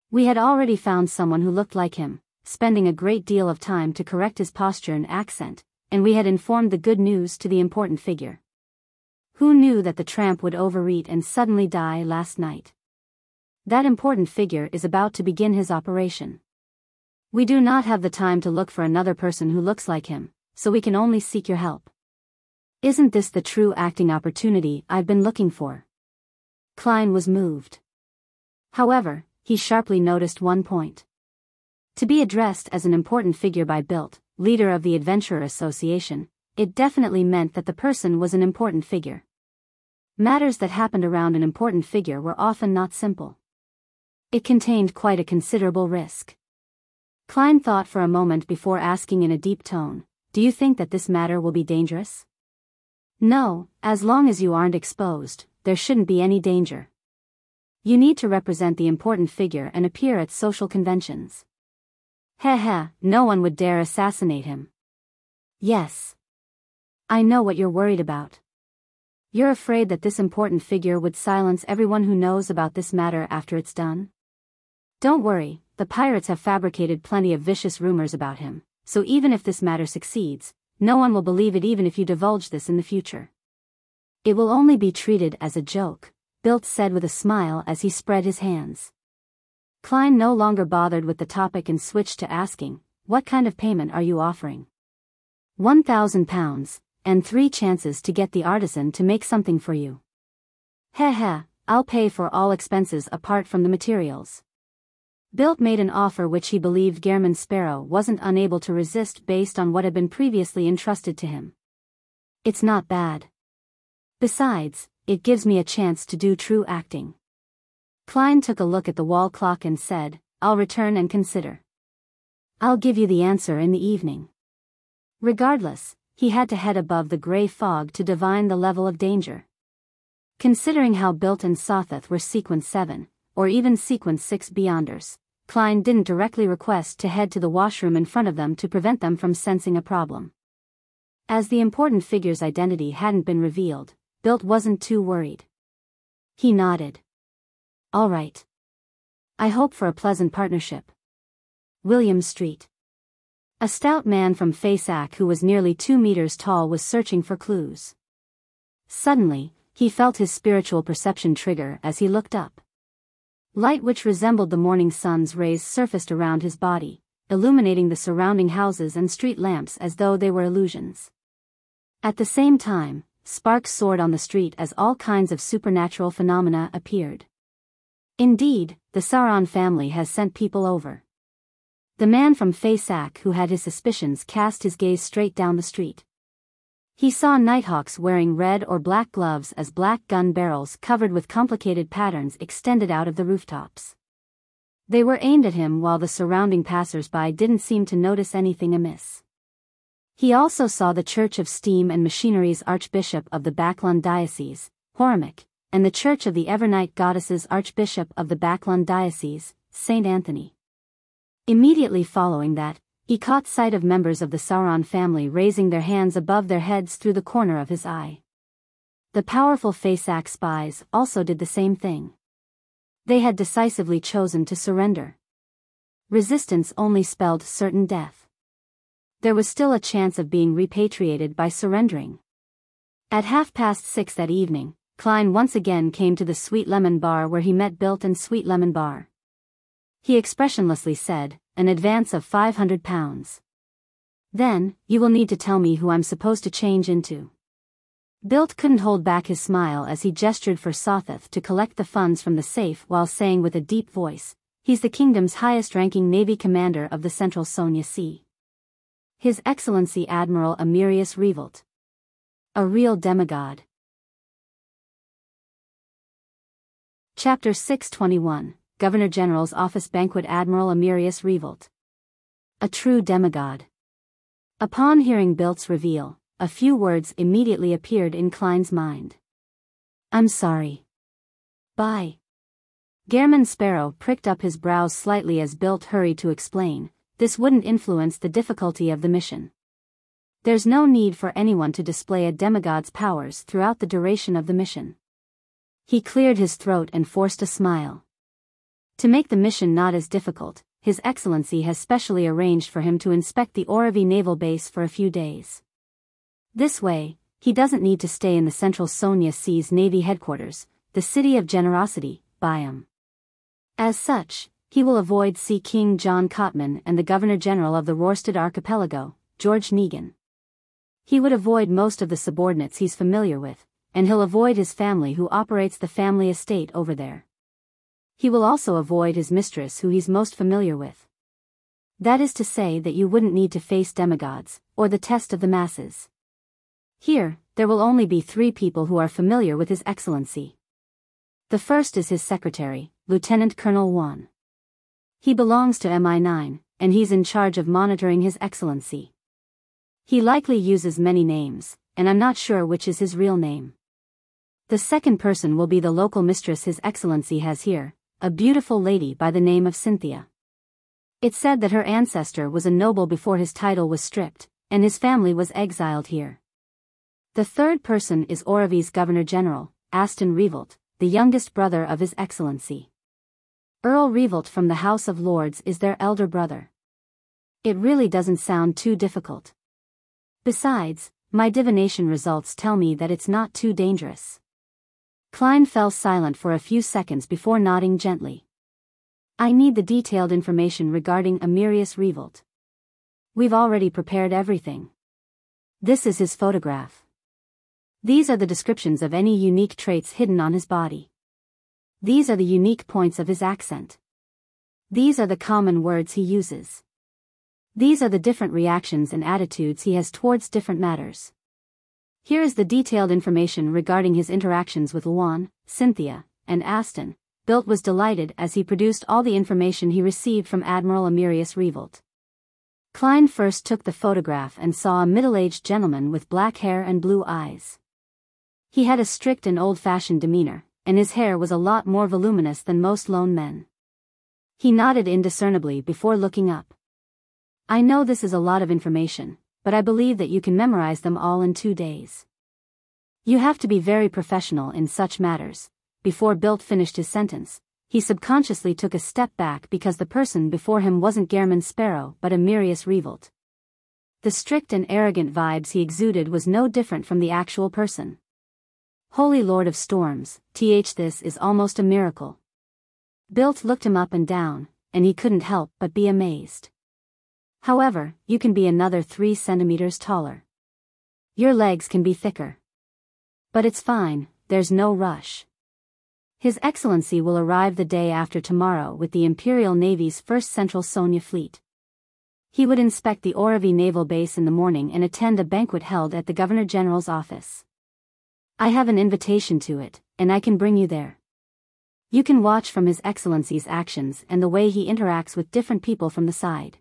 We had already found someone who looked like him, spending a great deal of time to correct his posture and accent, and we had informed the good news to the important figure. Who knew that the tramp would overeat and suddenly die last night? That important figure is about to begin his operation. We do not have the time to look for another person who looks like him, so we can only seek your help. Isn't this the true acting opportunity I've been looking for? Klein was moved. However, he sharply noticed one point. To be addressed as an important figure by Bilt, leader of the Adventurer Association, it definitely meant that the person was an important figure. Matters that happened around an important figure were often not simple. It contained quite a considerable risk. Klein thought for a moment before asking in a deep tone, Do you think that this matter will be dangerous? No, as long as you aren't exposed, there shouldn't be any danger. You need to represent the important figure and appear at social conventions. No one would dare assassinate him. Yes. I know what you're worried about. You're afraid that this important figure would silence everyone who knows about this matter after it's done? Don't worry, the pirates have fabricated plenty of vicious rumors about him, so even if this matter succeeds, no one will believe it even if you divulge this in the future. It will only be treated as a joke, Bilt said with a smile as he spread his hands. Klein no longer bothered with the topic and switched to asking, What kind of payment are you offering? 1,000 pounds, and 3 chances to get the artisan to make something for you. I'll pay for all expenses apart from the materials. Bilt made an offer which he believed Gehrman Sparrow wasn't unable to resist based on what had been previously entrusted to him. It's not bad. Besides, it gives me a chance to do true acting. Klein took a look at the wall clock and said, I'll return and consider. I'll give you the answer in the evening. Regardless, he had to head above the gray fog to divine the level of danger. Considering how Bilt and Sotheth were Sequence 7, or even Sequence 6 Beyonders, Klein didn't directly request to head to the washroom in front of them to prevent them from sensing a problem. As the important figure's identity hadn't been revealed, Bilt wasn't too worried. He nodded. All right. I hope for a pleasant partnership. William Street. A stout man from Fasak who was nearly 2 meters tall was searching for clues. Suddenly, he felt his spiritual perception trigger as he looked up. Light which resembled the morning sun's rays surfaced around his body, illuminating the surrounding houses and street lamps as though they were illusions. At the same time, sparks soared on the street as all kinds of supernatural phenomena appeared. Indeed, the Sauron family has sent people over. The man from Fasak who had his suspicions cast his gaze straight down the street. He saw nighthawks wearing red or black gloves as black gun barrels covered with complicated patterns extended out of the rooftops. They were aimed at him while the surrounding passers-by didn't seem to notice anything amiss. He also saw the Church of Steam and Machinery's Archbishop of the Backlund Diocese, Horimic, and the Church of the Evernight Goddess's Archbishop of the Backlund Diocese, St. Anthony. Immediately following that, he caught sight of members of the Sauron family raising their hands above their heads through the corner of his eye. The powerful Fasak spies also did the same thing. They had decisively chosen to surrender. Resistance only spelled certain death. There was still a chance of being repatriated by surrendering. At 6:30 that evening, Klein once again came to the Sweet Lemon Bar where he met Bilt and Sweet Lemon Bar. He expressionlessly said, an advance of £500. Then, you will need to tell me who I'm supposed to change into. Bilt couldn't hold back his smile as he gestured for Sotheth to collect the funds from the safe while saying with a deep voice, he's the kingdom's highest-ranking navy commander of the Central Sonia Sea. His Excellency Admiral Amyrius Revolt. A real demigod. Chapter 621, Governor General's Office Banquet. Admiral Amyrius Revolt. A true demigod. Upon hearing Bilt's reveal, a few words immediately appeared in Klein's mind. I'm sorry. Bye. Gehrman Sparrow pricked up his brows slightly as Bilt hurried to explain, this wouldn't influence the difficulty of the mission. There's no need for anyone to display a demigod's powers throughout the duration of the mission. He cleared his throat and forced a smile. To make the mission not as difficult, His Excellency has specially arranged for him to inspect the Oravi naval base for a few days. This way, he doesn't need to stay in the Central Sonia Sea's Navy headquarters, the City of Generosity, Biyao. As such, he will avoid Sea King John Cotman and the Governor-General of the Rorstad Archipelago, George Negan. He would avoid most of the subordinates he's familiar with, and he'll avoid his family who operates the family estate over there. He will also avoid his mistress who he's most familiar with. That is to say that you wouldn't need to face demigods, or the test of the masses. Here, there will only be 3 people who are familiar with His Excellency. The first is his secretary, Lieutenant Colonel Wan. He belongs to MI9, and he's in charge of monitoring His Excellency. He likely uses many names, and I'm not sure which is his real name. The second person will be the local mistress His Excellency has here, a beautiful lady by the name of Cynthia. It's said that her ancestor was a noble before his title was stripped, and his family was exiled here. The third person is Oravi's Governor-General, Aston Revolt, the youngest brother of His Excellency. Earl Revolt from the House of Lords is their elder brother. It really doesn't sound too difficult. Besides, my divination results tell me that it's not too dangerous. Klein fell silent for a few seconds before nodding gently. I need the detailed information regarding Amyrius Revolt. We've already prepared everything. This is his photograph. These are the descriptions of any unique traits hidden on his body. These are the unique points of his accent. These are the common words he uses. These are the different reactions and attitudes he has towards different matters. Here is the detailed information regarding his interactions with Luan, Cynthia, and Aston. Bilt was delighted as he produced all the information he received from Admiral Amyrius Revolt. Klein first took the photograph and saw a middle-aged gentleman with black hair and blue eyes. He had a strict and old-fashioned demeanor, and his hair was a lot more voluminous than most lone men. He nodded indiscernibly before looking up. I know this is a lot of information, but I believe that you can memorize them all in 2 days. You have to be very professional in such matters. Before Bilt finished his sentence, he subconsciously took a step back because the person before him wasn't Gehrman Sparrow but Amyrius Revolt. The strict and arrogant vibes he exuded was no different from the actual person. Holy Lord of Storms, this is almost a miracle. Bilt looked him up and down, and he couldn't help but be amazed. However, you can be another 3 centimeters taller. Your legs can be thicker. But it's fine, there's no rush. His Excellency will arrive the day after tomorrow with the Imperial Navy's 1st Central Sonia Fleet. He would inspect the Oravi Naval Base in the morning and attend a banquet held at the Governor General's office. I have an invitation to it, and I can bring you there. You can watch from His Excellency's actions and the way he interacts with different people from the side.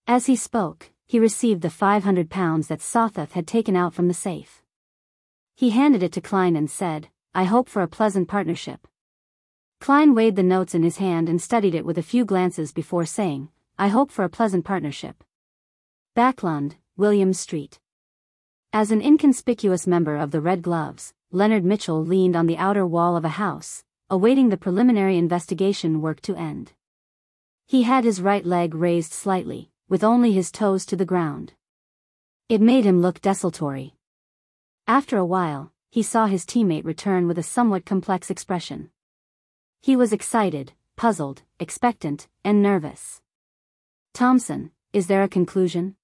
As he spoke, he received the 500 pounds that Sothoth had taken out from the safe. He handed it to Klein and said, I hope for a pleasant partnership. Klein weighed the notes in his hand and studied it with a few glances before saying, I hope for a pleasant partnership. Backlund, William Street. As an inconspicuous member of the Red Gloves, Leonard Mitchell leaned on the outer wall of a house, awaiting the preliminary investigation work to end. He had his right leg raised slightly, with only his toes to the ground. It made him look desultory. After a while, he saw his teammate return with a somewhat complex expression. He was excited, puzzled, expectant, and nervous. Thompson, is there a conclusion?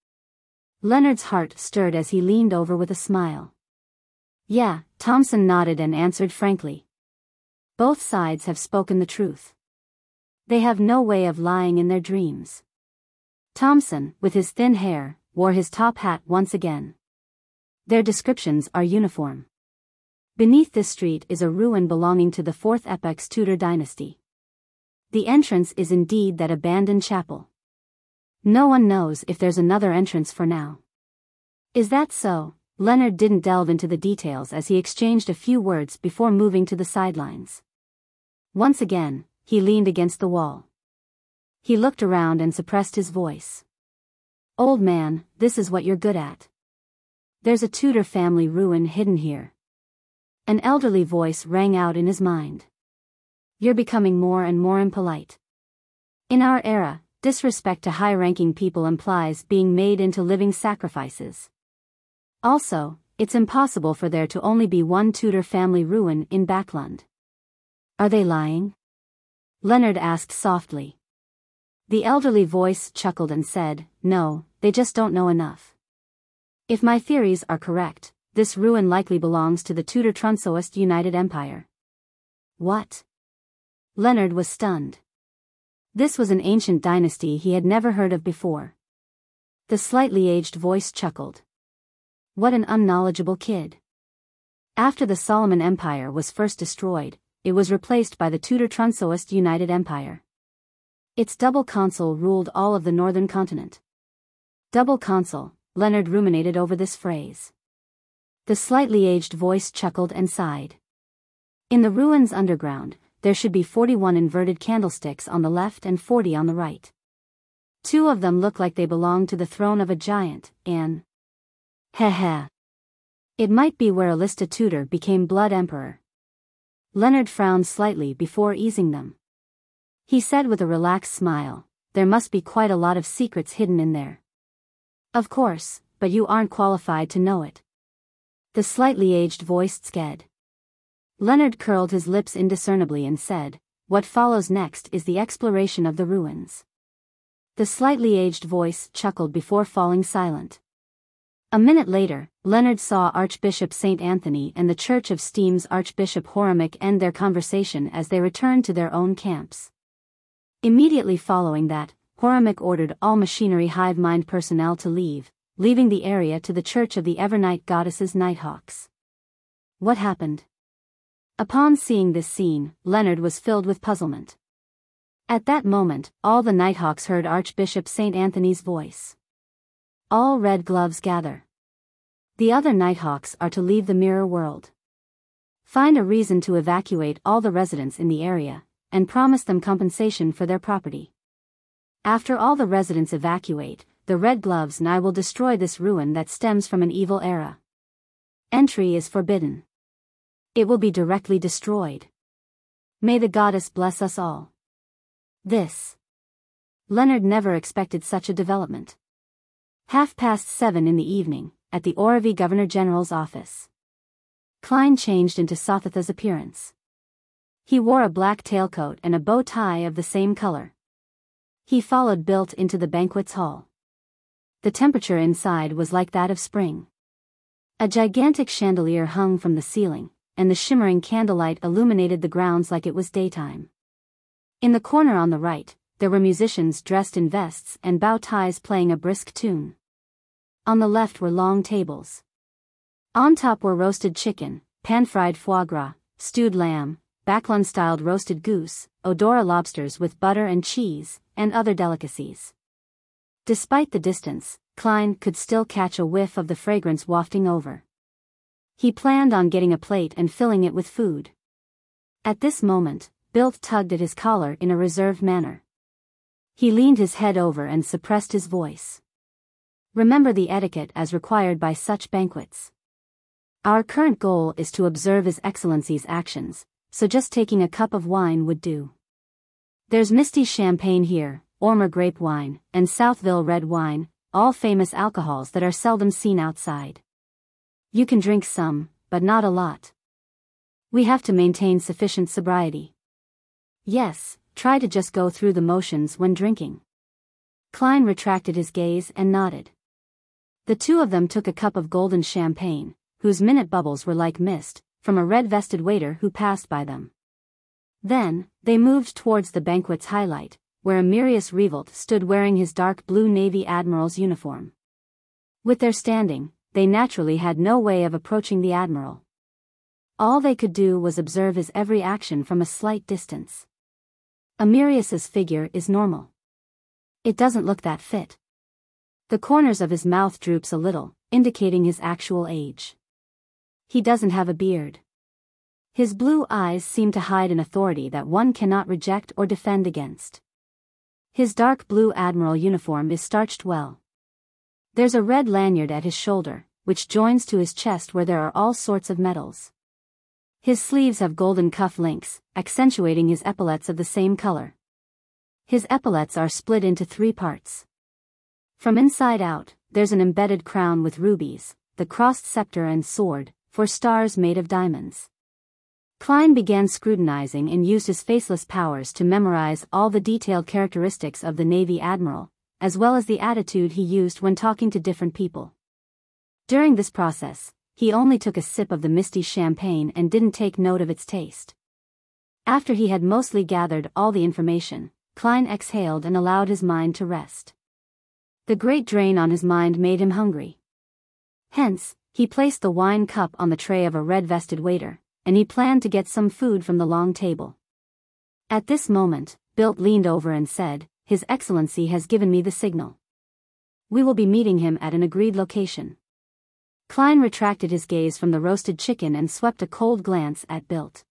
Leonard's heart stirred as he leaned over with a smile. Yeah, Thompson nodded and answered frankly. Both sides have spoken the truth. They have no way of lying in their dreams. Thompson, with his thin hair, wore his top hat once again. Their descriptions are uniform. Beneath this street is a ruin belonging to the 4th Epoch's Tudor dynasty. The entrance is indeed that abandoned chapel. No one knows if there's another entrance for now. Is that so? Leonard didn't delve into the details as he exchanged a few words before moving to the sidelines. Once again, he leaned against the wall. He looked around and suppressed his voice. Old man, this is what you're good at. There's a Tudor family ruin hidden here. An elderly voice rang out in his mind. You're becoming more and more impolite. In our era, disrespect to high-ranking people implies being made into living sacrifices. Also, it's impossible for there to only be one Tudor family ruin in Backlund. Are they lying? Leonard asked softly. The elderly voice chuckled and said, no, they just don't know enough. If my theories are correct, this ruin likely belongs to the Tudor Trunsoist United Empire. What? Leonard was stunned. This was an ancient dynasty he had never heard of before. The slightly aged voice chuckled. What an unknowledgeable kid. After the Solomon Empire was first destroyed, it was replaced by the Tudor Trunsoist United Empire. Its double consul ruled all of the northern continent. Double consul, Leonard ruminated over this phrase. The slightly aged voice chuckled and sighed. In the ruins underground, there should be 41 inverted candlesticks on the left and 40 on the right. 2 of them look like they belong to the throne of a giant, and... Heh. It might be where Alista Tudor became Blood Emperor. Leonard frowned slightly before easing them. He said with a relaxed smile, there must be quite a lot of secrets hidden in there. Of course, but you aren't qualified to know it. The slightly aged voice sked. Leonard curled his lips indiscernibly and said, what follows next is the exploration of the ruins. The slightly aged voice chuckled before falling silent. A minute later, Leonard saw Archbishop St. Anthony and the Church of Steam's Archbishop Horamic end their conversation as they returned to their own camps. Immediately following that, Horamek ordered all machinery hive mind personnel to leave, leaving the area to the Church of the Evernight Goddesses Nighthawks. What happened? Upon seeing this scene, Leonard was filled with puzzlement. At that moment, all the Nighthawks heard Archbishop St. Anthony's voice. All red gloves gather. The other Nighthawks are to leave the mirror world. Find a reason to evacuate all the residents in the area, and promise them compensation for their property. After all the residents evacuate, the Red Gloves and I will destroy this ruin that stems from an evil era. Entry is forbidden. It will be directly destroyed. May the goddess bless us all. This. Leonard never expected such a development. 7:30 in the evening, at the Oravi Governor-General's office. Klein changed into Sothatha's appearance. He wore a black tailcoat and a bow tie of the same color. He followed Bilt into the banquet's hall. The temperature inside was like that of spring. A gigantic chandelier hung from the ceiling, and the shimmering candlelight illuminated the grounds like it was daytime. In the corner on the right, there were musicians dressed in vests and bow ties playing a brisk tune. On the left were long tables. On top were roasted chicken, pan-fried foie gras, stewed lamb, Backlund-styled roasted goose, Odora lobsters with butter and cheese, and other delicacies. Despite the distance, Klein could still catch a whiff of the fragrance wafting over. He planned on getting a plate and filling it with food. At this moment, Bilt tugged at his collar in a reserved manner. He leaned his head over and suppressed his voice. Remember the etiquette as required by such banquets. Our current goal is to observe His Excellency's actions, so just taking a cup of wine would do. There's Misty champagne here, Ormer grape wine, and Southville red wine, all famous alcohols that are seldom seen outside. You can drink some, but not a lot. We have to maintain sufficient sobriety. Yes, try to just go through the motions when drinking. Klein retracted his gaze and nodded. The two of them took a cup of golden champagne, whose minute bubbles were like mist, from a red-vested waiter who passed by them. Then, they moved towards the banquet's highlight, where Amyrius Revolt stood wearing his dark blue Navy Admiral's uniform. With their standing, they naturally had no way of approaching the Admiral. All they could do was observe his every action from a slight distance. Amyrius's figure is normal. It doesn't look that fit. The corners of his mouth droops a little, indicating his actual age. He doesn't have a beard. His blue eyes seem to hide an authority that one cannot reject or defend against. His dark blue admiral uniform is starched well. There's a red lanyard at his shoulder, which joins to his chest where there are all sorts of medals. His sleeves have golden cuff links, accentuating his epaulets of the same color. His epaulets are split into 3 parts. From inside out, there's an embedded crown with rubies, the crossed scepter and sword, for stars made of diamonds. Klein began scrutinizing and used his faceless powers to memorize all the detailed characteristics of the Navy Admiral, as well as the attitude he used when talking to different people. During this process, he only took a sip of the misty champagne and didn't take note of its taste. After he had mostly gathered all the information, Klein exhaled and allowed his mind to rest. The great drain on his mind made him hungry. Hence, he placed the wine cup on the tray of a red-vested waiter, and he planned to get some food from the long table. At this moment, Bilt leaned over and said, "His Excellency has given me the signal. We will be meeting him at an agreed location." Klein retracted his gaze from the roasted chicken and swept a cold glance at Bilt.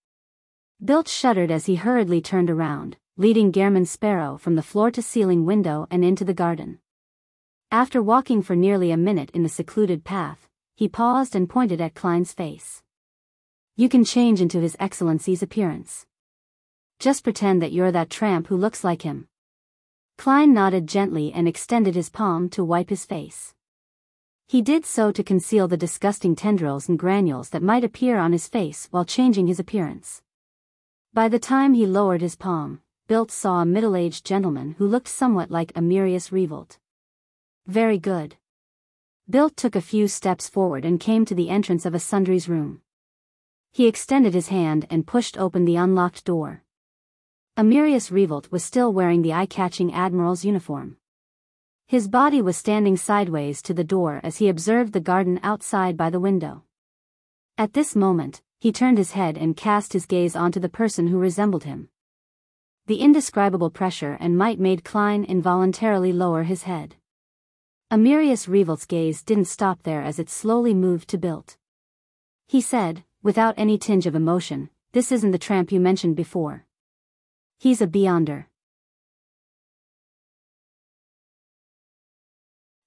Bilt shuddered as he hurriedly turned around, leading Gehrman Sparrow from the floor-to-ceiling window and into the garden. After walking for nearly a minute in the secluded path, he paused and pointed at Klein's face. "You can change into His Excellency's appearance. Just pretend that you're that tramp who looks like him." Klein nodded gently and extended his palm to wipe his face. He did so to conceal the disgusting tendrils and granules that might appear on his face while changing his appearance. By the time he lowered his palm, Bilt saw a middle-aged gentleman who looked somewhat like Amyrius Revolt. Very good. Bilt took a few steps forward and came to the entrance of a sundries room. He extended his hand and pushed open the unlocked door. Amyrius Revolt was still wearing the eye-catching admiral's uniform. His body was standing sideways to the door as he observed the garden outside by the window. At this moment, he turned his head and cast his gaze onto the person who resembled him. The indescribable pressure and might made Klein involuntarily lower his head. Amyrius Revolt's gaze didn't stop there as it slowly moved to Bilt. He said, without any tinge of emotion, "This isn't the tramp you mentioned before. He's a Beyonder."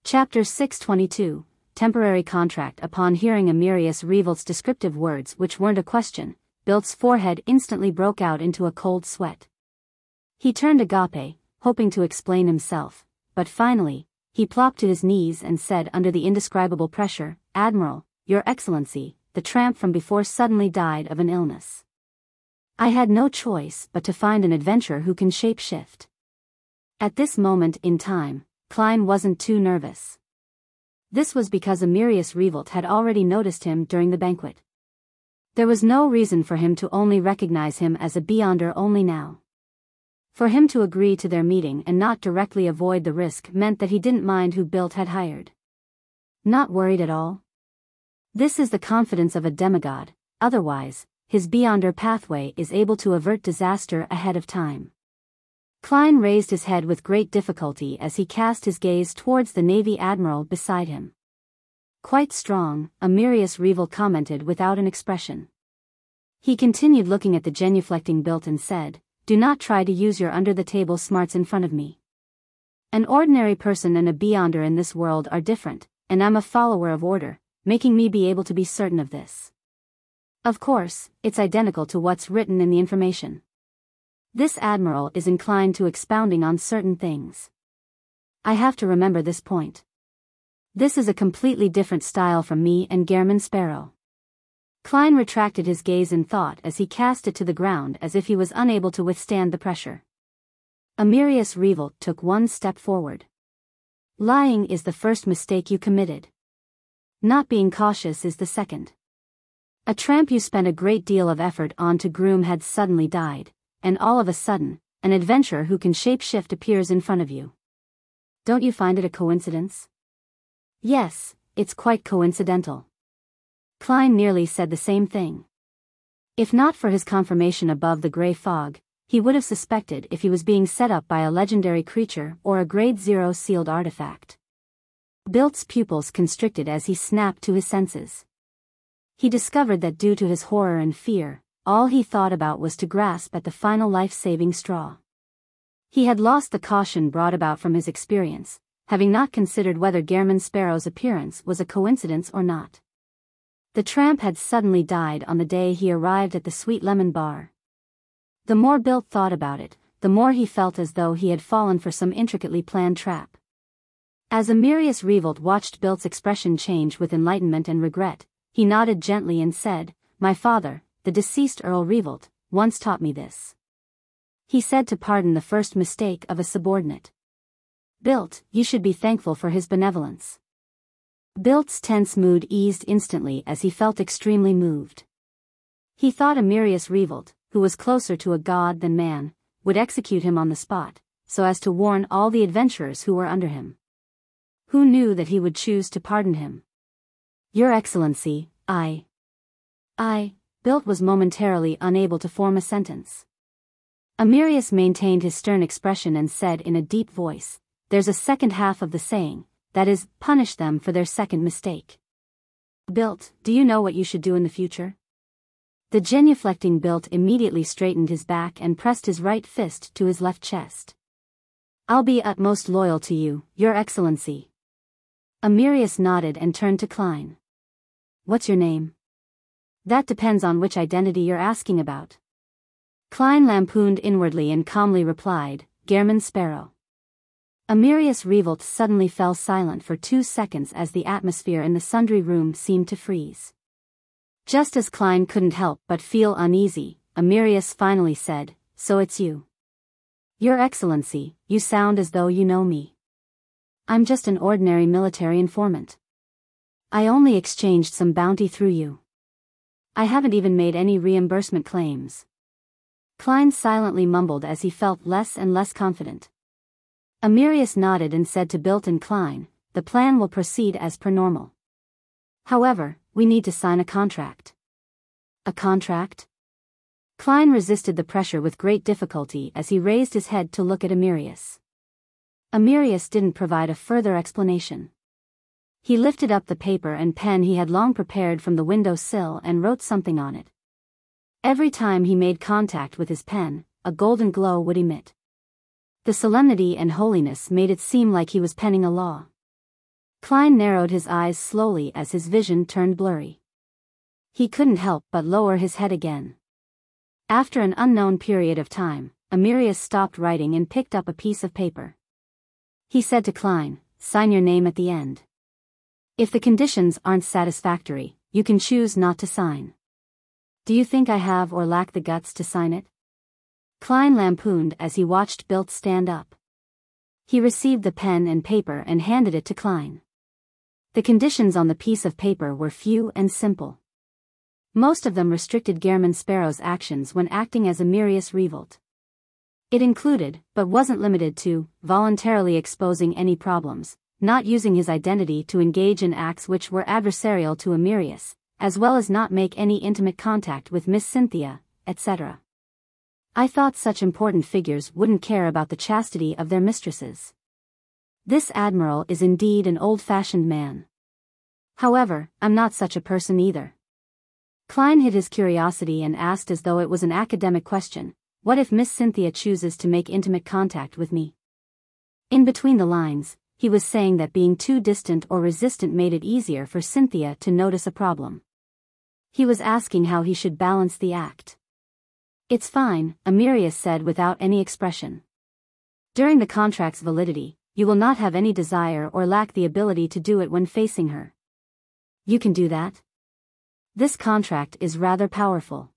Chapter 622, Temporary Contract. Upon hearing Amyrius Revolt's descriptive words, which weren't a question, Bilt's forehead instantly broke out into a cold sweat. He turned agape, hoping to explain himself, but finally, he plopped to his knees and said under the indescribable pressure, "Admiral, Your Excellency, the tramp from before suddenly died of an illness. I had no choice but to find an adventurer who can shape-shift." At this moment in time, Klein wasn't too nervous. This was because Amyrius Revolt had already noticed him during the banquet. There was no reason for him to only recognize him as a Beyonder only now. For him to agree to their meeting and not directly avoid the risk meant that he didn't mind who Bilt had hired. Not worried at all? This is the confidence of a demigod, otherwise, his Beyonder pathway is able to avert disaster ahead of time. Klein raised his head with great difficulty as he cast his gaze towards the Navy Admiral beside him. "Quite strong," Amyrius Revolt commented without an expression. He continued looking at the genuflecting Bilt and said, "Do not try to use your under-the-table smarts in front of me. An ordinary person and a Beyonder in this world are different, and I'm a follower of order, making me be able to be certain of this. Of course, it's identical to what's written in the information. This admiral is inclined to expounding on certain things. I have to remember this point. This is a completely different style from me and Gehrman Sparrow." Klein retracted his gaze in thought as he cast it to the ground as if he was unable to withstand the pressure. Amyrius Revolt took one step forward. "Lying is the first mistake you committed. Not being cautious is the second. A tramp you spent a great deal of effort on to groom had suddenly died, and all of a sudden, an adventurer who can shape-shift appears in front of you. Don't you find it a coincidence?" "Yes, it's quite coincidental." Klein nearly said the same thing. If not for his confirmation above the gray fog, he would have suspected if he was being set up by a legendary creature or a Grade 0 sealed artifact. Bilt's pupils constricted as he snapped to his senses. He discovered that due to his horror and fear, all he thought about was to grasp at the final life-saving straw. He had lost the caution brought about from his experience, having not considered whether Gehrman Sparrow's appearance was a coincidence or not. The tramp had suddenly died on the day he arrived at the Sweet Lemon Bar. The more Bilt thought about it, the more he felt as though he had fallen for some intricately planned trap. As Amyrius Revolt watched Bilt's expression change with enlightenment and regret, he nodded gently and said, "My father, the deceased Earl Revolt, once taught me this. He said to pardon the first mistake of a subordinate. Bilt, you should be thankful for his benevolence." Bilt's tense mood eased instantly as he felt extremely moved. He thought Amyrius Revolt, who was closer to a god than man, would execute him on the spot, so as to warn all the adventurers who were under him. Who knew that he would choose to pardon him? "Your Excellency, I..." Bilt was momentarily unable to form a sentence. Amyrius maintained his stern expression and said in a deep voice, "There's a second half of the saying, that is, punish them for their second mistake. Bilt, do you know what you should do in the future?" The genuflecting Bilt immediately straightened his back and pressed his right fist to his left chest. "I'll be utmost loyal to you, Your Excellency." Amyrius nodded and turned to Klein. "What's your name?" "That depends on which identity you're asking about." Klein lampooned inwardly and calmly replied, "Gehrman Sparrow." Amyrius Revolt suddenly fell silent for 2 seconds as the atmosphere in the sundry room seemed to freeze. Just as Klein couldn't help but feel uneasy, Amyrius finally said, "So it's you." "Your Excellency, you sound as though you know me." "I'm just an ordinary military informant. I only exchanged some bounty through you. I haven't even made any reimbursement claims." Klein silently mumbled as he felt less and less confident. Amyrius nodded and said to Bilt and Klein, "The plan will proceed as per normal. However, we need to sign a contract." "A contract?" Klein resisted the pressure with great difficulty as he raised his head to look at Amyrius. Amyrius didn't provide a further explanation. He lifted up the paper and pen he had long prepared from the window sill and wrote something on it. Every time he made contact with his pen, a golden glow would emit. The solemnity and holiness made it seem like he was penning a law. Klein narrowed his eyes slowly as his vision turned blurry. He couldn't help but lower his head again. After an unknown period of time, Amyrius stopped writing and picked up a piece of paper. He said to Klein, "Sign your name at the end. If the conditions aren't satisfactory, you can choose not to sign." "Do you think I have or lack the guts to sign it?" Klein lampooned as he watched Bilt stand up. He received the pen and paper and handed it to Klein. The conditions on the piece of paper were few and simple. Most of them restricted Gehrman Sparrow's actions when acting as Amyrius Revolt. It included, but wasn't limited to, voluntarily exposing any problems, not using his identity to engage in acts which were adversarial to Amyrius, as well as not make any intimate contact with Miss Cynthia, etc. I thought such important figures wouldn't care about the chastity of their mistresses. This admiral is indeed an old-fashioned man. However, I'm not such a person either. Klein hid his curiosity and asked as though it was an academic question, "What if Miss Cynthia chooses to make intimate contact with me?" In between the lines, he was saying that being too distant or resistant made it easier for Cynthia to notice a problem. He was asking how he should balance the act. "It's fine," Amyrius said without any expression. "During the contract's validity, you will not have any desire or lack the ability to do it when facing her. You can do that? This contract is rather powerful.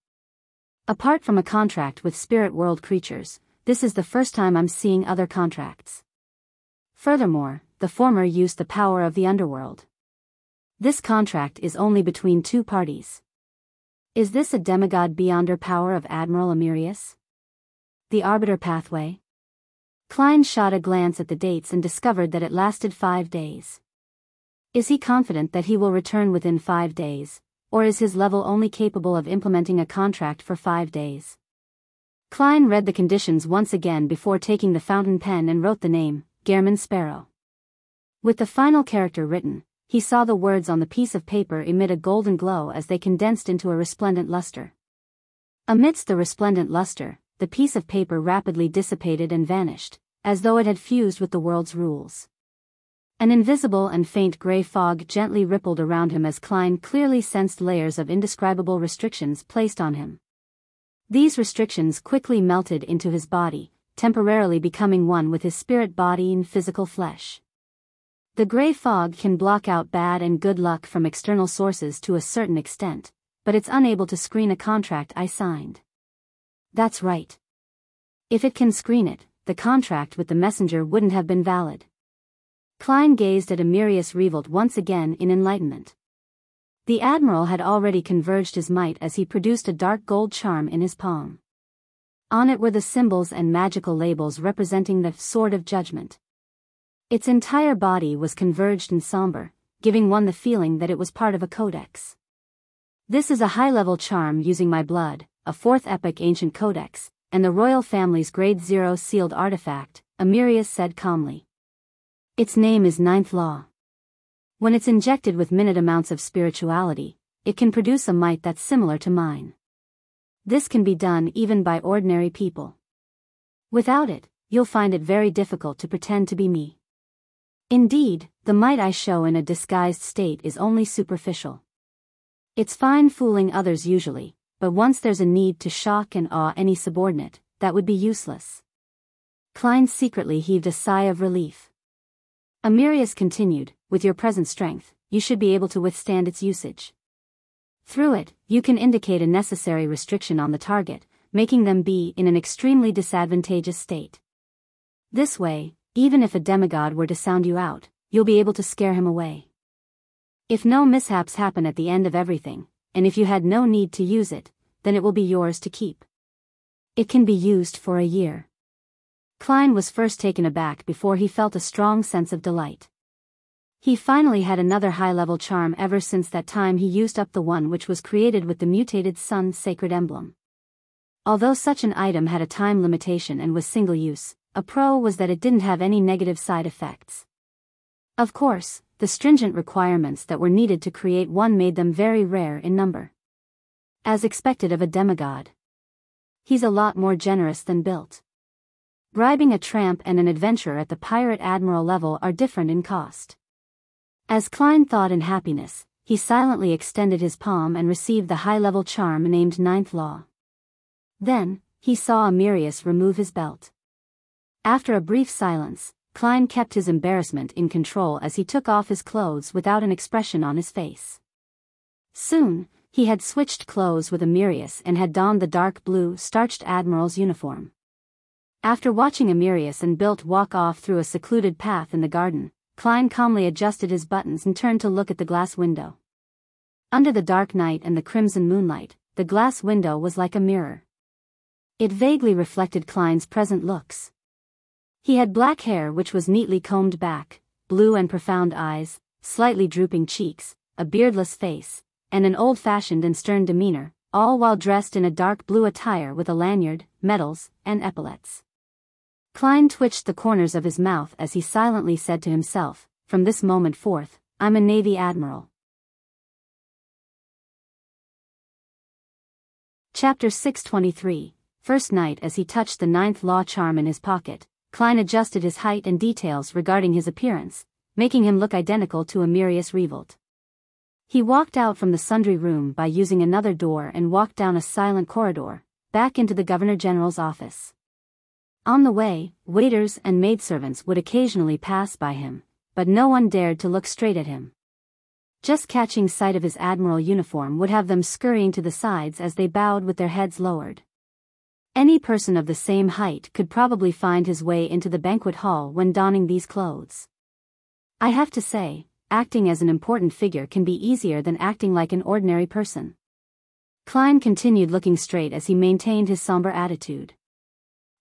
Apart from a contract with spirit world creatures, this is the first time I'm seeing other contracts. Furthermore, the former used the power of the underworld. This contract is only between two parties. Is this a demigod beyond her power of Admiral Amyrius? The Arbiter Pathway?" Klein shot a glance at the dates and discovered that it lasted 5 days. Is he confident that he will return within 5 days, or is his level only capable of implementing a contract for 5 days? Klein read the conditions once again before taking the fountain pen and wrote the name, Gehrman Sparrow. With the final character written, he saw the words on the piece of paper emit a golden glow as they condensed into a resplendent luster. Amidst the resplendent luster, the piece of paper rapidly dissipated and vanished, as though it had fused with the world's rules. An invisible and faint gray fog gently rippled around him as Klein clearly sensed layers of indescribable restrictions placed on him. These restrictions quickly melted into his body, temporarily becoming one with his spirit body and physical flesh. The gray fog can block out bad and good luck from external sources to a certain extent, but it's unable to screen a contract I signed. That's right. If it can screen it, the contract with the messenger wouldn't have been valid. Klein gazed at Amyrius Revolt once again in enlightenment. The Admiral had already converged his might as he produced a dark gold charm in his palm. On it were the symbols and magical labels representing the Sword of Judgment. Its entire body was converged and somber, giving one the feeling that it was part of a codex. This is a high-level charm using my blood, a 4th epoch ancient codex, and the royal family's grade 0 sealed artifact, Amyrius said calmly. Its name is 9th Law. When it's injected with minute amounts of spirituality, it can produce a might that's similar to mine. This can be done even by ordinary people. Without it, you'll find it very difficult to pretend to be me. Indeed, the might I show in a disguised state is only superficial. It's fine fooling others usually, but once there's a need to shock and awe any subordinate, that would be useless. Klein secretly heaved a sigh of relief. Amyrius continued, "With your present strength, you should be able to withstand its usage. Through it, you can indicate a necessary restriction on the target, making them be in an extremely disadvantageous state. This way, even if a demigod were to sound you out, you'll be able to scare him away. If no mishaps happen at the end of everything, and if you had no need to use it, then it will be yours to keep. It can be used for a year. Klein was first taken aback before he felt a strong sense of delight. He finally had another high-level charm ever since that time he used up the one which was created with the mutated sun's sacred emblem. Although such an item had a time limitation and was single-use, a pro was that it didn't have any negative side effects. Of course, the stringent requirements that were needed to create one made them very rare in number. As expected of a demigod. He's a lot more generous than built. Bribing a tramp and an adventurer at the pirate admiral level are different in cost. As Klein thought in happiness, he silently extended his palm and received the high-level charm named Ninth Law. Then, he saw Amyrius remove his belt. After a brief silence, Klein kept his embarrassment in control as he took off his clothes without an expression on his face. Soon, he had switched clothes with Amyrius and had donned the dark blue starched admiral's uniform. After watching Amyrius and Bilt walk off through a secluded path in the garden, Klein calmly adjusted his buttons and turned to look at the glass window. Under the dark night and the crimson moonlight, the glass window was like a mirror. It vaguely reflected Klein's present looks. He had black hair which was neatly combed back, blue and profound eyes, slightly drooping cheeks, a beardless face, and an old-fashioned and stern demeanor, all while dressed in a dark blue attire with a lanyard, medals, and epaulets. Klein twitched the corners of his mouth as he silently said to himself, "From this moment forth, I'm a Navy admiral." Chapter 623. First night. As he touched the ninth law charm in his pocket, Klein adjusted his height and details regarding his appearance, making him look identical to Amyrius Revolt. He walked out from the sundry room by using another door and walked down a silent corridor, back into the Governor General's office. On the way, waiters and maidservants would occasionally pass by him, but no one dared to look straight at him. Just catching sight of his admiral uniform would have them scurrying to the sides as they bowed with their heads lowered. Any person of the same height could probably find his way into the banquet hall when donning these clothes. I have to say, acting as an important figure can be easier than acting like an ordinary person. Klein continued looking straight as he maintained his somber attitude.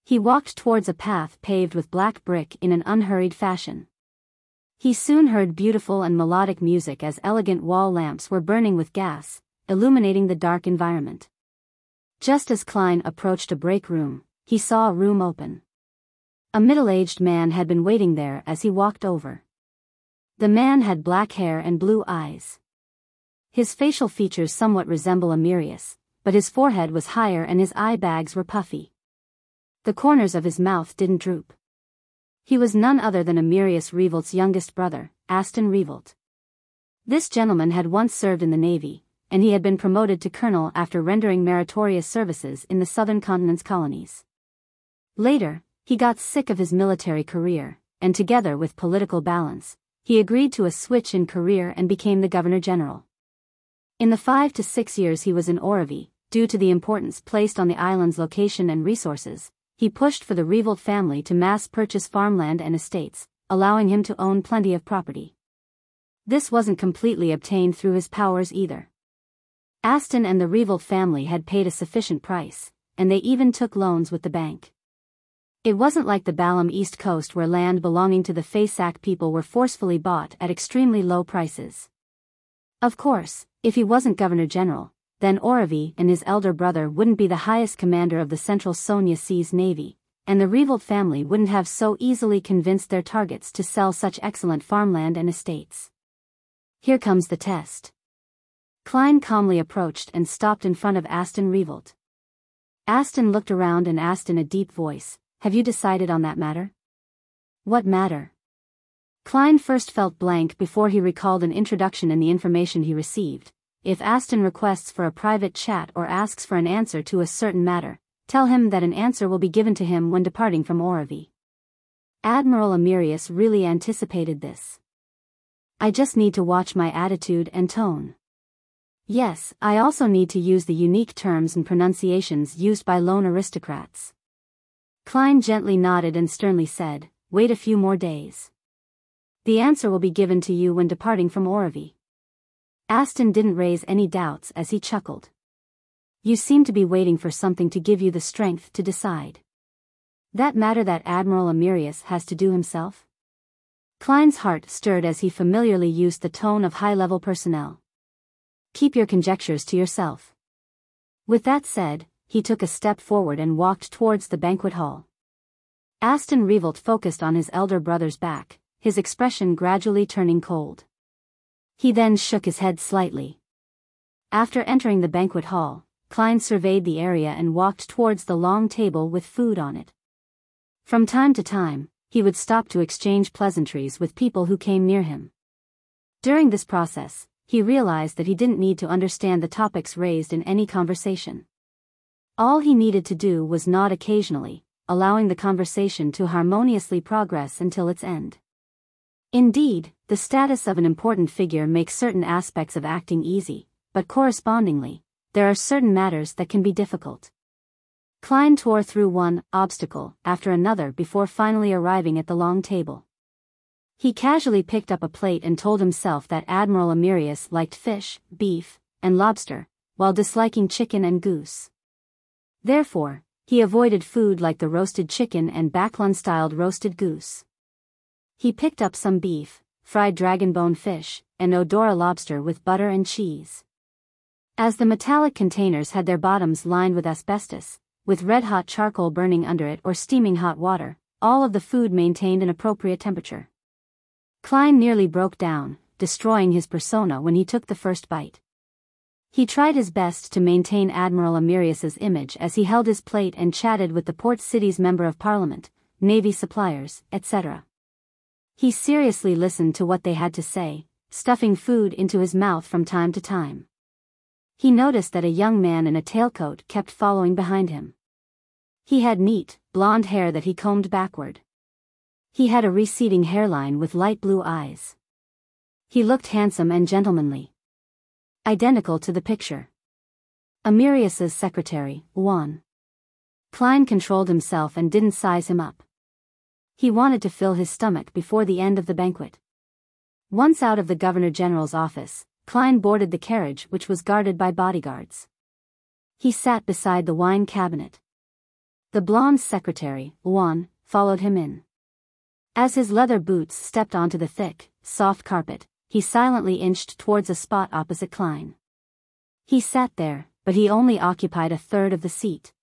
He walked towards a path paved with black brick in an unhurried fashion. He soon heard beautiful and melodic music as elegant wall lamps were burning with gas, illuminating the dark environment. Just as Klein approached a break room, he saw a room open. A middle-aged man had been waiting there as he walked over. The man had black hair and blue eyes. His facial features somewhat resemble Amyrius, but his forehead was higher and his eye bags were puffy. The corners of his mouth didn't droop. He was none other than Amyrius Revolt's youngest brother, Aston Revolt. This gentleman had once served in the Navy, and he had been promoted to colonel after rendering meritorious services in the southern continent's colonies. Later, he got sick of his military career, and together with political balance, he agreed to a switch in career and became the Governor General. In the 5 to 6 years he was in Orevie, due to the importance placed on the island's location and resources, he pushed for the Revolt family to mass-purchase farmland and estates, allowing him to own plenty of property. This wasn't completely obtained through his powers either. Aston and the Revolt family had paid a sufficient price, and they even took loans with the bank. It wasn't like the Balam East Coast where land belonging to the Faysac people were forcefully bought at extremely low prices. Of course, if he wasn't Governor General, then Orevie and his elder brother wouldn't be the highest commander of the Central Sonia Seas Navy, and the Revolt family wouldn't have so easily convinced their targets to sell such excellent farmland and estates. Here comes the test. Klein calmly approached and stopped in front of Aston Revolt. Aston looked around and asked in a deep voice, "Have you decided on that matter?" "What matter?" Klein first felt blank before he recalled an introduction in the information he received. If Aston requests for a private chat or asks for an answer to a certain matter, tell him that an answer will be given to him when departing from Orevie. Admiral Amyrius really anticipated this. I just need to watch my attitude and tone. Yes, I also need to use the unique terms and pronunciations used by lone aristocrats. Klein gently nodded and sternly said, "Wait a few more days. The answer will be given to you when departing from Orevie." Aston didn't raise any doubts as he chuckled. You seem to be waiting for something to give you the strength to decide. That matter that Admiral Amyrius has to do himself? Klein's heart stirred as he familiarly used the tone of high-level personnel. Keep your conjectures to yourself. With that said, he took a step forward and walked towards the banquet hall. Aston Revolt focused on his elder brother's back, his expression gradually turning cold. He then shook his head slightly. After entering the banquet hall, Klein surveyed the area and walked towards the long table with food on it. From time to time, he would stop to exchange pleasantries with people who came near him. During this process, he realized that he didn't need to understand the topics raised in any conversation. All he needed to do was nod occasionally, allowing the conversation to harmoniously progress until its end. Indeed, the status of an important figure makes certain aspects of acting easy, but correspondingly, there are certain matters that can be difficult. Klein tore through one obstacle after another before finally arriving at the long table. He casually picked up a plate and told himself that Admiral Amyrius liked fish, beef, and lobster, while disliking chicken and goose. Therefore, he avoided food like the roasted chicken and Backlund-styled roasted goose. He picked up some beef, fried dragonbone fish, and Odora lobster with butter and cheese. As the metallic containers had their bottoms lined with asbestos, with red-hot charcoal burning under it or steaming hot water, all of the food maintained an appropriate temperature. Klein nearly broke down, destroying his persona when he took the first bite. He tried his best to maintain Admiral Amyrius's image as he held his plate and chatted with the port city's member of parliament, navy suppliers, etc. He seriously listened to what they had to say, stuffing food into his mouth from time to time. He noticed that a young man in a tailcoat kept following behind him. He had neat, blonde hair that he combed backward. He had a receding hairline with light blue eyes. He looked handsome and gentlemanly. Identical to the picture. Amyrius's secretary, Juan. Klein controlled himself and didn't size him up. He wanted to fill his stomach before the end of the banquet. Once out of the Governor-General's office, Klein boarded the carriage which was guarded by bodyguards. He sat beside the wine cabinet. The blonde secretary, Juan, followed him in. As his leather boots stepped onto the thick, soft carpet, he silently inched towards a spot opposite Klein. He sat there, but he only occupied a third of the seat.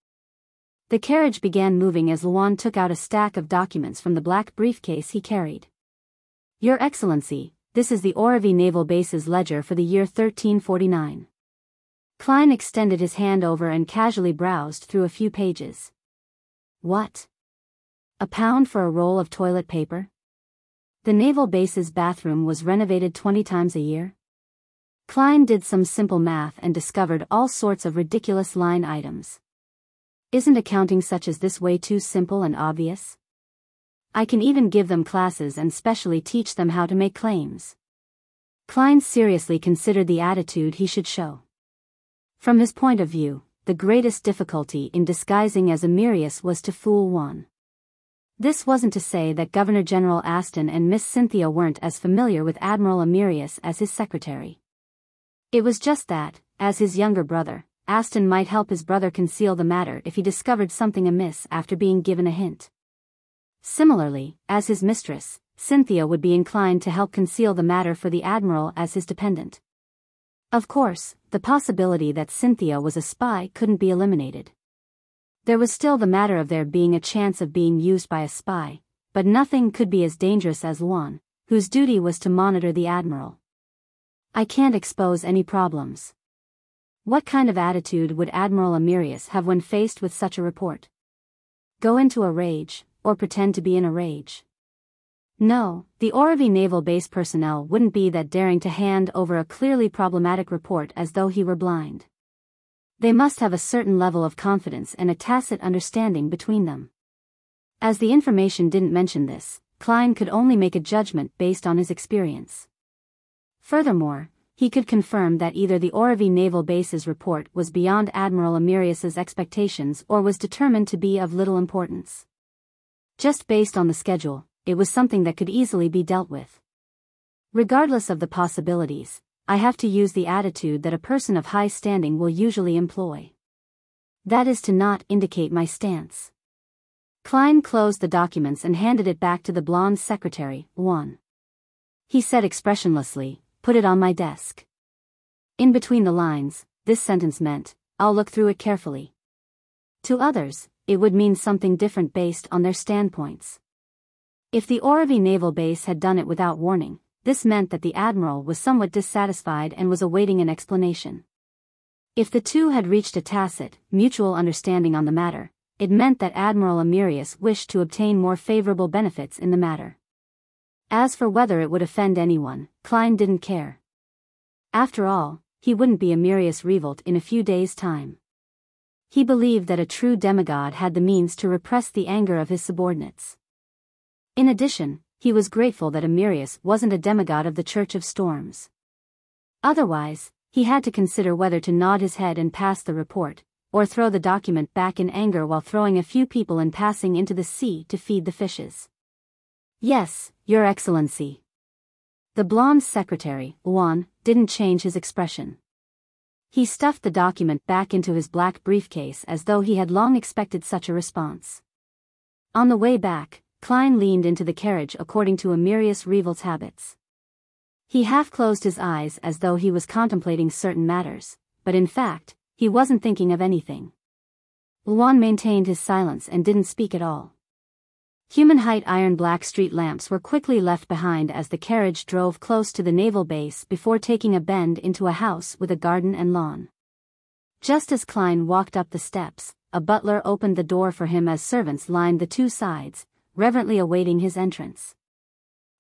The carriage began moving as Juan took out a stack of documents from the black briefcase he carried. Your Excellency, this is the Oravi Naval Base's ledger for the year 1349. Klein extended his hand over and casually browsed through a few pages. What? £1 for a roll of toilet paper? The naval base's bathroom was renovated 20 times a year? Klein did some simple math and discovered all sorts of ridiculous line items. Isn't accounting such as this way too simple and obvious? I can even give them classes and specially teach them how to make claims. Klein seriously considered the attitude he should show. From his point of view, the greatest difficulty in disguising as Amyrius was to fool Juan. This wasn't to say that Governor-General Aston and Miss Cynthia weren't as familiar with Admiral Amyrius as his secretary. It was just that, as his younger brother, Aston might help his brother conceal the matter if he discovered something amiss after being given a hint. Similarly, as his mistress, Cynthia would be inclined to help conceal the matter for the Admiral as his dependent. Of course, the possibility that Cynthia was a spy couldn't be eliminated. There was still the matter of there being a chance of being used by a spy, but nothing could be as dangerous as Juan, whose duty was to monitor the Admiral. I can't expose any problems. What kind of attitude would Admiral Amyrius have when faced with such a report? Go into a rage, or pretend to be in a rage? No, the Oravi Naval Base personnel wouldn't be that daring to hand over a clearly problematic report as though he were blind. They must have a certain level of confidence and a tacit understanding between them. As the information didn't mention this, Klein could only make a judgment based on his experience. Furthermore, he could confirm that either the Oravi Naval Base's report was beyond Admiral Amyrius's expectations or was determined to be of little importance. Just based on the schedule, it was something that could easily be dealt with. Regardless of the possibilities, I have to use the attitude that a person of high standing will usually employ. That is to not indicate my stance. Klein closed the documents and handed it back to the blonde secretary, Juan. He said expressionlessly, "Put it on my desk." In between the lines, this sentence meant, "I'll look through it carefully." To others, it would mean something different based on their standpoints. If the Oravi naval base had done it without warning, this meant that the admiral was somewhat dissatisfied and was awaiting an explanation. If the two had reached a tacit, mutual understanding on the matter, it meant that Admiral Amyrius wished to obtain more favorable benefits in the matter. As for whether it would offend anyone, Klein didn't care. After all, he wouldn't be Amyrius Revolt in a few days' time. He believed that a true demigod had the means to repress the anger of his subordinates. In addition, he was grateful that Amyrius wasn't a demigod of the Church of Storms. Otherwise, he had to consider whether to nod his head and pass the report, or throw the document back in anger while throwing a few people and passing into the sea to feed the fishes. "Yes, Your Excellency." The blonde secretary, Juan, didn't change his expression. He stuffed the document back into his black briefcase as though he had long expected such a response. On the way back, Klein leaned into the carriage according to Amyrius Revolt's habits. He half closed his eyes as though he was contemplating certain matters, but in fact, he wasn't thinking of anything. Juan maintained his silence and didn't speak at all. Human-height iron-black street lamps were quickly left behind as the carriage drove close to the naval base before taking a bend into a house with a garden and lawn. Just as Klein walked up the steps, a butler opened the door for him as servants lined the two sides, reverently awaiting his entrance.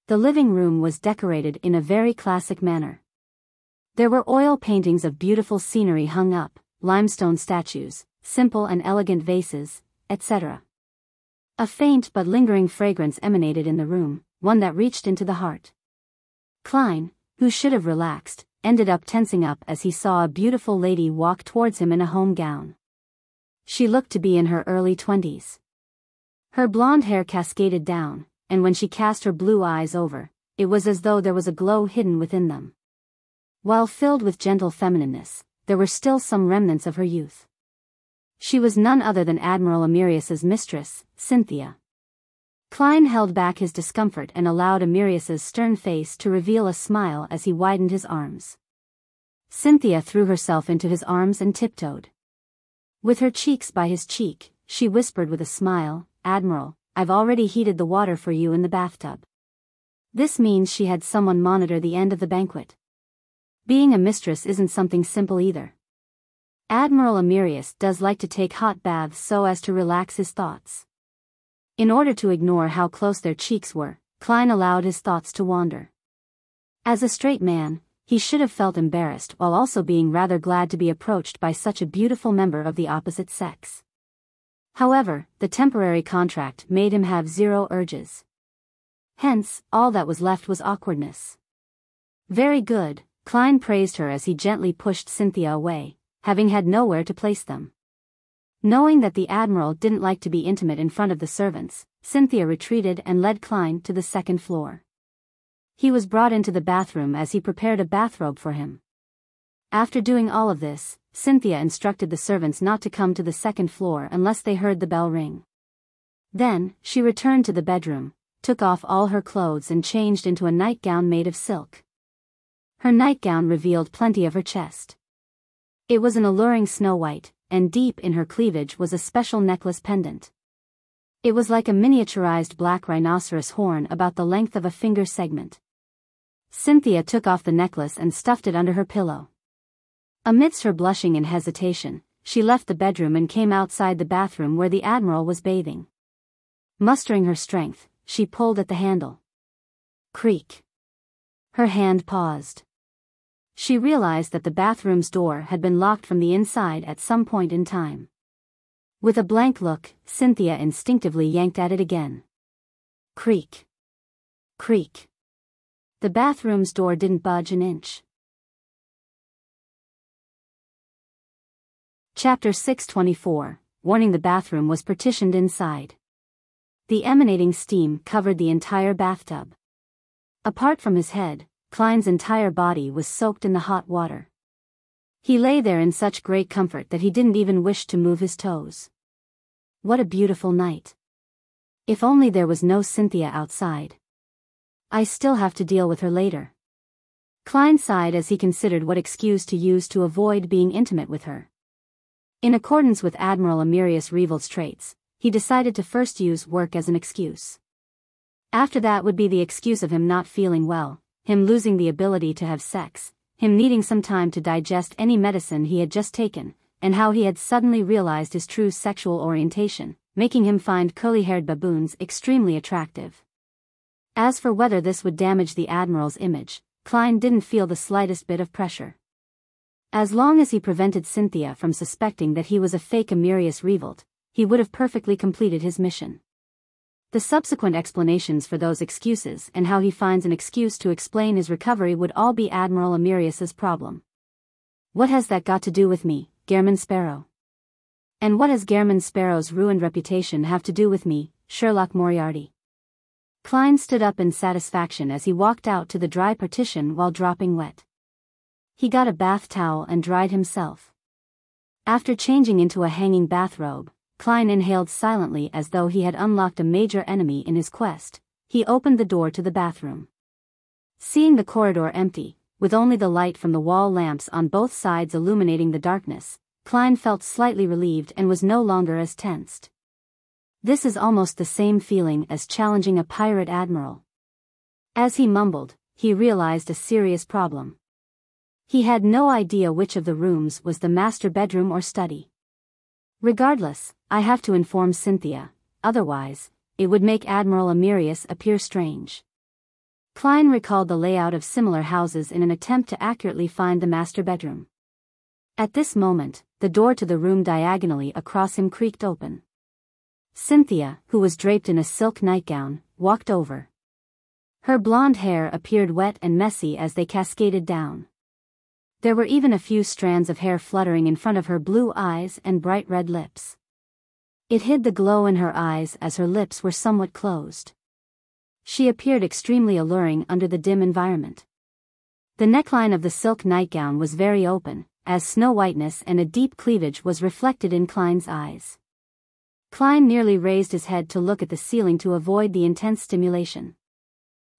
The living room was decorated in a very classic manner. There were oil paintings of beautiful scenery hung up, limestone statues, simple and elegant vases, etc. A faint but lingering fragrance emanated in the room, one that reached into the heart. Klein, who should have relaxed, ended up tensing up as he saw a beautiful lady walk towards him in a home gown. She looked to be in her early 20s. Her blonde hair cascaded down, and when she cast her blue eyes over, it was as though there was a glow hidden within them. While filled with gentle feminineness, there were still some remnants of her youth. She was none other than Admiral Amyrius's mistress, Cynthia. Klein held back his discomfort and allowed Amyrius's stern face to reveal a smile as he widened his arms. Cynthia threw herself into his arms and tiptoed. With her cheeks by his cheek, she whispered with a smile, "Admiral, I've already heated the water for you in the bathtub." This means she had someone monitor the end of the banquet. Being a mistress isn't something simple either. Admiral Amyrius does like to take hot baths so as to relax his thoughts. In order to ignore how close their cheeks were, Klein allowed his thoughts to wander. As a straight man, he should have felt embarrassed while also being rather glad to be approached by such a beautiful member of the opposite sex. However, the temporary contract made him have zero urges. Hence, all that was left was awkwardness. "Very good," Klein praised her as he gently pushed Cynthia away, having had nowhere to place them. Knowing that the Admiral didn't like to be intimate in front of the servants, Cynthia retreated and led Klein to the second floor. He was brought into the bathroom as he prepared a bathrobe for him. After doing all of this, Cynthia instructed the servants not to come to the second floor unless they heard the bell ring. Then, she returned to the bedroom, took off all her clothes and changed into a nightgown made of silk. Her nightgown revealed plenty of her chest. It was an alluring snow white, and deep in her cleavage was a special necklace pendant. It was like a miniaturized black rhinoceros horn about the length of a finger segment. Cynthia took off the necklace and stuffed it under her pillow. Amidst her blushing and hesitation, she left the bedroom and came outside the bathroom where the Admiral was bathing. Mustering her strength, she pulled at the handle. Creak. Her hand paused. She realized that the bathroom's door had been locked from the inside at some point in time. With a blank look, Cynthia instinctively yanked at it again. Creak. Creak. The bathroom's door didn't budge an inch. Chapter 624, warning: the bathroom was partitioned inside. The emanating steam covered the entire bathtub. Apart from his head, Klein's entire body was soaked in the hot water. He lay there in such great comfort that he didn't even wish to move his toes. What a beautiful night. If only there was no Cynthia outside. I still have to deal with her later. Klein sighed as he considered what excuse to use to avoid being intimate with her. In accordance with Admiral Amyrius Revel's traits, he decided to first use work as an excuse. After that would be the excuse of him not feeling well, him losing the ability to have sex, him needing some time to digest any medicine he had just taken, and how he had suddenly realized his true sexual orientation, making him find curly-haired baboons extremely attractive. As for whether this would damage the Admiral's image, Klein didn't feel the slightest bit of pressure. As long as he prevented Cynthia from suspecting that he was a fake Amyrius Revel, he would have perfectly completed his mission. The subsequent explanations for those excuses and how he finds an excuse to explain his recovery would all be Admiral Amyrius's problem. What has that got to do with me, Gairman Sparrow? And what has Gairman Sparrow's ruined reputation have to do with me, Sherlock Moriarty? Klein stood up in satisfaction as he walked out to the dry partition while dropping wet. He got a bath towel and dried himself. After changing into a hanging bathrobe, Klein inhaled silently as though he had unlocked a major enemy in his quest. He opened the door to the bathroom. Seeing the corridor empty, with only the light from the wall lamps on both sides illuminating the darkness, Klein felt slightly relieved and was no longer as tensed. This is almost the same feeling as challenging a pirate admiral. As he mumbled, he realized a serious problem. He had no idea which of the rooms was the master bedroom or study. Regardless, I have to inform Cynthia, otherwise, it would make Admiral Amyrius appear strange. Klein recalled the layout of similar houses in an attempt to accurately find the master bedroom. At this moment, the door to the room diagonally across him creaked open. Cynthia, who was draped in a silk nightgown, walked over. Her blonde hair appeared wet and messy as they cascaded down. There were even a few strands of hair fluttering in front of her blue eyes and bright red lips. It hid the glow in her eyes as her lips were somewhat closed. She appeared extremely alluring under the dim environment. The neckline of the silk nightgown was very open, as snow whiteness and a deep cleavage was reflected in Klein's eyes. Klein nearly raised his head to look at the ceiling to avoid the intense stimulation.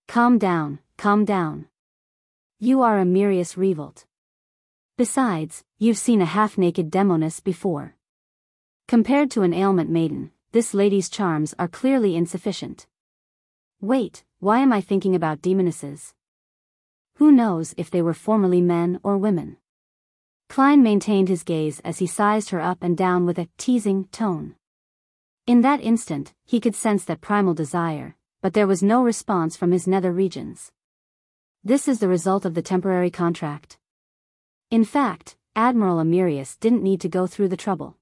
Calm down, calm down. You are Amyrius Revel. Besides, you've seen a half-naked demoness before. Compared to an ailment maiden, this lady's charms are clearly insufficient. Wait, why am I thinking about demonesses? Who knows if they were formerly men or women? Klein maintained his gaze as he sized her up and down with a teasing tone. In that instant, he could sense that primal desire, but there was no response from his nether regions. This is the result of the temporary contract. In fact, Admiral Amyrius didn't need to go through the trouble.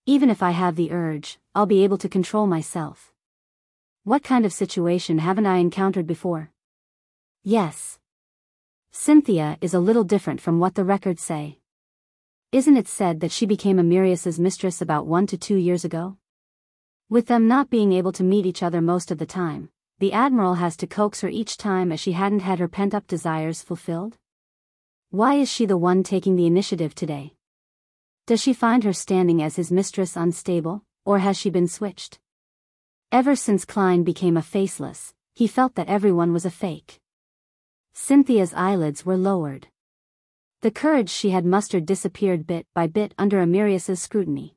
Even if I have the urge, I'll be able to control myself. What kind of situation haven't I encountered before? Yes. Cynthia is a little different from what the records say. Isn't it said that she became Amyrius's mistress about 1 to 2 years ago? With them not being able to meet each other most of the time, the Admiral has to coax her each time as she hadn't had her pent-up desires fulfilled? Why is she the one taking the initiative today? Does she find her standing as his mistress unstable, or has she been switched? Ever since Klein became a faceless, he felt that everyone was a fake. Cynthia's eyelids were lowered. The courage she had mustered disappeared bit by bit under Amyrius's scrutiny.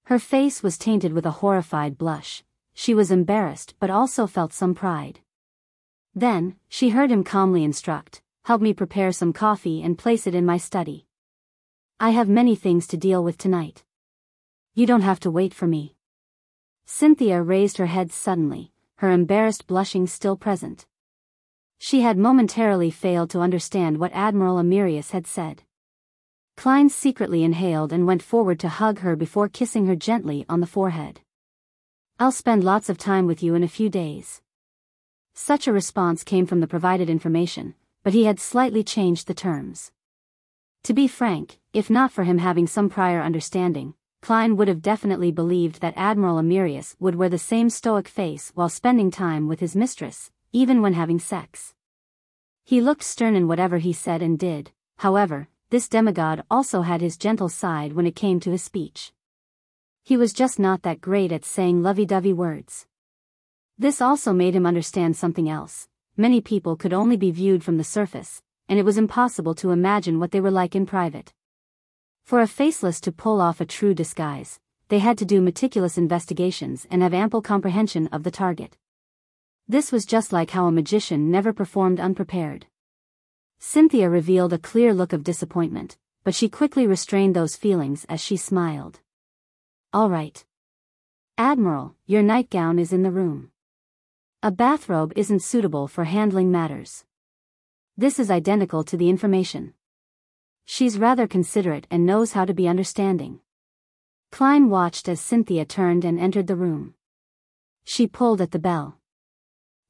Her face was tainted with a horrified blush. She was embarrassed but also felt some pride. Then, she heard him calmly instruct, "Help me prepare some coffee and place it in my study. I have many things to deal with tonight. You don't have to wait for me." Cynthia raised her head suddenly, her embarrassed blushing still present. She had momentarily failed to understand what Admiral Amyrius had said. Klein secretly inhaled and went forward to hug her before kissing her gently on the forehead. "I'll spend lots of time with you in a few days." Such a response came from the provided information, but he had slightly changed the terms. To be frank, if not for him having some prior understanding, Klein would have definitely believed that Admiral Amyrius would wear the same stoic face while spending time with his mistress, even when having sex. He looked stern in whatever he said and did, however, this demigod also had his gentle side when it came to his speech. He was just not that great at saying lovey-dovey words. This also made him understand something else. Many people could only be viewed from the surface, and it was impossible to imagine what they were like in private. For a faceless to pull off a true disguise, they had to do meticulous investigations and have ample comprehension of the target. This was just like how a magician never performed unprepared. Cynthia revealed a clear look of disappointment, but she quickly restrained those feelings as she smiled. "All right. Admiral, your nightgown is in the room. A bathrobe isn't suitable for handling matters. This is identical to the information. She's rather considerate and knows how to be understanding." Klein watched as Cynthia turned and entered the room. She pulled at the bell.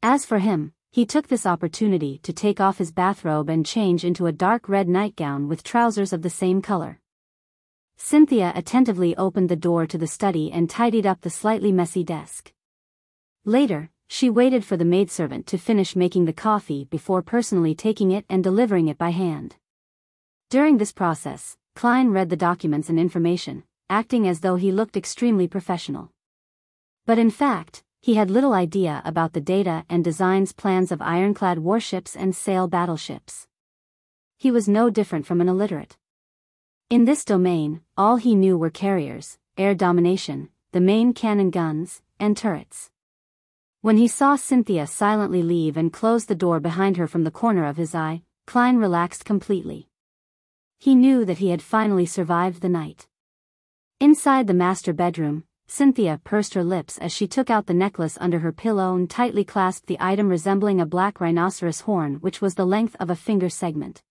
As for him, he took this opportunity to take off his bathrobe and change into a dark red nightgown with trousers of the same color. Cynthia attentively opened the door to the study and tidied up the slightly messy desk. Later, she waited for the maidservant to finish making the coffee before personally taking it and delivering it by hand. During this process, Klein read the documents and information, acting as though he looked extremely professional. But in fact, he had little idea about the data and designs plans of ironclad warships and sail battleships. He was no different from an illiterate. In this domain, all he knew were carriers, air domination, the main cannon guns, and turrets. When he saw Cynthia silently leave and close the door behind her from the corner of his eye, Klein relaxed completely. He knew that he had finally survived the night. Inside the master bedroom, Cynthia pursed her lips as she took out the necklace under her pillow and tightly clasped the item resembling a black rhinoceros horn which was the length of a finger segment.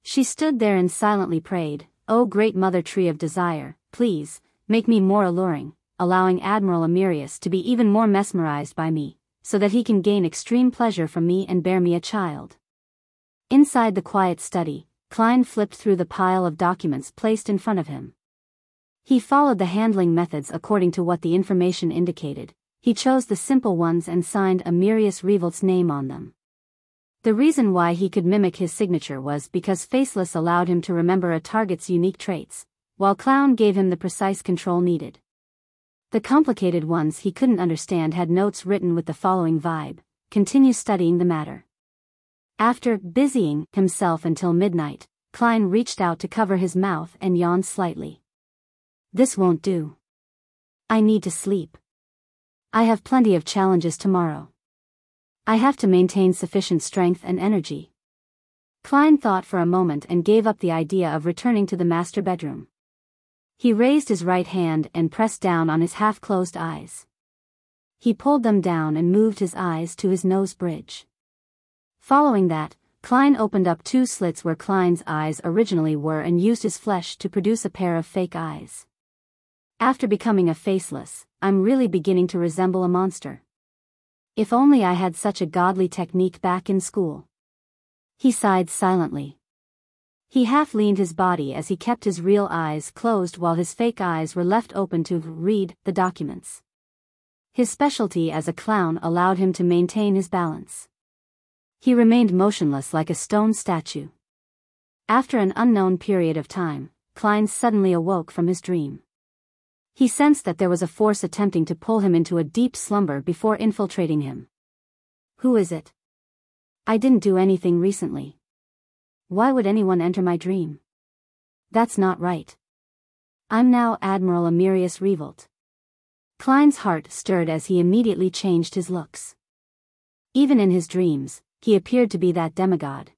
She stood there and silently prayed, "O great mother tree of desire, please, make me more alluring, allowing Admiral Amyrius to be even more mesmerized by me, so that he can gain extreme pleasure from me and bear me a child." Inside the quiet study, Klein flipped through the pile of documents placed in front of him. He followed the handling methods according to what the information indicated. He chose the simple ones and signed Amyrius Revolt's name on them. The reason why he could mimic his signature was because Faceless allowed him to remember a target's unique traits, while Clown gave him the precise control needed. The complicated ones he couldn't understand had notes written with the following vibe: "Continue studying the matter." After busying himself until midnight, Klein reached out to cover his mouth and yawned slightly. "This won't do. I need to sleep. I have plenty of challenges tomorrow. I have to maintain sufficient strength and energy." Klein thought for a moment and gave up the idea of returning to the master bedroom. He raised his right hand and pressed down on his half-closed eyes. He pulled them down and moved his eyes to his nose bridge. Following that, Klein opened up two slits where Klein's eyes originally were and used his flesh to produce a pair of fake eyes. After becoming a Faceless, I'm really beginning to resemble a monster. If only I had such a godly technique back in school. He sighed silently. He half-leaned his body as he kept his real eyes closed while his fake eyes were left open to read the documents. His specialty as a clown allowed him to maintain his balance. He remained motionless like a stone statue. After an unknown period of time, Klein suddenly awoke from his dream. He sensed that there was a force attempting to pull him into a deep slumber before infiltrating him. "Who is it? I didn't do anything recently. Why would anyone enter my dream? That's not right. I'm now Admiral Amyrius Revolt." Klein's heart stirred as he immediately changed his looks. Even in his dreams, he appeared to be that demigod.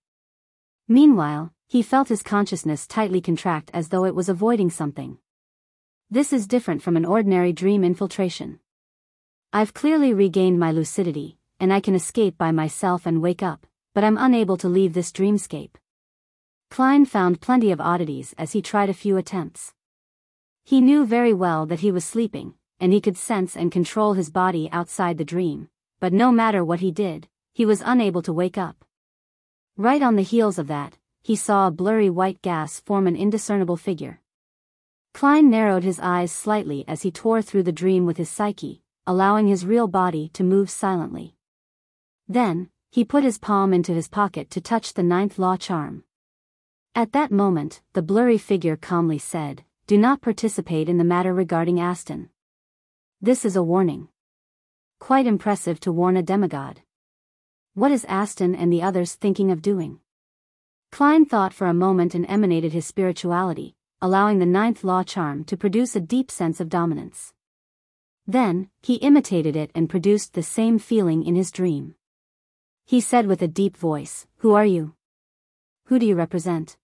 Meanwhile, he felt his consciousness tightly contract as though it was avoiding something. This is different from an ordinary dream infiltration. I've clearly regained my lucidity, and I can escape by myself and wake up, but I'm unable to leave this dreamscape. Klein found plenty of oddities as he tried a few attempts. He knew very well that he was sleeping, and he could sense and control his body outside the dream, but no matter what he did, he was unable to wake up. Right on the heels of that, he saw a blurry white gas form an indiscernible figure. Klein narrowed his eyes slightly as he tore through the dream with his psyche, allowing his real body to move silently. Then, he put his palm into his pocket to touch the 9th law charm. At that moment, the blurry figure calmly said, "Do not participate in the matter regarding Aston. This is a warning." Quite impressive to warn a demigod. What is Aston and the others thinking of doing? Klein thought for a moment and emanated his spirituality, allowing the ninth law charm to produce a deep sense of dominance. Then, he imitated it and produced the same feeling in his dream. He said with a deep voice, "Who are you? Who do you represent?"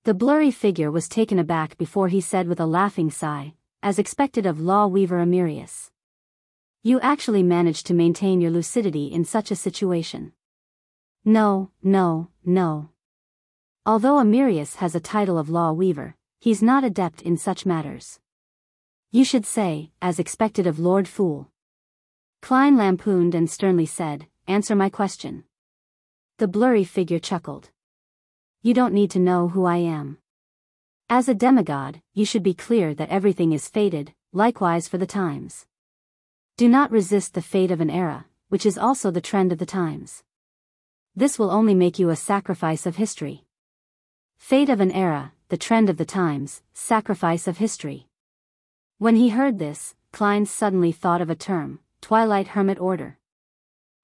The blurry figure was taken aback before he said with a laughing sigh, as expected of law weaver Amyrius. "You actually managed to maintain your lucidity in such a situation." No. Although Amyrius has a title of law weaver, he's not adept in such matters. "You should say, as expected of Lord Fool." Klein lampooned and sternly said, "Answer my question." The blurry figure chuckled. "You don't need to know who I am. As a demigod, you should be clear that everything is fated, likewise for the times. Do not resist the fate of an era, which is also the trend of the times. This will only make you a sacrifice of history." Fate of an era, the trend of the times, sacrifice of history. When he heard this, Klein suddenly thought of a term, Twilight Hermit Order.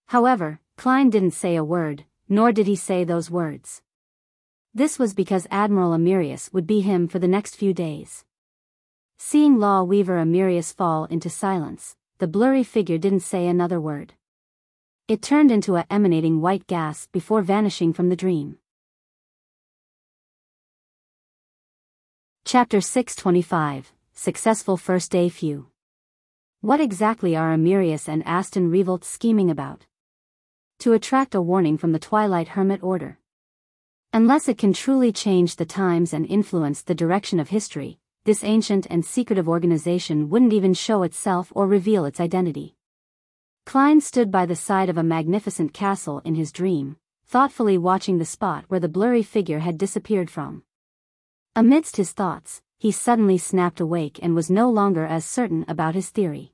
However, Klein didn't say a word, nor did he say those words. This was because Admiral Amyrius would be him for the next few days. Seeing law weaver Amyrius fall into silence, the blurry figure didn't say another word. It turned into a emanating white gas before vanishing from the dream. Chapter 625, Successful First Day Few. What exactly are Amyrius and Aston Revolt scheming about? To attract a warning from the Twilight Hermit Order. Unless it can truly change the times and influence the direction of history, this ancient and secretive organization wouldn't even show itself or reveal its identity. Klein stood by the side of a magnificent castle in his dream, thoughtfully watching the spot where the blurry figure had disappeared from. Amidst his thoughts, he suddenly snapped awake and was no longer as certain about his theory.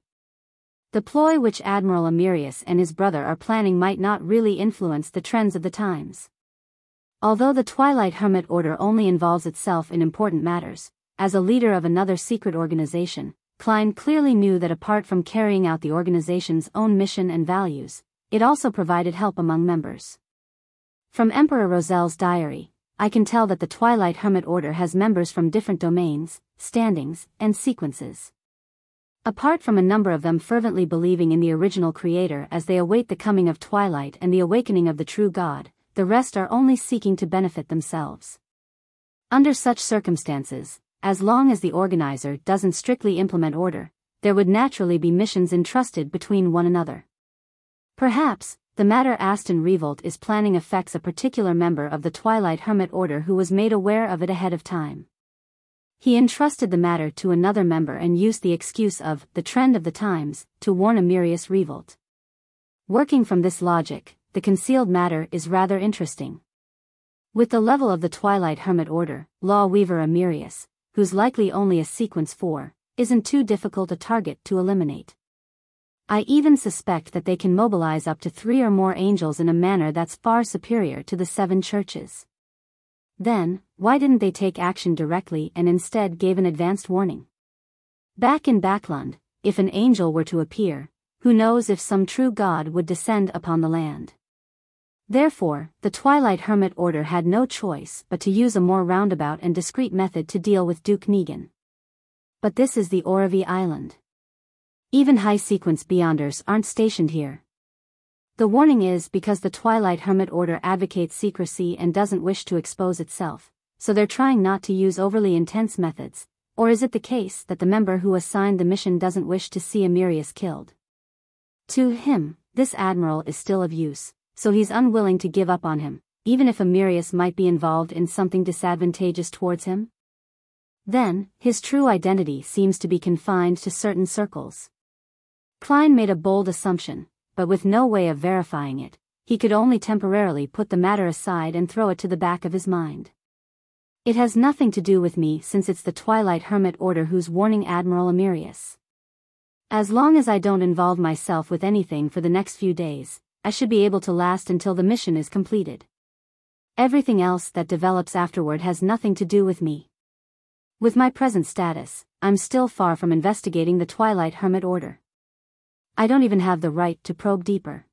The ploy which Admiral Amyrius and his brother are planning might not really influence the trends of the times. Although the Twilight Hermit Order only involves itself in important matters, as a leader of another secret organization, Klein clearly knew that apart from carrying out the organization's own mission and values, it also provided help among members. From Emperor Roselle's diary, I can tell that the Twilight Hermit Order has members from different domains, standings, and sequences. Apart from a number of them fervently believing in the original creator as they await the coming of Twilight and the awakening of the true God, the rest are only seeking to benefit themselves. Under such circumstances, as long as the organizer doesn't strictly implement order, there would naturally be missions entrusted between one another. Perhaps, the matter Aston Revolt is planning affects a particular member of the Twilight Hermit Order who was made aware of it ahead of time. He entrusted the matter to another member and used the excuse of the trend of the times to warn Amyrius Revolt. Working from this logic, the concealed matter is rather interesting. With the level of the Twilight Hermit Order, Law Weaver Amyrius, who's likely only a sequence 4, isn't too difficult a target to eliminate. I even suspect that they can mobilize up to 3 or more angels in a manner that's far superior to the 7 churches. Then, why didn't they take action directly and instead gave an advanced warning? Back in Backlund, if an angel were to appear, who knows if some true god would descend upon the land. Therefore, the Twilight Hermit Order had no choice but to use a more roundabout and discreet method to deal with Duke Negan. But this is the Oravi Island. Even high-sequence Beyonders aren't stationed here. The warning is because the Twilight Hermit Order advocates secrecy and doesn't wish to expose itself, so they're trying not to use overly intense methods, or is it the case that the member who assigned the mission doesn't wish to see Amyrius killed? To him, this admiral is still of use, so he's unwilling to give up on him, even if Amyrius might be involved in something disadvantageous towards him? Then, his true identity seems to be confined to certain circles. Klein made a bold assumption, but with no way of verifying it, he could only temporarily put the matter aside and throw it to the back of his mind. It has nothing to do with me since it's the Twilight Hermit Order who's warning Admiral Amyrius. As long as I don't involve myself with anything for the next few days, I should be able to last until the mission is completed. Everything else that develops afterward has nothing to do with me. With my present status, I'm still far from investigating the Twilight Hermit Order. I don't even have the right to probe deeper.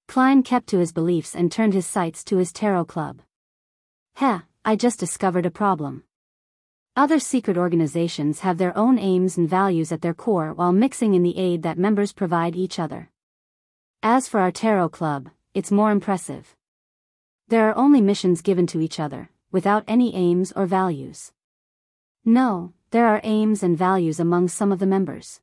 Klein kept to his beliefs and turned his sights to his tarot club. I just discovered a problem. Other secret organizations have their own aims and values at their core while mixing in the aid that members provide each other. As for our tarot club, it's more impressive. There are only missions given to each other, without any aims or values. No, there are aims and values among some of the members.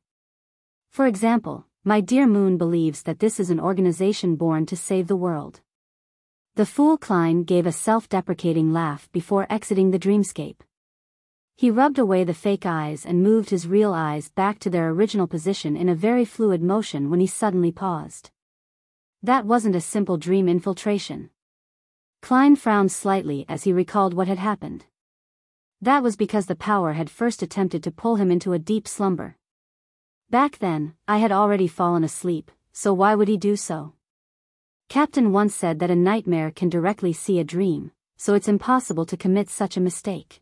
For example, my dear Moon believes that this is an organization born to save the world. The fool Klein gave a self-deprecating laugh before exiting the dreamscape. He rubbed away the fake eyes and moved his real eyes back to their original position in a very fluid motion when he suddenly paused. That wasn't a simple dream infiltration. Klein frowned slightly as he recalled what had happened. That was because the power had first attempted to pull him into a deep slumber. Back then, I had already fallen asleep, so why would he do so? Captain once said that a nightmare can directly see a dream, so it's impossible to commit such a mistake.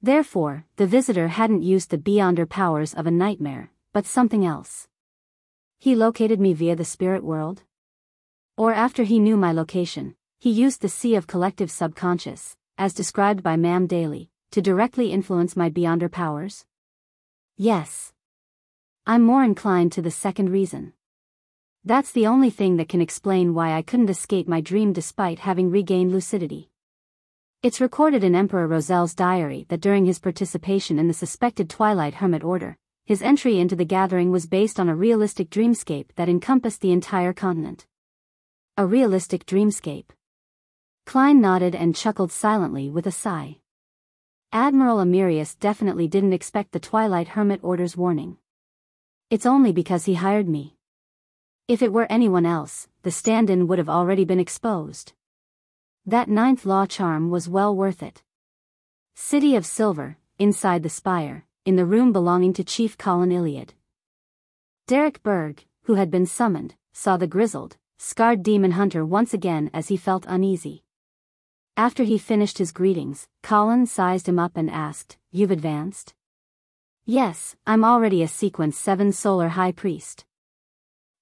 Therefore, the visitor hadn't used the beyonder powers of a nightmare, but something else. He located me via the spirit world? Or after he knew my location, he used the sea of collective subconscious, as described by Ma'am Daly, to directly influence my beyonder powers? Yes. I'm more inclined to the second reason. That's the only thing that can explain why I couldn't escape my dream despite having regained lucidity. It's recorded in Emperor Rosel's diary that during his participation in the suspected Twilight Hermit Order, his entry into the gathering was based on a realistic dreamscape that encompassed the entire continent. A realistic dreamscape. Klein nodded and chuckled silently with a sigh. Admiral Amyrius definitely didn't expect the Twilight Hermit Order's warning. It's only because he hired me. If it were anyone else, the stand-in would have already been exposed. That ninth law charm was well worth it. City of Silver, inside the spire, in the room belonging to Chief Colin Iliad. Derek Berg, who had been summoned, saw the grizzled, scarred demon hunter once again as he felt uneasy. After he finished his greetings, Colin sized him up and asked, "You've advanced?" "Yes, I'm already a Sequence 7 Solar High Priest."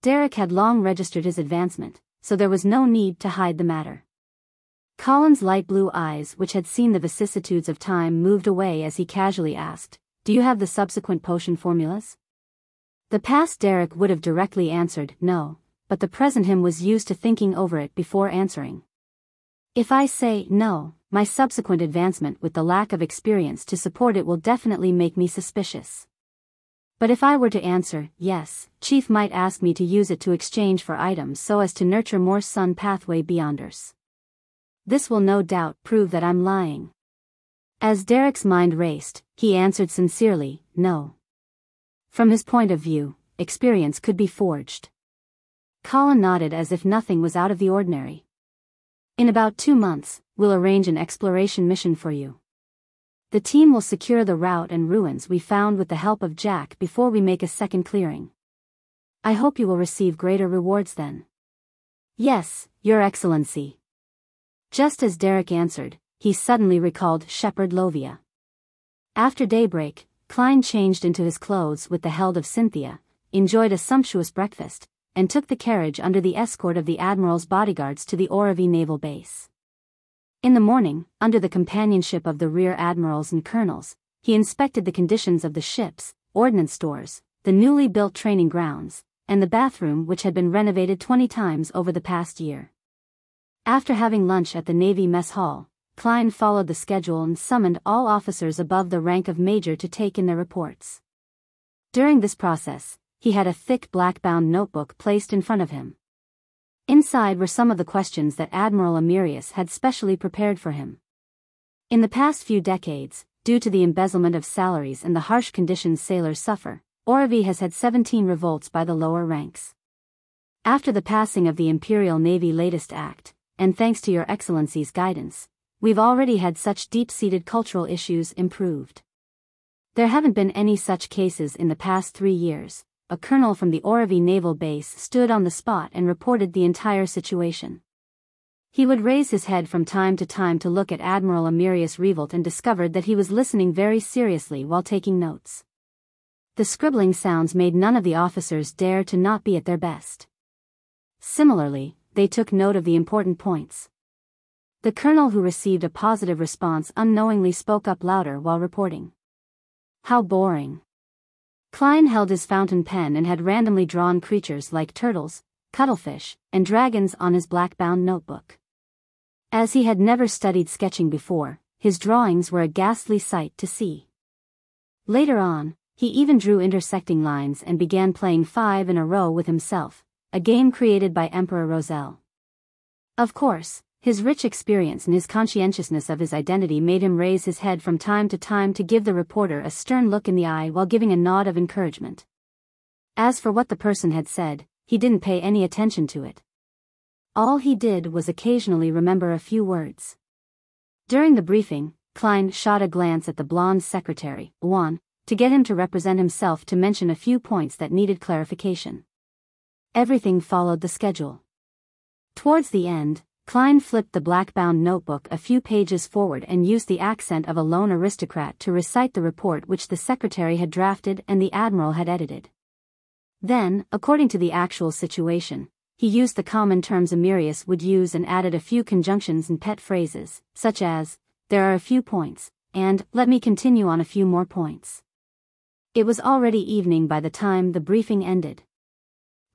Derek had long registered his advancement, so there was no need to hide the matter. Colin's light blue eyes, which had seen the vicissitudes of time, moved away as he casually asked, "Do you have the subsequent potion formulas?" The past Derek would have directly answered, no, but the present him was used to thinking over it before answering. If I say no, my subsequent advancement with the lack of experience to support it will definitely make me suspicious. But if I were to answer yes, Chief might ask me to use it to exchange for items so as to nurture more Sun Pathway Beyonders. This will no doubt prove that I'm lying. As Derek's mind raced, he answered sincerely, no. From his point of view, experience could be forged. Colin nodded as if nothing was out of the ordinary. In about 2 months, we'll arrange an exploration mission for you. The team will secure the route and ruins we found with the help of Jack before we make a second clearing. I hope you will receive greater rewards then. Yes, Your Excellency. Just as Derek answered, he suddenly recalled Shepherd Lovia. After daybreak, Klein changed into his clothes with the help of Cynthia, enjoyed a sumptuous breakfast, and took the carriage under the escort of the Admiral's bodyguards to the Oravi Naval Base. In the morning, under the companionship of the Rear Admirals and Colonels, he inspected the conditions of the ships, ordnance stores, the newly built training grounds, and the bathroom which had been renovated 20 times over the past year. After having lunch at the Navy Mess Hall, Klein followed the schedule and summoned all officers above the rank of Major to take in their reports. During this process, he had a thick black-bound notebook placed in front of him. Inside were some of the questions that Admiral Amyrius had specially prepared for him. In the past few decades, due to the embezzlement of salaries and the harsh conditions sailors suffer, Oravi has had 17 revolts by the lower ranks. After the passing of the Imperial Navy latest act, and thanks to Your Excellency's guidance, we've already had such deep-seated cultural issues improved. There haven't been any such cases in the past 3 years. A colonel from the Oravi Naval Base stood on the spot and reported the entire situation. He would raise his head from time to time to look at Admiral Amyrius Revolt and discovered that he was listening very seriously while taking notes. The scribbling sounds made none of the officers dare to not be at their best. Similarly, they took note of the important points. The colonel who received a positive response unknowingly spoke up louder while reporting. How boring. Klein held his fountain pen and had randomly drawn creatures like turtles, cuttlefish, and dragons on his black-bound notebook. As he had never studied sketching before, his drawings were a ghastly sight to see. Later on, he even drew intersecting lines and began playing 5 in a row with himself, a game created by Emperor Roselle. Of course, his rich experience and his conscientiousness of his identity made him raise his head from time to time to give the reporter a stern look in the eye while giving a nod of encouragement. As for what the person had said, he didn't pay any attention to it. All he did was occasionally remember a few words. During the briefing, Klein shot a glance at the blonde secretary, Juan, to get him to represent himself to mention a few points that needed clarification. Everything followed the schedule. Towards the end, Klein flipped the black-bound notebook a few pages forward and used the accent of a lone aristocrat to recite the report which the secretary had drafted and the admiral had edited. Then, according to the actual situation, he used the common terms Amyrius would use and added a few conjunctions and pet phrases, such as, "There are a few points," and "Let me continue on a few more points." It was already evening by the time the briefing ended.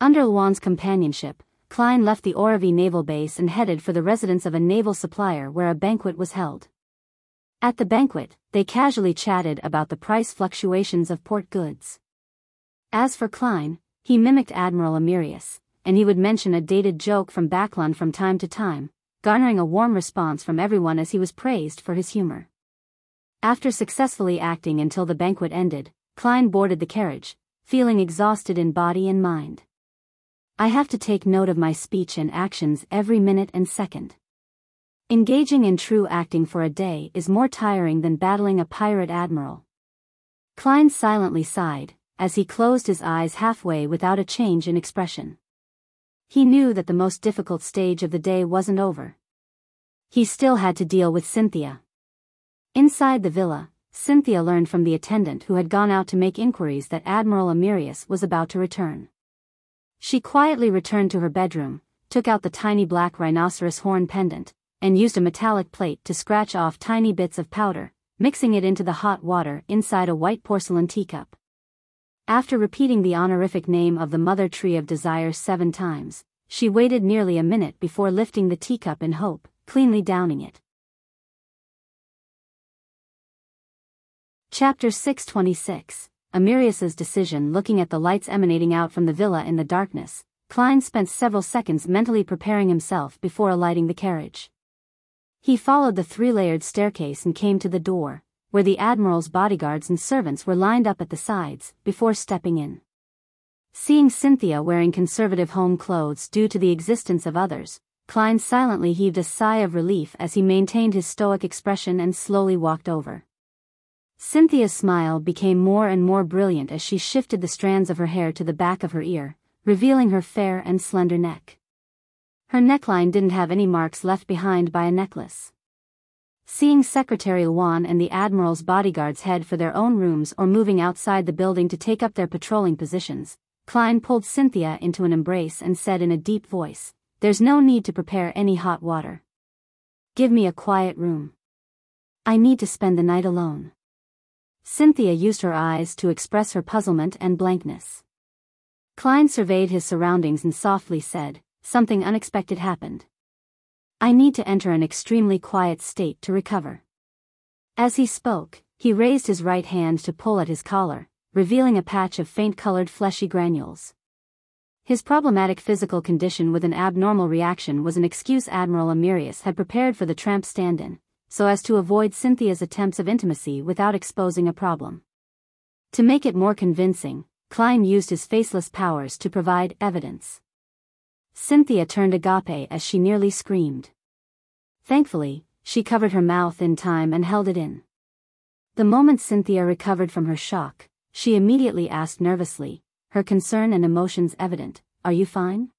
Under Juan's companionship, Klein left the Oravi naval base and headed for the residence of a naval supplier where a banquet was held. At the banquet, they casually chatted about the price fluctuations of port goods. As for Klein, he mimicked Admiral Amyrius, and he would mention a dated joke from Backlund from time to time, garnering a warm response from everyone as he was praised for his humor. After successfully acting until the banquet ended, Klein boarded the carriage, feeling exhausted in body and mind. I have to take note of my speech and actions every minute and second. Engaging in true acting for a day is more tiring than battling a pirate admiral. Klein silently sighed, as he closed his eyes halfway without a change in expression. He knew that the most difficult stage of the day wasn't over. He still had to deal with Cynthia. Inside the villa, Cynthia learned from the attendant who had gone out to make inquiries that Admiral Amyrius was about to return. She quietly returned to her bedroom, took out the tiny black rhinoceros horn pendant, and used a metallic plate to scratch off tiny bits of powder, mixing it into the hot water inside a white porcelain teacup. After repeating the honorific name of the Mother Tree of Desire 7 times, she waited nearly a minute before lifting the teacup in hope, cleanly downing it. Chapter 626, Amyrius's decision. Looking at the lights emanating out from the villa in the darkness, Klein spent several seconds mentally preparing himself before alighting the carriage. He followed the 3-layered staircase and came to the door, where the admiral's bodyguards and servants were lined up at the sides, before stepping in. Seeing Cynthia wearing conservative home clothes due to the existence of others, Klein silently heaved a sigh of relief as he maintained his stoic expression and slowly walked over. Cynthia's smile became more and more brilliant as she shifted the strands of her hair to the back of her ear, revealing her fair and slender neck. Her neckline didn't have any marks left behind by a necklace. Seeing Secretary Juan and the Admiral's bodyguards head for their own rooms or moving outside the building to take up their patrolling positions, Klein pulled Cynthia into an embrace and said in a deep voice, "There's no need to prepare any hot water. Give me a quiet room. I need to spend the night alone." Cynthia used her eyes to express her puzzlement and blankness. Klein surveyed his surroundings and softly said, "Something unexpected happened. I need to enter an extremely quiet state to recover." As he spoke, he raised his right hand to pull at his collar, revealing a patch of faint-colored fleshy granules. His problematic physical condition with an abnormal reaction was an excuse Admiral Amyrius had prepared for the tramp stand-in, so as to avoid Cynthia's attempts of intimacy without exposing a problem. To make it more convincing, Klein used his faceless powers to provide evidence. Cynthia turned agape as she nearly screamed. Thankfully, she covered her mouth in time and held it in. The moment Cynthia recovered from her shock, she immediately asked nervously, her concern and emotions evident, "Are you fine?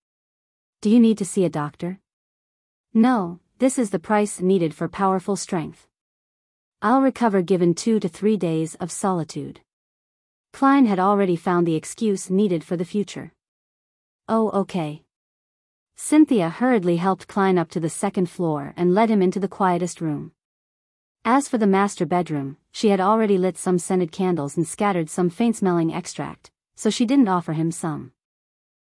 Do you need to see a doctor?" No, this is the price needed for powerful strength. I'll recover given 2 to 3 days of solitude. Klein had already found the excuse needed for the future. Oh, okay. Cynthia hurriedly helped Klein up to the second floor and led him into the quietest room. As for the master bedroom, she had already lit some scented candles and scattered some faint-smelling extract, so she didn't offer him some.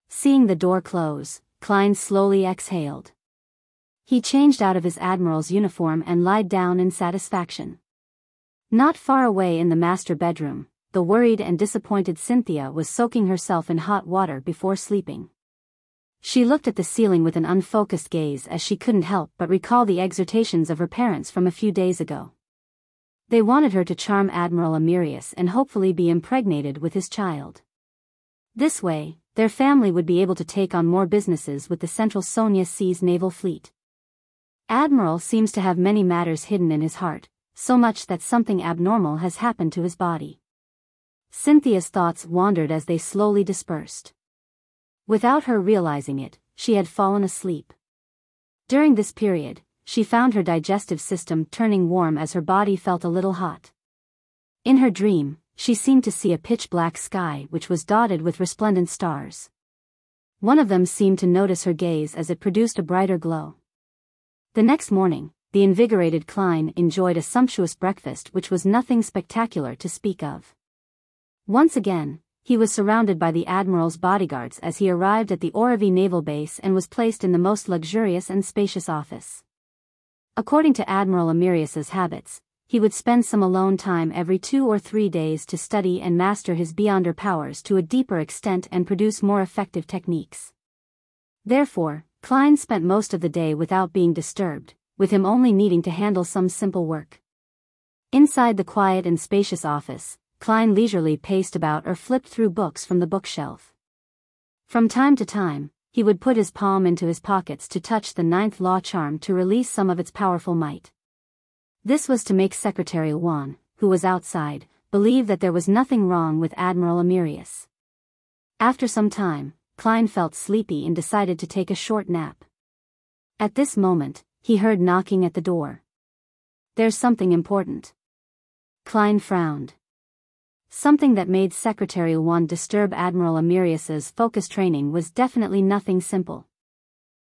Seeing the door close, Klein slowly exhaled. He changed out of his admiral's uniform and lied down in satisfaction. Not far away in the master bedroom, the worried and disappointed Cynthia was soaking herself in hot water before sleeping. She looked at the ceiling with an unfocused gaze as she couldn't help but recall the exhortations of her parents from a few days ago. They wanted her to charm Admiral Amyrius and hopefully be impregnated with his child. This way, their family would be able to take on more businesses with the Central Sonia Seas naval fleet. Admiral seems to have many matters hidden in his heart, so much that something abnormal has happened to his body. Cynthia's thoughts wandered as they slowly dispersed. Without her realizing it, she had fallen asleep. During this period, she found her digestive system turning warm as her body felt a little hot. In her dream, she seemed to see a pitch-black sky which was dotted with resplendent stars. One of them seemed to notice her gaze as it produced a brighter glow. The next morning, the invigorated Klein enjoyed a sumptuous breakfast which was nothing spectacular to speak of. Once again, he was surrounded by the Admiral's bodyguards as he arrived at the Orovie Naval Base and was placed in the most luxurious and spacious office. According to Admiral Amyrius's habits, he would spend some alone time every 2 or 3 days to study and master his Beyonder powers to a deeper extent and produce more effective techniques. Therefore, Klein spent most of the day without being disturbed, with him only needing to handle some simple work. Inside the quiet and spacious office, Klein leisurely paced about or flipped through books from the bookshelf. From time to time, he would put his palm into his pockets to touch the 9th law charm to release some of its powerful might. This was to make Secretary Yuan, who was outside, believe that there was nothing wrong with Admiral Amyrius. After some time, Klein felt sleepy and decided to take a short nap. At this moment, he heard knocking at the door. There's something important. Klein frowned. Something that made Secretary Yuan disturb Admiral Amyrius's focus training was definitely nothing simple.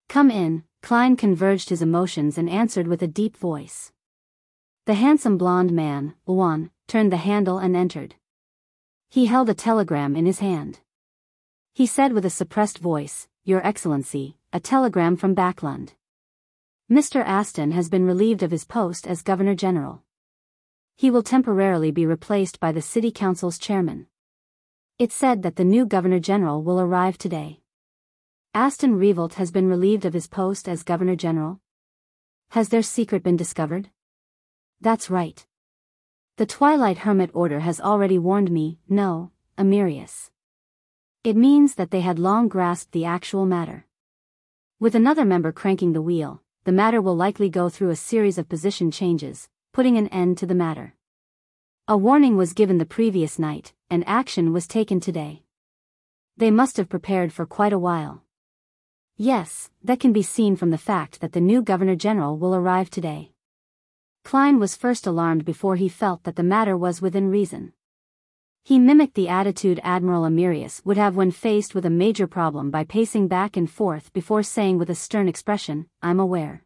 Come in, Klein converged his emotions and answered with a deep voice. The handsome blonde man, Yuan, turned the handle and entered. He held a telegram in his hand. He said with a suppressed voice, Your Excellency, a telegram from Backlund. Mr. Aston has been relieved of his post as Governor General. He will temporarily be replaced by the City Council's chairman. It said that the new Governor General will arrive today. Aston Revolt has been relieved of his post as Governor General. Has their secret been discovered? That's right. The Twilight Hermit Order has already warned me, no, Amyrius. It means that they had long grasped the actual matter. With another member cranking the wheel, the matter will likely go through a series of position changes, putting an end to the matter. A warning was given the previous night, and action was taken today. They must have prepared for quite a while. Yes, that can be seen from the fact that the new Governor General will arrive today. Klein was first alarmed before he felt that the matter was within reason. He mimicked the attitude Admiral Amyrius would have when faced with a major problem by pacing back and forth before saying with a stern expression, I'm aware.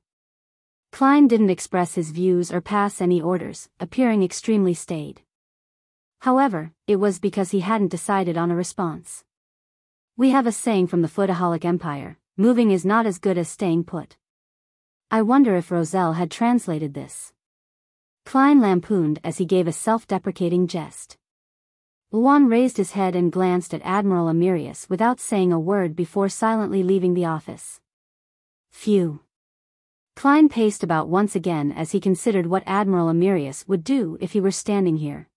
Klein didn't express his views or pass any orders, appearing extremely staid. However, it was because he hadn't decided on a response. We have a saying from the Footaholic Empire, moving is not as good as staying put. I wonder if Roselle had translated this. Klein lampooned as he gave a self-deprecating jest. Yuan raised his head and glanced at Admiral Amyrius without saying a word before silently leaving the office. Phew. Klein paced about once again as he considered what Admiral Amyrius would do if he were standing here.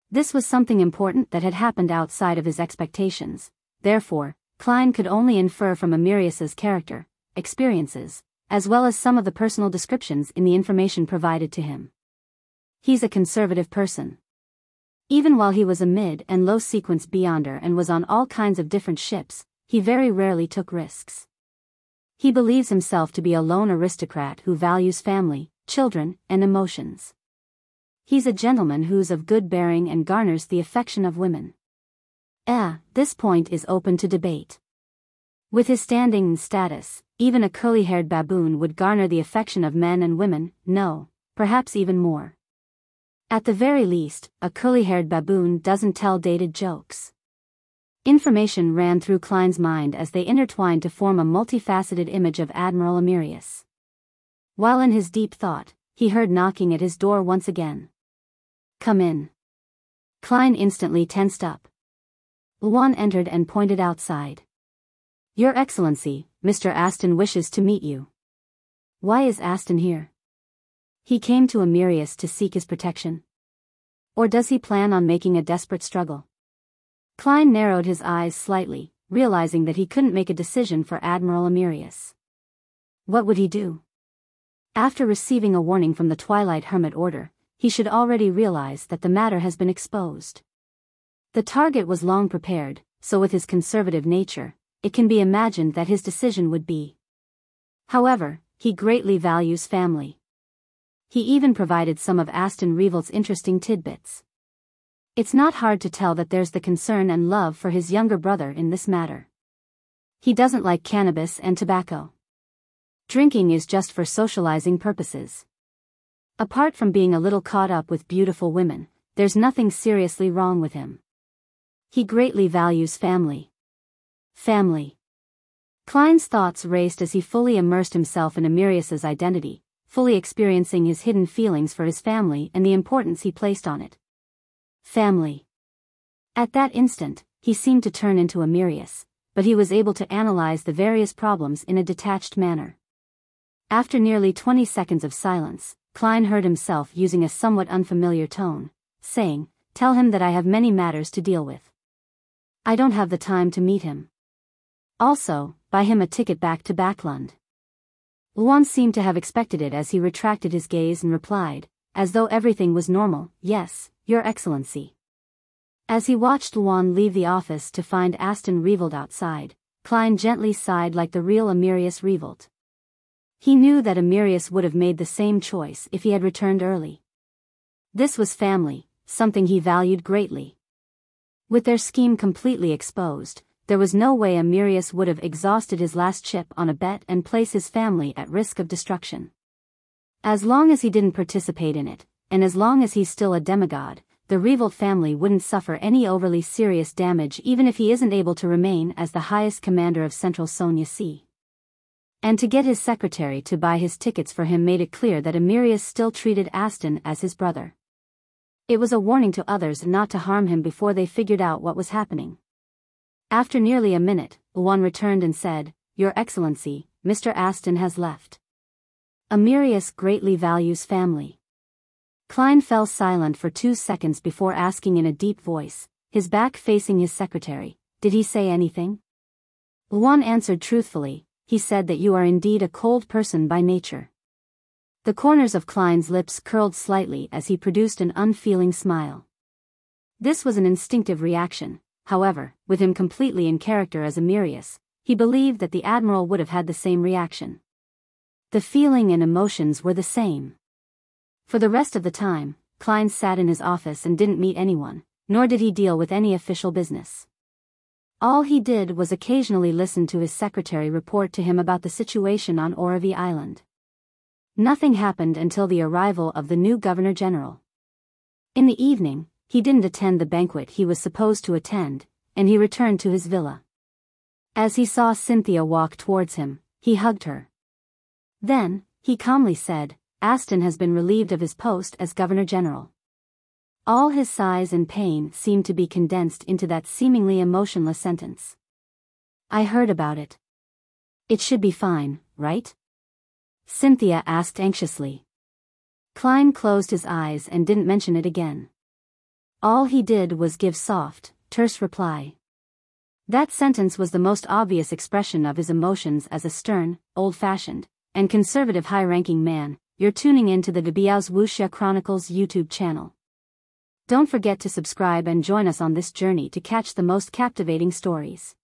This was something important that had happened outside of his expectations, therefore, Klein could only infer from Amyrius's character, experiences, as well as some of the personal descriptions in the information provided to him. He's a conservative person. Even while he was a mid- and low-sequence Beyonder and was on all kinds of different ships, he very rarely took risks. He believes himself to be a lone aristocrat who values family, children, and emotions. He's a gentleman who's of good bearing and garners the affection of women. This point is open to debate. With his standing and status, even a curly-haired baboon would garner the affection of men and women, no, perhaps even more. At the very least, a curly-haired baboon doesn't tell dated jokes. Information ran through Klein's mind as they intertwined to form a multifaceted image of Admiral Amyrius. While in his deep thought, he heard knocking at his door once again. "Come in." Klein instantly tensed up. Luan entered and pointed outside. "Your Excellency, Mr. Aston wishes to meet you." "Why is Aston here?" "He came to Amyrius to seek his protection. Or does he plan on making a desperate struggle?" Klein narrowed his eyes slightly, realizing that he couldn't make a decision for Admiral Amyrius. What would he do? After receiving a warning from the Twilight Hermit Order, he should already realize that the matter has been exposed. The target was long prepared, so with his conservative nature, it can be imagined that his decision would be. However, he greatly values family. He even provided some of Aston Revolt's interesting tidbits. It's not hard to tell that there's the concern and love for his younger brother in this matter. He doesn't like cannabis and tobacco. Drinking is just for socializing purposes. Apart from being a little caught up with beautiful women, there's nothing seriously wrong with him. He greatly values family. Family. Klein's thoughts raced as he fully immersed himself in Amyrius's identity, fully experiencing his hidden feelings for his family and the importance he placed on it. Family. At that instant, he seemed to turn into Amyrius, but he was able to analyze the various problems in a detached manner. After nearly 20 seconds of silence, Klein heard himself using a somewhat unfamiliar tone, saying, "Tell him that I have many matters to deal with. I don't have the time to meet him. Also, buy him a ticket back to Backlund." Luan seemed to have expected it as he retracted his gaze and replied, as though everything was normal, "Yes, Your Excellency." As he watched Luan leave the office to find Aston Revolt outside, Klein gently sighed like the real Amyrius Revolt. He knew that Amyrius would have made the same choice if he had returned early. This was family, something he valued greatly. With their scheme completely exposed, there was no way Amyrius would have exhausted his last chip on a bet and place his family at risk of destruction. As long as he didn't participate in it, and as long as he's still a demigod, the Revolt family wouldn't suffer any overly serious damage even if he isn't able to remain as the highest commander of Central Sonia Sea. And to get his secretary to buy his tickets for him made it clear that Amyrius still treated Aston as his brother. It was a warning to others not to harm him before they figured out what was happening. After nearly a minute, Luan returned and said, "Your Excellency, Mr. Aston has left. Amyrius greatly values family." Klein fell silent for 2 seconds before asking in a deep voice, his back facing his secretary, "Did he say anything?" Luan answered truthfully, "He said that you are indeed a cold person by nature." The corners of Klein's lips curled slightly as he produced an unfeeling smile. This was an instinctive reaction, however, with him completely in character as Amyrius, he believed that the Admiral would have had the same reaction. The feeling and emotions were the same. For the rest of the time, Klein sat in his office and didn't meet anyone, nor did he deal with any official business. All he did was occasionally listen to his secretary report to him about the situation on Oravi Island. Nothing happened until the arrival of the new Governor-General. In the evening, he didn't attend the banquet he was supposed to attend, and he returned to his villa. As he saw Cynthia walk towards him, he hugged her. Then, he calmly said, "Aston has been relieved of his post as Governor-General." All his sighs and pain seemed to be condensed into that seemingly emotionless sentence. "I heard about it. It should be fine, right?" Cynthia asked anxiously. Klein closed his eyes and didn't mention it again. All he did was give soft, terse reply. That sentence was the most obvious expression of his emotions as a stern, old-fashioned, and conservative high-ranking man. You're tuning in to the Biyao's Wuxia Chronicles YouTube channel. Don't forget to subscribe and join us on this journey to catch the most captivating stories.